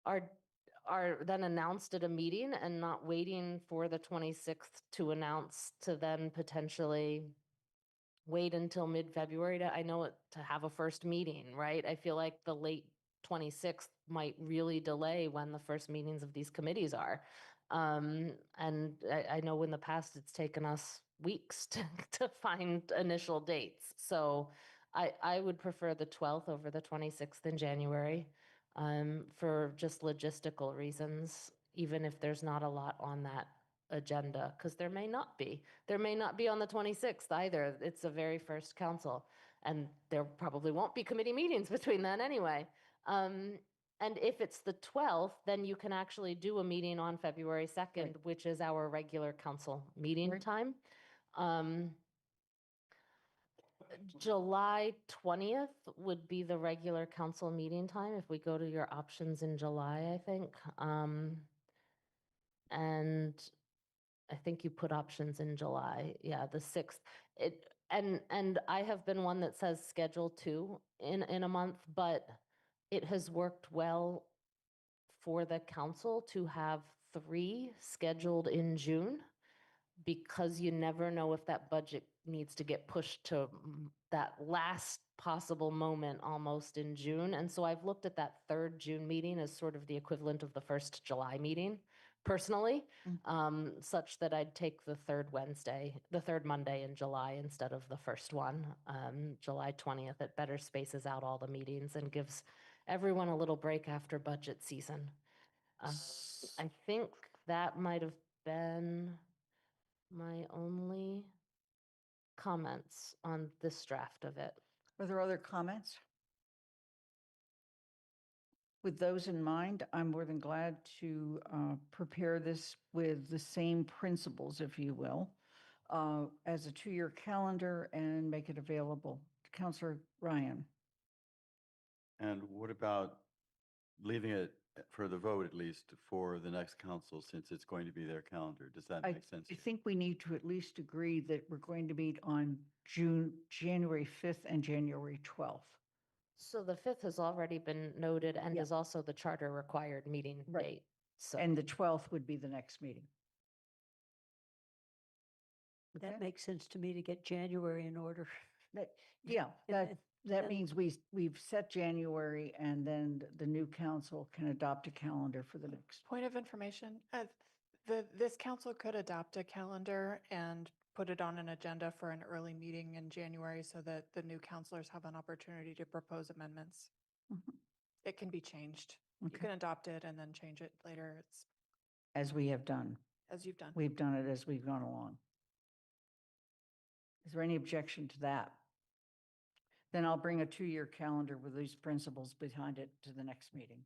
are then announced at a meeting and not waiting for the 26th to announce, to then potentially wait until mid-February to have a first meeting, right? I feel like the late 26th might really delay when the first meetings of these committees are. And I know in the past it's taken us weeks to find initial dates. So I would prefer the 12th over the 26th in January for just logistical reasons, even if there's not a lot on that agenda, because there may not be. There may not be on the 26th either. It's the very first council, and there probably won't be committee meetings between then anyway. And if it's the 12th, then you can actually do a meeting on February 2nd, which is our regular council meeting time. July 20th would be the regular council meeting time if we go to your options in July, I think. And I think you put options in July. Yeah, the 6th. And I have been one that says schedule 2 in a month, but it has worked well for the council to have 3 scheduled in June, because you never know if that budget needs to get pushed to that last possible moment almost in June. And so I've looked at that 3rd June meeting as sort of the equivalent of the 1st July meeting personally, such that I'd take the 3rd Monday in July instead of the first one, July 20th. It better spaces out all the meetings and gives everyone a little break after budget season. I think that might have been my only comments on this draft of it. Are there other comments? With those in mind, I'm more than glad to prepare this with the same principles, if you will, as a 2-year calendar and make it available. Counselor Ryan. And what about leaving it for the vote, at least for the next council, since it's going to be their calendar? Does that make sense? I think we need to at least agree that we're going to meet on January 5th and January 12th. So the 5th has already been noted and Yeah. is also the charter required meeting Right. date. So And the 12th would be the next meeting. That Okay? makes sense to me to get January in order. Yeah, And that then- means we've set January and then the new council can adopt a calendar for the next. Point of information, this council could adopt a calendar and put it on an agenda for an early meeting in January so that the new councilors have an opportunity to propose amendments. Mhm. It can be changed. You Okay. can adopt it and then change it later. It's As we have done. as you've done. We've done it as we've gone along. Is there any objection to that? Then I'll bring a 2-year calendar with these principles behind it to the next meeting.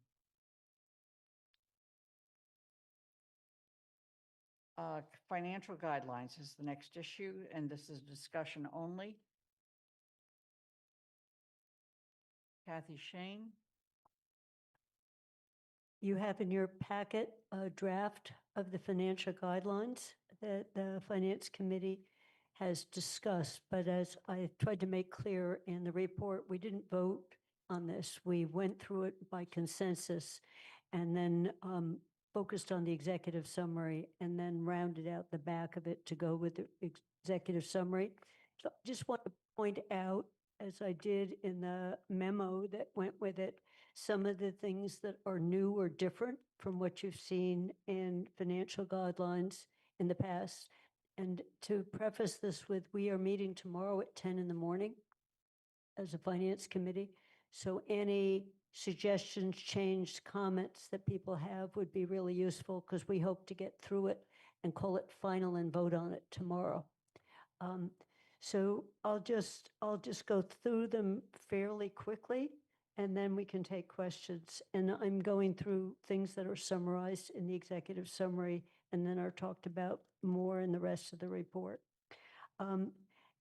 Financial guidelines is the next issue, and this is discussion only. Kathy Shane. You have in your packet a draft of the financial guidelines that the Finance Committee has discussed, but as I tried to make clear in the report, we didn't vote on this. We went through it by consensus and then focused on the executive summary and then rounded out the back of it to go with the executive summary. So I just want to point out, as I did in the memo that went with it, some of the things that are new or different from what you've seen in financial guidelines in the past. And to preface this with, we are meeting tomorrow at 10 in the morning as a finance committee. So any suggestions, changed comments that people have would be really useful because we hope to get through it and call it final and vote on it tomorrow. So I'll just go through them fairly quickly and then we can take questions. And I'm going through things that are summarized in the executive summary and then are talked about more in the rest of the report. On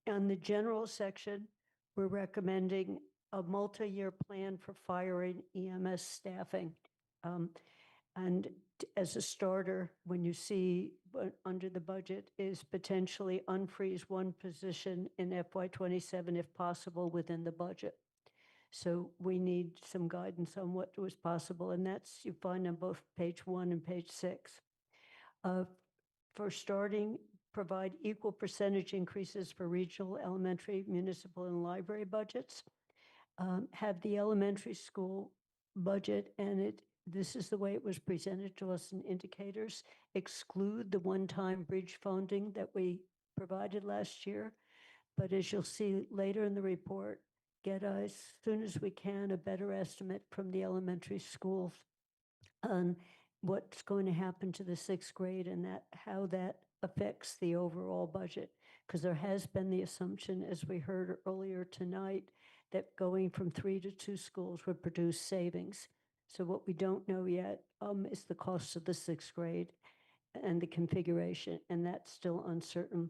the general section, we're recommending a multi-year plan for fire and EMS staffing. And as a starter, when you see under the budget is potentially unfreeze one position in FY27 if possible within the budget. So we need some guidance on what was possible, and that's you find on both page 1 and page 6. For starting, provide equal percentage increases for regional, elementary, municipal, and library budgets. Have the elementary school budget, and this is the way it was presented to us in indicators, exclude the one-time bridge funding that we provided last year. But as you'll see later in the report, get as soon as we can a better estimate from the elementary schools on what's going to happen to the 6th grade and how that affects the overall budget. Because there has been the assumption, as we heard earlier tonight, that going from 3 to 2 schools would produce savings. So what we don't know yet is the cost of the 6th grade and the configuration, and that's still uncertain.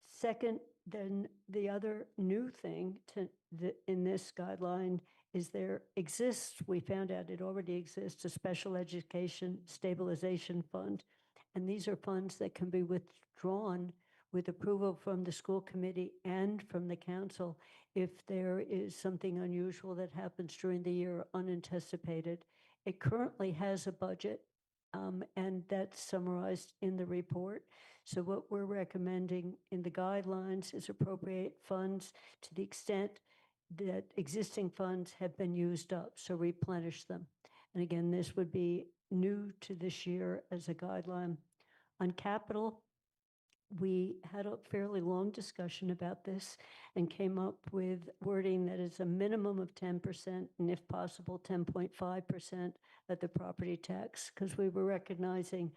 Second, then the other new thing in this guideline is there exists, we found out it already exists, a special education stabilization fund. And these are funds that can be withdrawn with approval from the school committee and from the council if there is something unusual that happens during the year, unanticipated. It currently has a budget, and that's summarized in the report. So what we're recommending in the guidelines is appropriate funds to the extent that existing funds have been used up, so replenish them. And again, this would be new to this year as a guideline. On capital, we had a fairly long discussion about this and came up with wording that is a minimum of 10% and if possible 10.5% of the property tax, because we were recognizing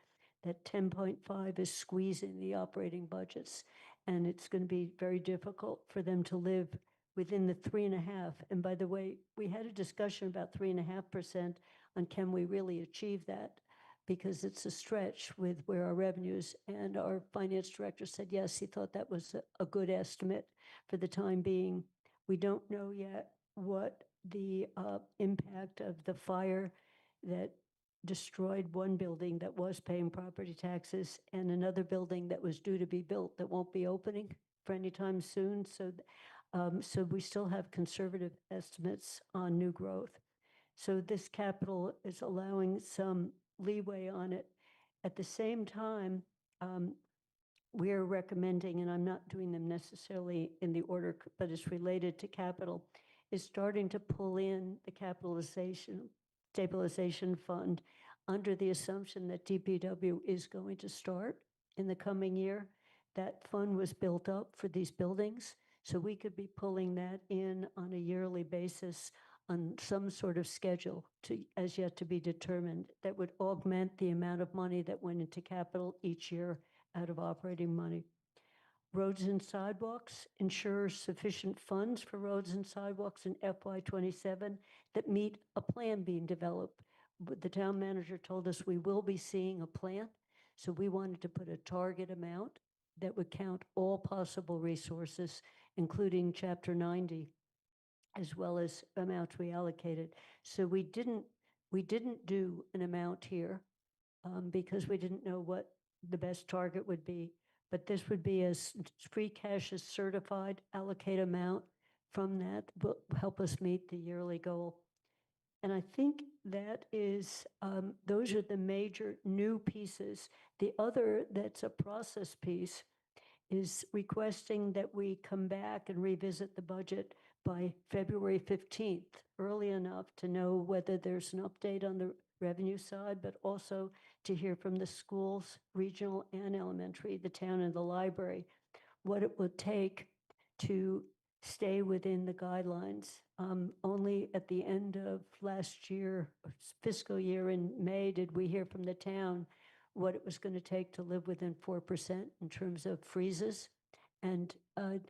That 10.5 is squeezing the operating budgets, and it's going to be very difficult for them to live within the 3.5. And by the way, we had a discussion about 3.5% on can we really achieve that? Because it's a stretch with where our revenues, and our finance director said, yes, he thought that was a good estimate for the time being. We don't know yet what the impact of the fire that destroyed one building that was paying property taxes and another building that was due to be built that won't be opening for any time soon. So we still have conservative estimates on new growth. So this capital is allowing some leeway on it. At the same time, we're recommending, and I'm not doing them necessarily in the order, but it's related to capital, is starting to pull in the stabilization fund under the assumption that DPW is going to start in the coming year. That fund was built up for these buildings, so we could be pulling that in on a yearly basis on some sort of schedule as yet to be determined that would augment the amount of money that went into capital each year out of operating money. Roads and sidewalks ensure sufficient funds for roads and sidewalks in FY27 that meet a plan being developed. But the town manager told us we will be seeing a plan, so we wanted to put a target amount that would count all possible resources, including Chapter 90, as well as amounts we allocated. So we didn't do an amount here because we didn't know what the best target would be. But this would be as free cash is certified, allocate amount from that will help us meet the yearly goal. And I think that is, those are the major new pieces. The other that's a process piece is requesting that we come back and revisit the budget by February 15th, early enough to know whether there's an update on the revenue side, but also to hear from the schools, regional and elementary, the town and the library, what it would take to stay within the guidelines. Only at the end of last year, fiscal year in May, did we hear from the town what it was going to take to live within 4% in terms of freezes. And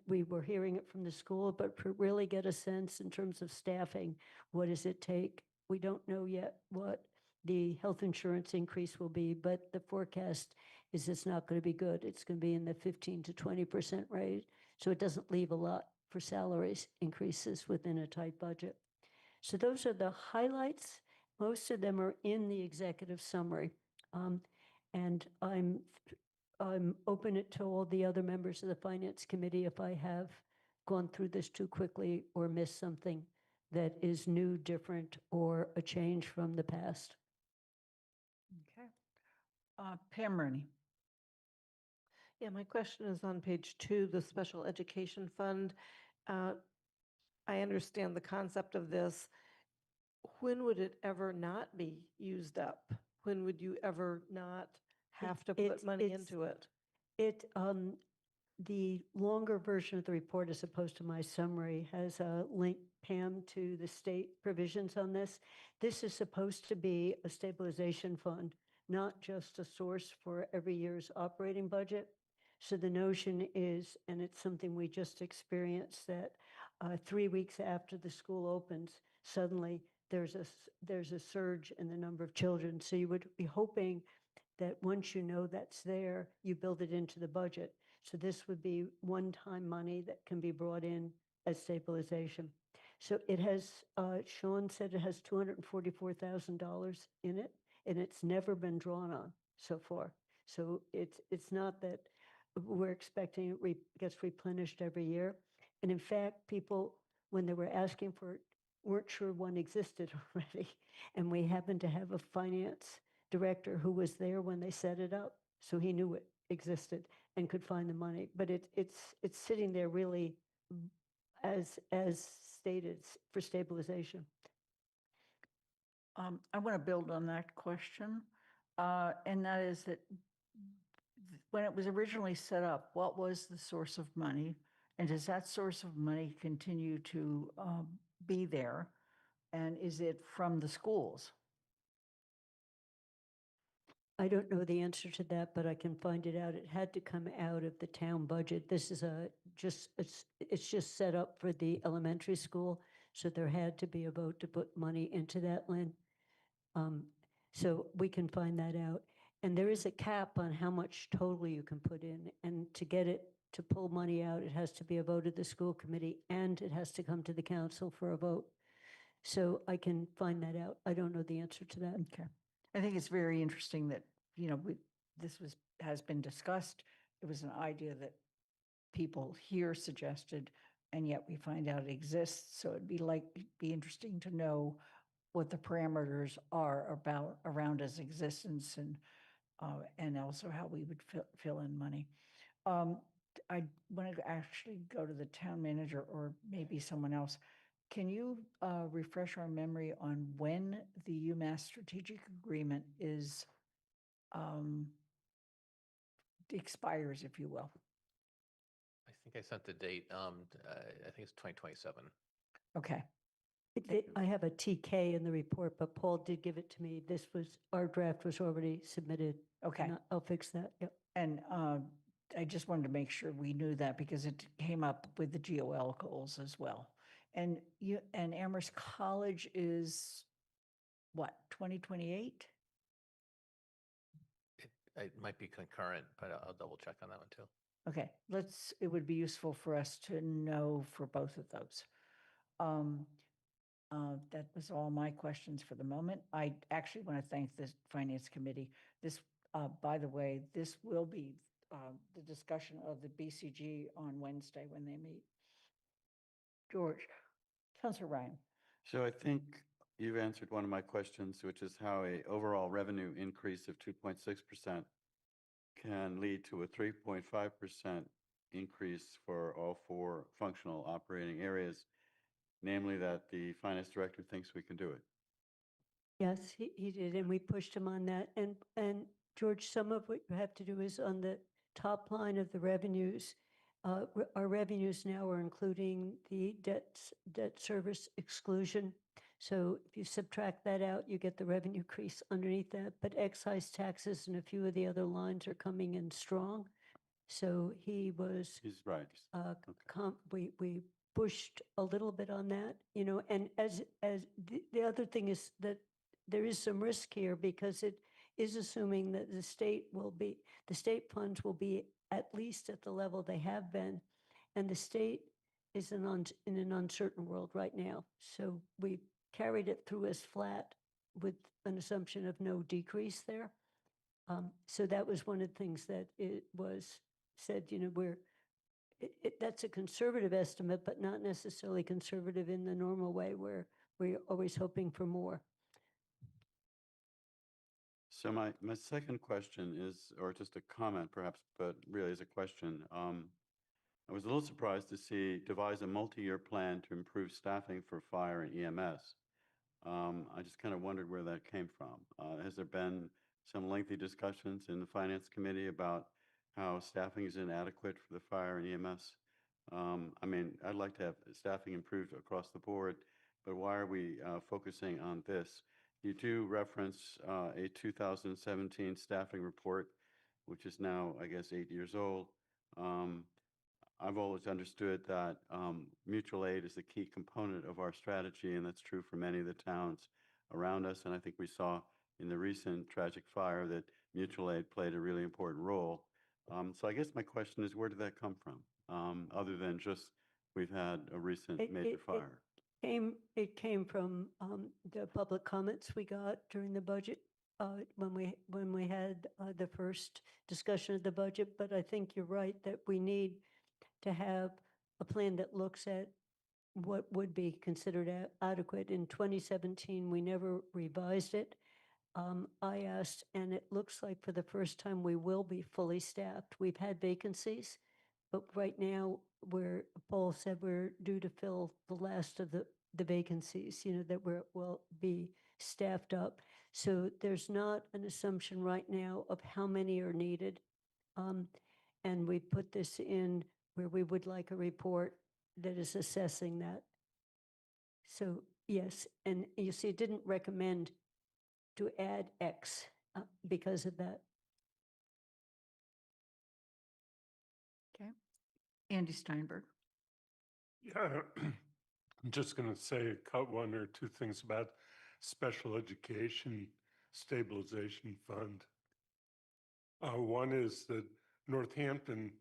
we were hearing it from the school, but to really get a sense in terms of staffing, what does it take? We don't know yet what the health insurance increase will be, but the forecast is it's not going to be good. It's going to be in the 15 to 20% rate. So it doesn't leave a lot for salaries increases within a tight budget. So those are the highlights. Most of them are in the executive summary. And I'm open it to all the other members of the Finance Committee if I have gone through this too quickly or missed something that is new, different, or a change from the past. Okay. Pam Rooney. Yeah, my question is on page 2, the Special Education Fund. I understand the concept of this. When would it ever not be used up? When would you ever not have to put money into it? The longer version of the report, as opposed to my summary, has a link, Pam, to the state provisions on this. This is supposed to be a stabilization fund, not just a source for every year's operating budget. So the notion is, and it's something we just experienced, that 3 weeks after the school opens, suddenly there's a surge in the number of children. So you would be hoping that once you know that's there, you build it into the budget. So this would be one-time money that can be brought in as stabilization. So it has, Sean said it has $244,000 in it, and it's never been drawn on so far. So it's not that we're expecting it gets replenished every year. And in fact, people, when they were asking for it, weren't sure one existed already. And we happened to have a finance director who was there when they set it up. So he knew it existed and could find the money. But it's sitting there really as stated for stabilization. I want to build on that question. And that is that when it was originally set up, what was the source of money? And does that source of money continue to be there? And is it from the schools? I don't know the answer to that, but I can find it out. It had to come out of the town budget. This is it's just set up for the elementary school. So there had to be a vote to put money into that, Lynn. So we can find that out. And there is a cap on how much total you can put in. And to get it to pull money out, it has to be a vote of the school committee and it has to come to the council for a vote. So I can find that out. I don't know the answer to that. Okay. I think it's very interesting that, you know, has been discussed. It was an idea that people here suggested, and yet we find out it exists. So it'd be interesting to know what the parameters are around its existence and also how we would fill in money. I want to actually go to the town manager or maybe someone else. Can you refresh our memory on when the UMass strategic agreement is expires, if you will? I think I sent the date. I think it's 2027. Okay. I have a TK in the report, but Paul did give it to me. Our draft was already submitted. Okay. And I'll fix that. Yep. And I just wanted to make sure we knew that because it came up with the GOL goals as well. And Amherst College is what, 2028? It might be concurrent, but I'll double check on that one too. Okay, it would be useful for us to know for both of those. That was all my questions for the moment. I actually want to thank the Finance Committee. This, by the way, this will be the discussion of the BCG on Wednesday when they meet. George, Councilor Ryan. So I think you've answered one of my questions, which is how a overall revenue increase of 2.6% can lead to a 3.5% increase for all four functional operating areas, namely that the finance director thinks we can do it. Yes, he did, and we pushed him on that. And George, some of what you have to do is on the top line of the revenues. Our revenues now are including the debt service exclusion. So if you subtract that out, you get the revenue increase underneath that. But excise taxes and a few of the other lines are coming in strong. So he's right. We pushed a little bit on that, you know, and as the other thing is that there is some risk here because it is assuming that the state funds will be at least at the level they have been, and the state is in an uncertain world right now. So we carried it through as flat with an assumption of no decrease there. So that was one of the things that it was said, you know, that's a conservative estimate, but not necessarily conservative in the normal way where we're always hoping for more. So my second question is, or just a comment perhaps, but really is a question. I was a little surprised to see devise a multi-year plan to improve staffing for fire and EMS. I just kind of wondered where that came from. Has there been some lengthy discussions in the Finance Committee about how staffing is inadequate for the fire and EMS? I mean, I'd like to have staffing improved across the board, but why are we focusing on this? You do reference a 2017 staffing report, which is now, I guess, 8 years old. I've always understood that mutual aid is the key component of our strategy, and that's true for many of the towns around us. And I think we saw in the recent tragic fire that mutual aid played a really important role. So I guess my question is, where did that come from, other than just we've had a recent major fire? It came from the public comments we got during the budget when we had the first discussion of the budget. But I think you're right that we need to have a plan that looks at what would be considered adequate. In 2017, we never revised it. I asked, and it looks like for the first time we will be fully staffed. We've had vacancies, but right now Paul said we're due to fill the last of the vacancies, you know, that will be staffed up. So there's not an assumption right now of how many are needed. And we put this in where we would like a report that is assessing that. So yes, and you see, it didn't recommend to add X. because of that. Okay. Andy Steinberg. Yeah, I'm just going to say one or two things about special education stabilization fund. One is that Northampton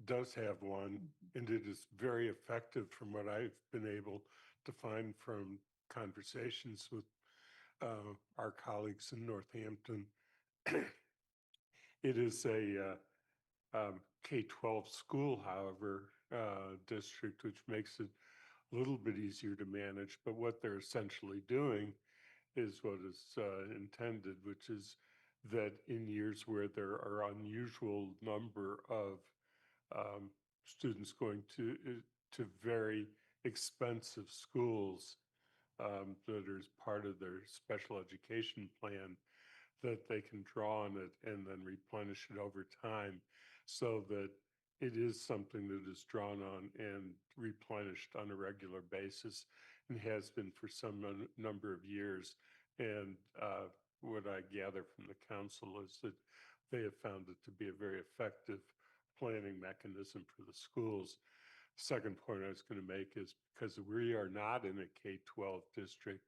does have one, and it is very effective from what I've been able to find from conversations with our colleagues in Northampton. It is a K-12 school, however, district, which makes it a little bit easier to manage. But what they're essentially doing is what is intended, which is that in years where there are unusual number of students going to very expensive schools that are part of their special education plan, that they can draw on it and then replenish it over time, so that it is something that is drawn on and replenished on a regular basis, and has been for some number of years. And what I gather from the council is that they have found it to be a very effective planning mechanism for the schools. Second point I was going to make is, because we are not in a K-12 district,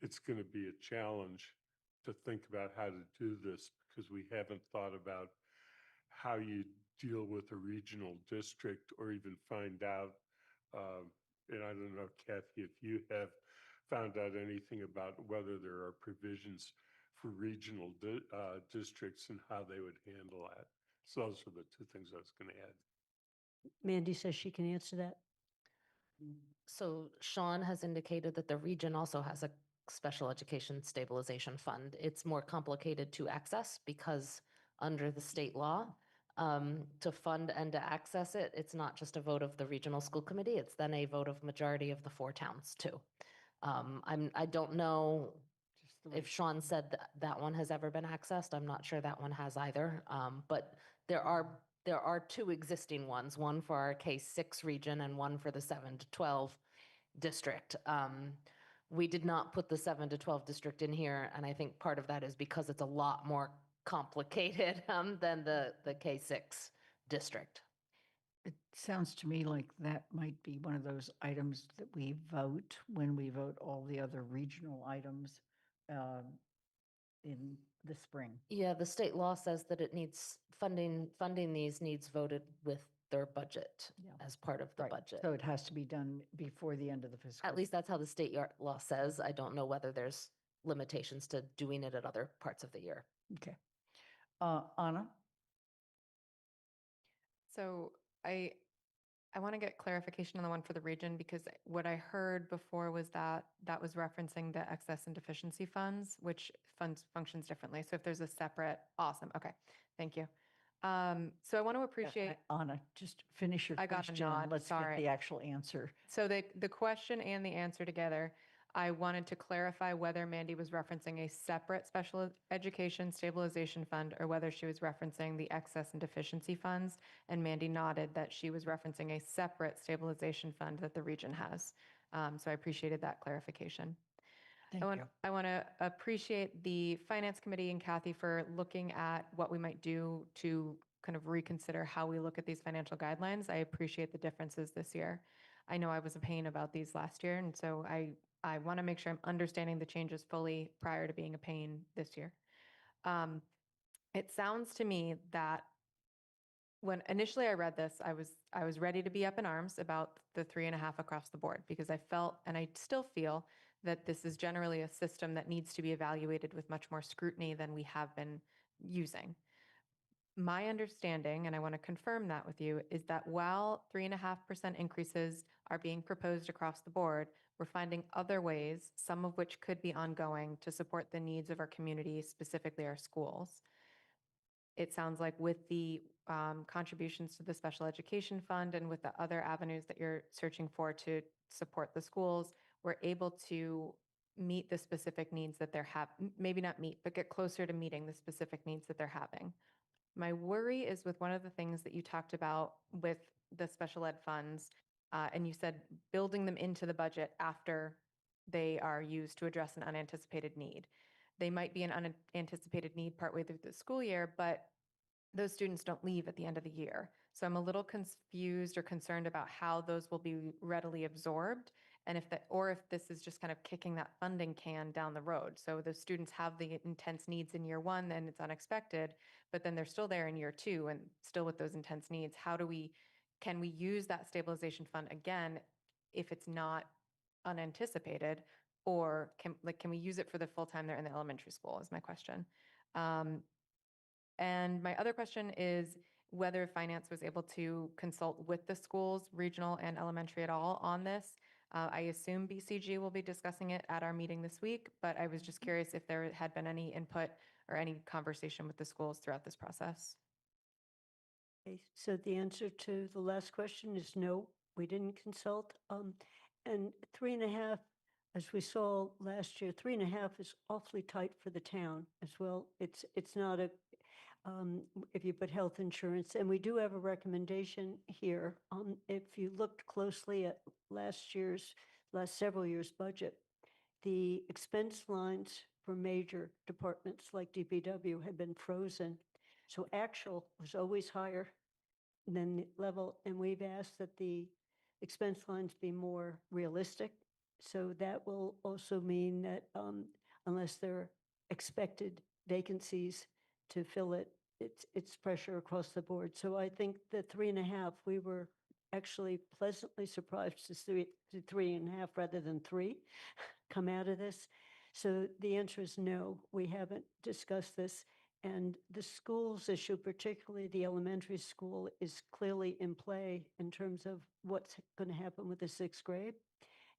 it's going to be a challenge to think about how to do this, because we haven't thought about how you deal with a regional district, or even find out, and I don't know, Kathy, if you have found out anything about whether there are provisions for regional districts and how they would handle that. So those are the two things I was going to add. Mandy says she can answer that. So Sean has indicated that the region also has a special education stabilization fund. It's more complicated to access because under the state law, to fund and to access it, it's not just a vote of the regional school committee, it's then a vote of majority of the 4 towns too. I don't know if Sean said that one has ever been accessed. I'm not sure that one has either. But there are 2 existing ones, one for our K-6 region and one for the 7 to 12 district. We did not put the 7 to 12 district in here, and I think part of that is because it's a lot more complicated than the K-6 district. It sounds to me like that might be one of those items that we vote when we vote all the other regional items in the spring. Yeah, the state law says that it needs funding these needs voted with their budget as part of the Right. budget. So it has to be done before the end of the fiscal. At least that's how the state law says. I don't know whether there's limitations to doing it at other parts of the year. Okay. Anna? So I want to get clarification on the one for the region, because what I heard before was that was referencing the excess and deficiency funds, which functions differently. So if there's a separate, awesome. Okay. Thank you. So I want to appreciate. Anna, just finish your I got a question. nod, Let's sorry. get the actual answer. So the question and the answer together, I wanted to clarify whether Mandy was referencing a separate special education stabilization fund or whether she was referencing the excess and deficiency funds. And Mandy nodded that she was referencing a separate stabilization fund that the region has. So I appreciated that clarification. Thank you. I want to appreciate the Finance Committee and Kathy for looking at what we might do to kind of reconsider how we look at these financial guidelines. I appreciate the differences this year. I know I was a pain about these last year, and so I want to make sure I'm understanding the changes fully prior to being a pain this year. It sounds to me that when initially I read this, I was ready to be up in arms about the 3.5 across the board, because I felt, and I still feel, that this is generally a system that needs to be evaluated with much more scrutiny than we have been using. My understanding, and I want to confirm that with you, is that while 3.5% increases are being proposed across the board, we're finding other ways, some of which could be ongoing, to support the needs of our community, specifically our schools. It sounds like with the contributions to the special education fund and with the other avenues that you're searching for to support the schools, we're able to meet the specific needs that they're having, maybe not meet, but get closer to meeting the specific needs that they're having. My worry is with one of the things that you talked about with the special ed funds, and you said building them into the budget after they are used to address an unanticipated need. they might be an unanticipated need partway through the school year, but those students don't leave at the end of the year. So I'm a little confused or concerned about how those will be readily absorbed, and if that, or if this is just kind of kicking that funding can down the road. So the students have the intense needs in year one, then it's unexpected, but then they're still there in year two and still with those intense needs. Can we use that stabilization fund again if it's not unanticipated, or can we use it for the full time they're in the elementary school is my question. And my other question is whether finance was able to consult with the schools, regional and elementary at all on this. I assume BCG will be discussing it at our meeting this week, but I was just curious if there had been any input or any conversation with the schools throughout this process. Okay, so the answer to the last question is no, we didn't consult. And 3.5, as we saw last year, 3.5 is awfully tight for the town as well. It's not a, if you put health insurance, and we do have a recommendation here. If you looked closely at last several years' budget, the expense lines for major departments like DPW had been frozen. So actual was always higher than the level, and we've asked that the expense lines be more realistic. So that will also mean that unless there are expected vacancies to fill it, it's pressure across the board. So I think the 3.5, we were actually pleasantly surprised to see 3.5 rather than 3 come out of this. So the answer is no, we haven't discussed this. And the schools issue, particularly the elementary school, is clearly in play in terms of what's going to happen with the 6th grade.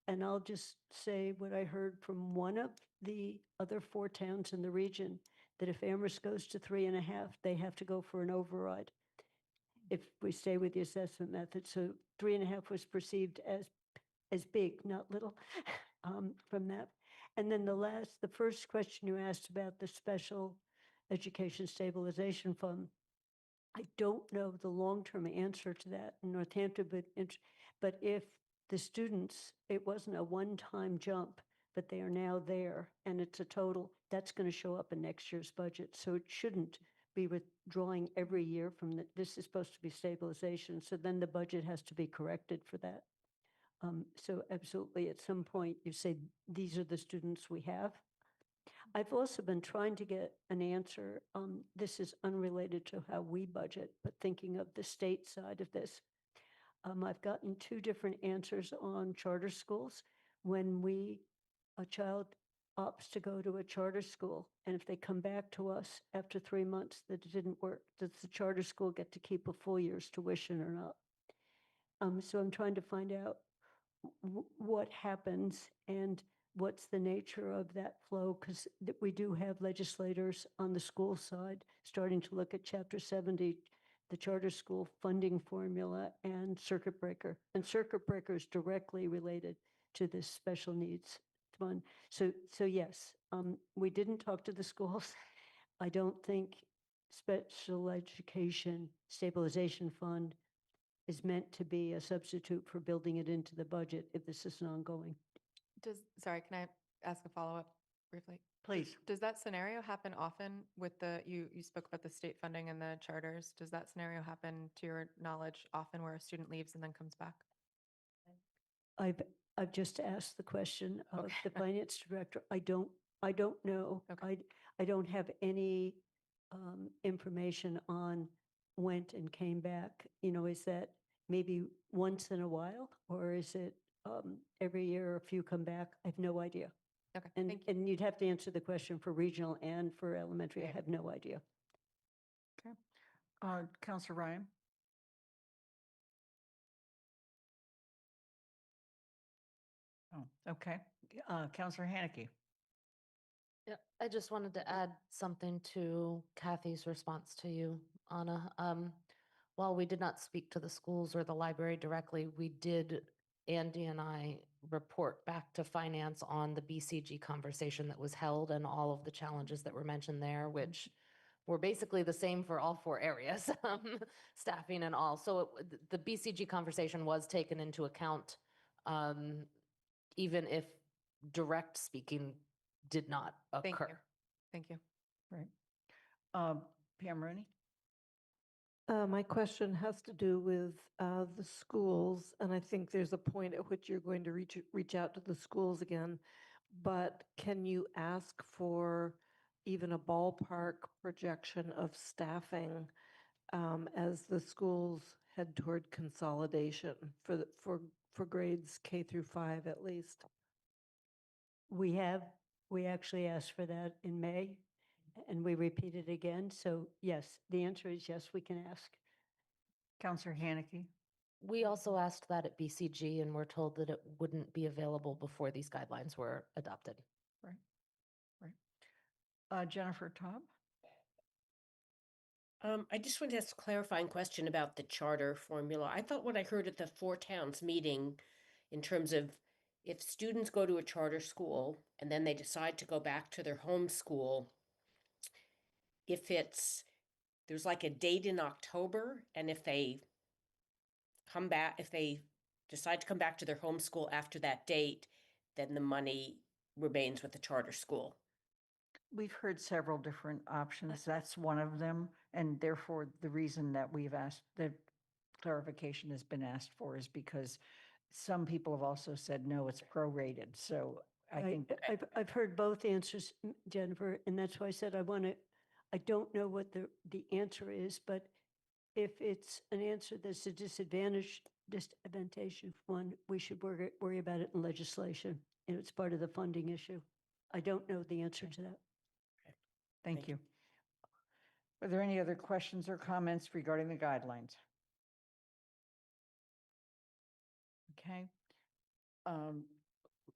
And I'll just say what I heard from one of the other 4 towns in the region, that if Amherst goes to 3.5, they have to go for an override if we stay with the assessment method. So 3.5 was perceived as big, not little, from that. And then the first question you asked about the special education stabilization fund, I don't know the long-term answer to that in Northampton, but if the students, it wasn't a one-time jump, but they are now there and it's a total, that's going to show up in next year's budget. So it shouldn't be withdrawing every year from this is supposed to be stabilization. So then the budget has to be corrected for that. So absolutely, at some point you say, these are the students we have. I've also been trying to get an answer. This is unrelated to how we budget, but thinking of the state side of this. I've gotten 2 different answers on charter schools. When a child opts to go to a charter school, and if they come back to us after 3 months that it didn't work, does the charter school get to keep a full year's tuition or not? So I'm trying to find out what happens and what's the nature of that flow, because we do have legislators on the school side starting to look at Chapter 70, the charter school funding formula, and circuit breaker. And circuit breaker is directly related to this special needs fund. So yes, we didn't talk to the schools. I don't think special education stabilization fund is meant to be a substitute for building it into the budget if this is an ongoing. Sorry, can I ask a follow-up briefly? Please. Does that scenario happen often with you spoke about the state funding and the charters. Does that scenario happen to your knowledge often where a student leaves and then comes back? I've just asked the question of Okay. the finance director. I don't know. Okay. I don't have any information on went and came back. Is that maybe once in a while, or is it every year a few come back? I have no idea. Okay. And Thank you. and you'd have to answer the question for regional and for elementary. I Yeah. have no idea. Okay. Counselor Ryan? Oh, okay. Counselor Haneke? Yeah, I just wanted to add something to Kathy's response to you, Anna. While we did not speak to the schools or the library directly, we did, Andy and I, report back to finance on the BCG conversation that was held and all of the challenges that were mentioned there, which were basically the same for all 4 areas, staffing and all. So the BCG conversation was taken into account, even if direct speaking did not Thank you. occur. Thank you. Right. Pam Rooney? My question has to do with the schools, and I think there's a point at which you're going to reach out to the schools again. But can you ask for even a ballpark projection of staffing as the schools head toward consolidation for grades K through 5 at least? We actually asked for that in May, and we repeated again. So yes, the answer is yes, we can ask. Counselor Haneke? We also asked that at BCG and were told that it wouldn't be available before these guidelines were adopted. Right. Right. Jennifer Taub? I just wanted to ask a clarifying question about the charter formula. I thought what I heard at the Four Towns meeting in terms of if students go to a charter school and then they decide to go back to their home school, if there's like a date in October, and if they decide to come back to their home school after that date, then the money remains with the charter school. We've heard several different options. That's one of them. And therefore, the reason that we've asked, that clarification has been asked for is because some people have also said, no, it's prorated. So I think I've heard both answers, Jennifer, and that's why I said I don't know what the answer is, but if it's an answer that's a disadvantageous one, we should worry about it in legislation. And it's part of the funding issue. I don't know the answer to that. Thank you. Are there any other questions or comments regarding the guidelines? Okay.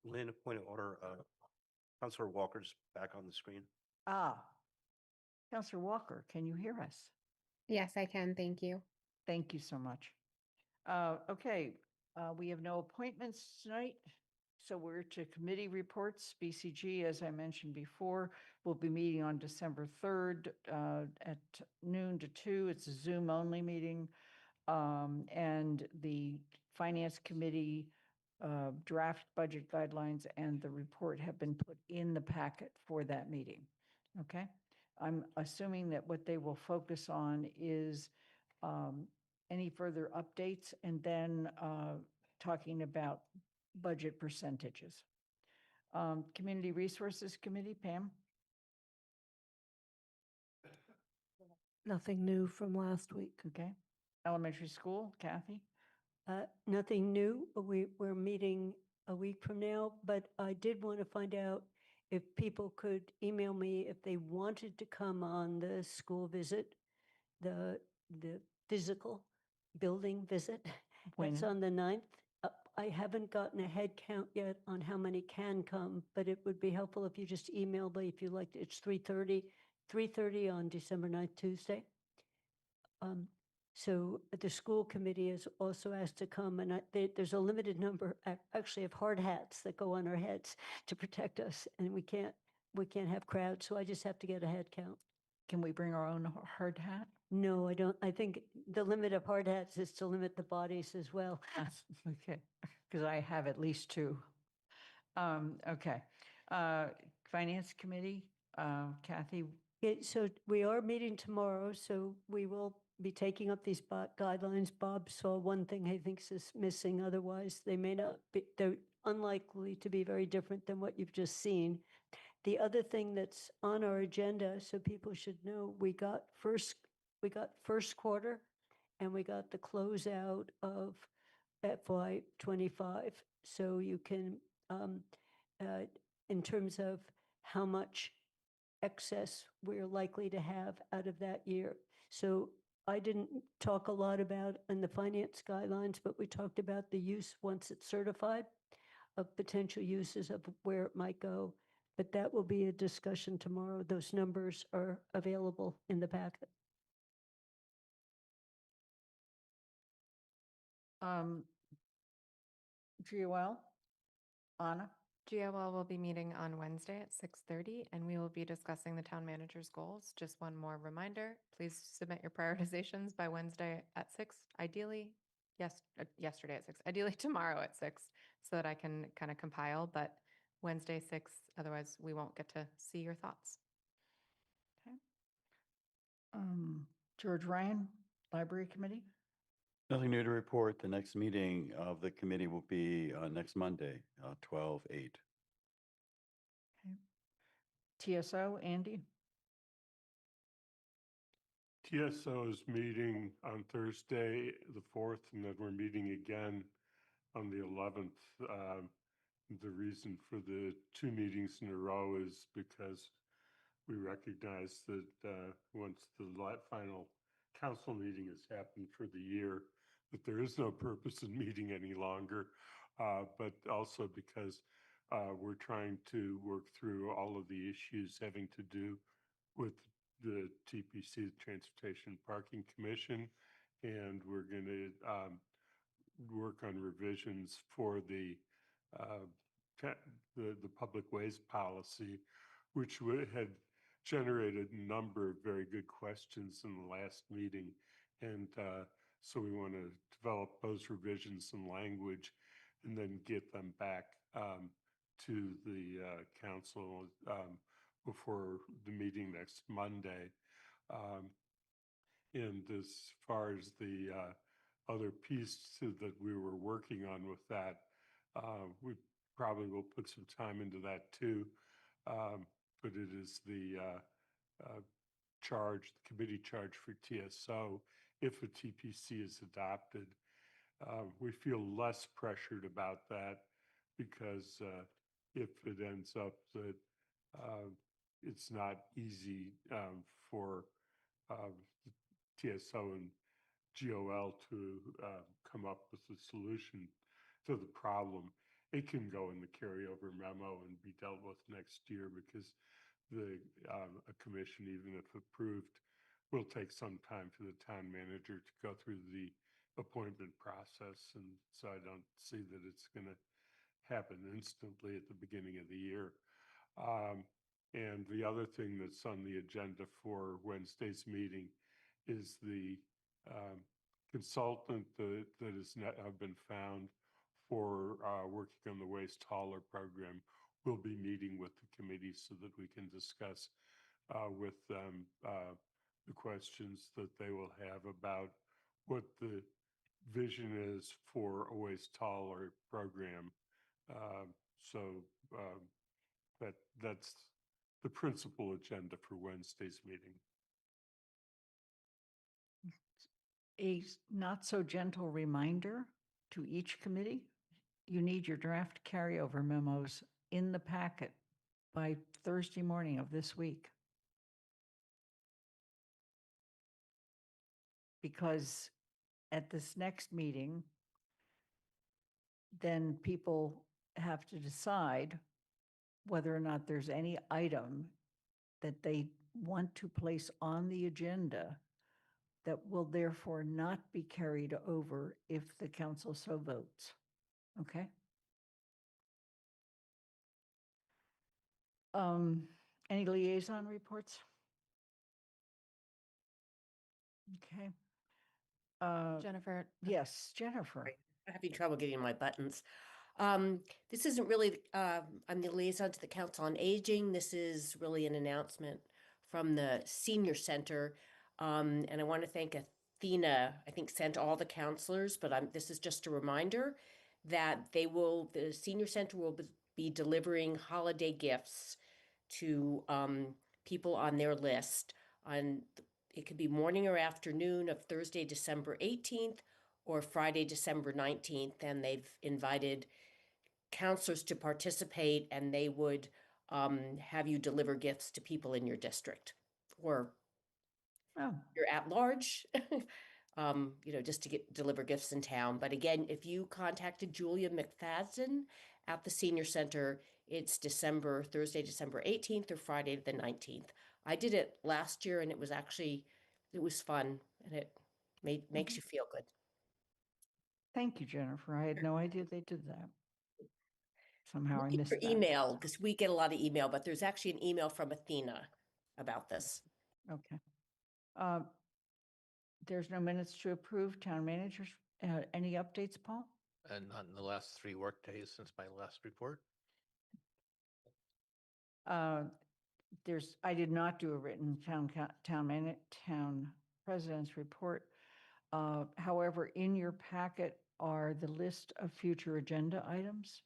Lynn, a point of order. Councilor Walker's back on the screen. Counselor Walker, can you hear us? Yes, I can. Thank you. Thank you so much. Okay, we have no appointments tonight. So we're to committee reports. BCG, as I mentioned before, will be meeting on December 3rd at noon to 2. It's a Zoom only meeting. And the Finance Committee draft budget guidelines and the report have been put in the packet for that meeting. Okay. I'm assuming that what they will focus on is any further updates and then talking about budget percentages. Community Resources Committee, Pam? Nothing new from last week. Okay. Elementary School, Kathy? Nothing new. We're meeting a week from now, but I did want to find out if people could email me if they wanted to come on the school visit, the physical building visit. That's on the 9th. I haven't gotten a head count yet on how many can come, but it would be helpful if you just email me if you like. It's 3:30 on December 9th, Tuesday. So the school committee is also asked to come, and there's a limited number actually of hard hats that go on our heads to protect us, and we can't have crowds, so I just have to get a head count. Can we bring our own hard hat? No, I don't. I think the limit of hard hats is to limit the bodies as well. Okay, because I have at least 2. Okay. Finance Committee, Kathy? So we are meeting tomorrow, so we will be taking up these guidelines. Bob saw one thing he thinks is missing. Otherwise, they may not be, they're unlikely to be very different than what you've just seen. The other thing that's on our agenda, so people should know, we got first quarter and we got the closeout of FY25. So you can, in terms of how much excess we're likely to have out of that year. So I didn't talk a lot about in the finance guidelines, but we talked about the use once it's certified of potential uses of where it might go. But that will be a discussion tomorrow. Those numbers are available in the packet. GOL, Anna? GOL will be meeting on Wednesday at 6:30, and we will be discussing the town manager's goals. Just one more reminder, please submit your prioritizations by Wednesday at 6, ideally, yesterday at 6, ideally tomorrow at 6, so that I can kind of compile, but Wednesday 6, otherwise we won't get to see your thoughts. George Ryan, Library Committee. Nothing new to report. The next meeting of the committee will be next Monday, 12/8. TSO, Andy. TSO is meeting on Thursday, the 4th, and then we're meeting again on the 11th. The reason for the 2 meetings in a row is because we recognize that once the final council meeting has happened for the year, that there is no purpose in meeting any longer, but also because we're trying to work through all of the issues having to do with the TPC, the Transportation Parking Commission, and we're going to work on revisions for the public ways policy, which had generated a number of very good questions in the last meeting. And so we want to develop those revisions in language and then get them back to the council before the meeting next Monday. And as far as the other piece that we were working on with that, we probably will put some time into that too. But it is the committee charge for TSO. If a TPC is adopted, we feel less pressured about that because if it ends up that it's not easy for TSO and GOL to come up with a solution to the problem, it can go in the carryover memo and be dealt with next year because a commission, even if approved, will take some time for the town manager to go through the appointment process. And so I don't see that it's going to happen instantly at the beginning of the year. And the other thing that's on the agenda for Wednesday's meeting is the consultant that has been found for working on the Waste Hauler program will be meeting with the committee so that we can discuss with them the questions that they will have about what the vision is for a Waste Hauler program. So that's the principal agenda for Wednesday's meeting. A not so gentle reminder to each committee, you need your draft carryover memos in the packet by Thursday morning of this week. Because at this next meeting, then people have to decide whether or not there's any item that they want to place on the agenda that will therefore not be carried over if the council so votes. Okay? Any liaison reports? Okay. Jennifer. Yes, Jennifer. I'm having trouble getting my buttons. This isn't really, I'm the liaison to the Council on Aging. This is really an announcement from the Senior Center. And I want to thank Athena, I think sent all the counselors, but this is just a reminder that the Senior Center will be delivering holiday gifts to people on their list. It could be morning or afternoon of Thursday, December 18th or Friday, December 19th. And they've invited counselors to participate, and they would have you deliver gifts to people in your district or you're at large, just to deliver gifts in town. But again, if you contacted Julia McFadden at the Senior Center, it's Thursday, December 18th or Friday the 19th. I did it last year and it was fun and it makes you feel good. Thank you, Jennifer. I had no idea they did that. Somehow I missed Your that. email, because we get a lot of email, but there's actually an email from Athena about this. Okay. There's no minutes to approve. Town managers, any updates, Paul? And not in the last 3 work days since my last report. I did not do a written town president's report. However, in your packet are the list of future agenda items.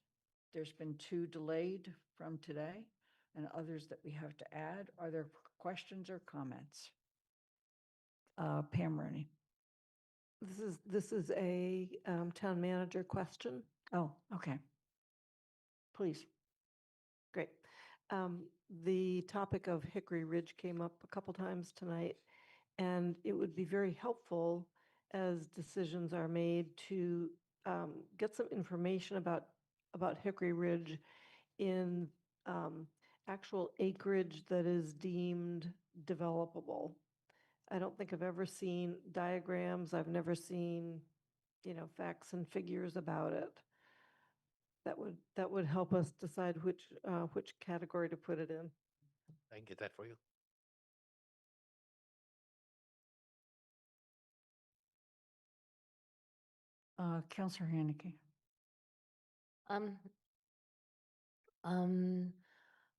There's been 2 delayed from today and others that we have to add. Are there questions or comments? Pam Rooney. This is a town manager question. Oh, okay. Please. Great. The topic of Hickory Ridge came up a couple times tonight, and it would be very helpful as decisions are made to get some information about Hickory Ridge in actual acreage that is deemed developable. I don't think I've ever seen diagrams. I've never seen, facts and figures about it. That would help us decide which category to put it in. I can get that for you. Counselor Haneke.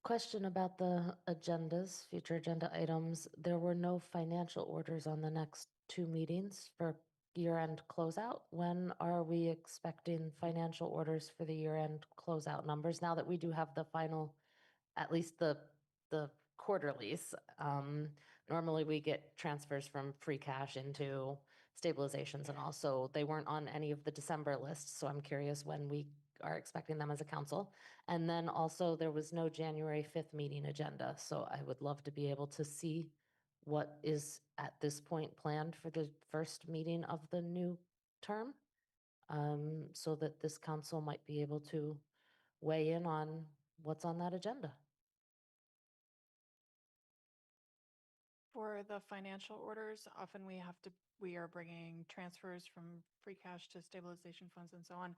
Question about the agendas, future agenda items. There were no financial orders on the next 2 meetings for year-end closeout. When are we expecting financial orders for the year-end closeout numbers? Now that we do have the final, at least the quarterlies. Normally we get transfers from free cash into stabilizations, and also they weren't on any of the December lists. So I'm curious when we are expecting them as a council. And then also there was no January 5th meeting agenda. So I would love to be able to see what is at this point planned for the first meeting of the new term, so that this council might be able to weigh in on what's on that agenda. For the financial orders, often we are bringing transfers from free cash to stabilization funds and so on.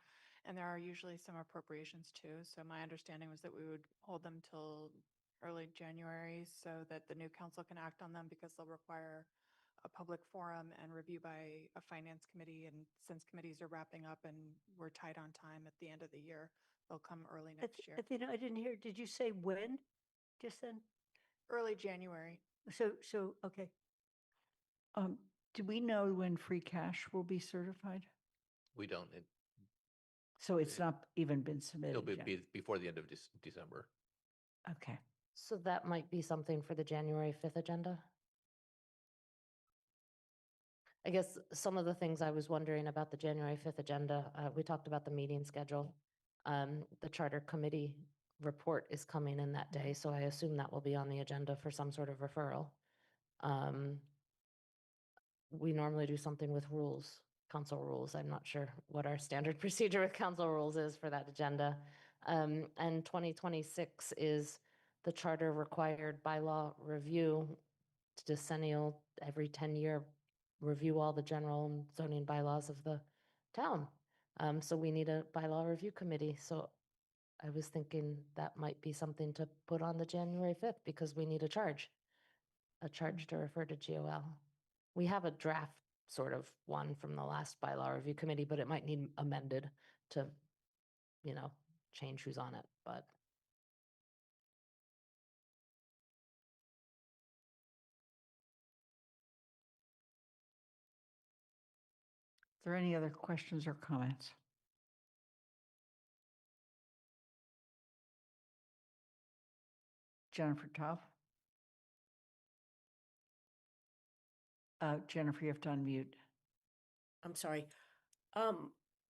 And there are usually some appropriations too. So my understanding was that we would hold them till early January so that the new council can act on them, because they'll require a public forum and review by a finance committee. And since committees are wrapping up and we're tight on time at the end of the year, they'll come early next year. Athena, I didn't hear, did you say when just then? Early January. So, okay. Do we know when free cash will be certified? We don't. So it's not even been submitted It'll yet? be before the end of December. Okay. So that might be something for the January 5th agenda. I guess some of the things I was wondering about the January 5th agenda, we talked about the meeting schedule. The charter committee report is coming in that day, so I assume that will be on the agenda for some sort of referral. We normally do something with rules, council rules. I'm not sure what our standard procedure with council rules is for that agenda. And 2026 is the charter required bylaw review, decennial, every 10-year review all the general and zoning bylaws of the town. So we need a bylaw review committee. So I was thinking that might be something to put on the January 5th, because we need a charge to refer to GOL. We have a draft sort of one from the last bylaw review committee, but it might need amended to, change who's on it, but. Is there any other questions or comments? Jennifer Taub? Jennifer, you have to unmute. I'm sorry.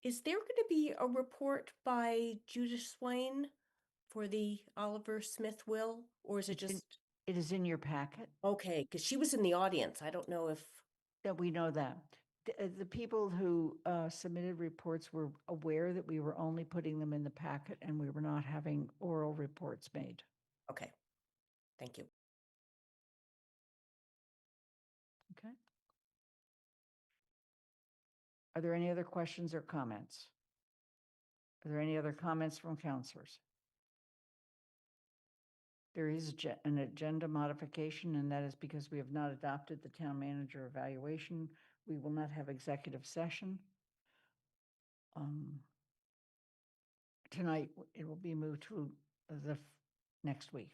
Is there going to be a report by Judith Swain for the Oliver Smith will, or is it just? It is in your packet. Okay, because she was in the audience. I don't know if. That we know that. The people who submitted reports were aware that we were only putting them in the packet and we were not having oral reports made. Okay, thank you. Okay. Are there any other questions or comments? Are there any other comments from counselors? There is an agenda modification, and that is because we have not adopted the town manager evaluation. We will not have executive session. Tonight, it will be moved to the next week.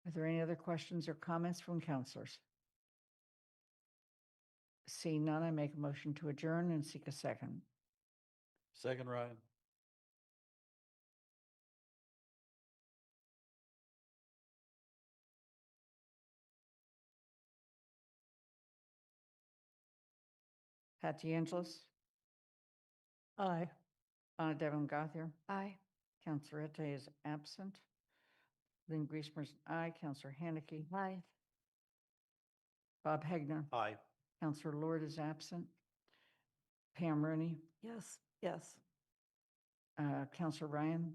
Are there any other questions or comments from counselors? Seeing none, I make a motion to adjourn and seek a second. Second, Ryan. Pat DeAngelis, Aye. Donna Devon Gothier, Aye. Counselor Ette is absent. Lynn Griesmer's aye. Counselor Haneke. Aye. Bob Hegner. Aye. Counselor Lord is absent. Pam Rooney. Yes, yes. Counselor Ryan.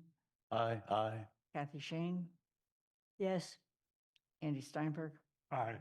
Aye. Aye. Kathy Shane. Yes. Andy Steinberg. Aye.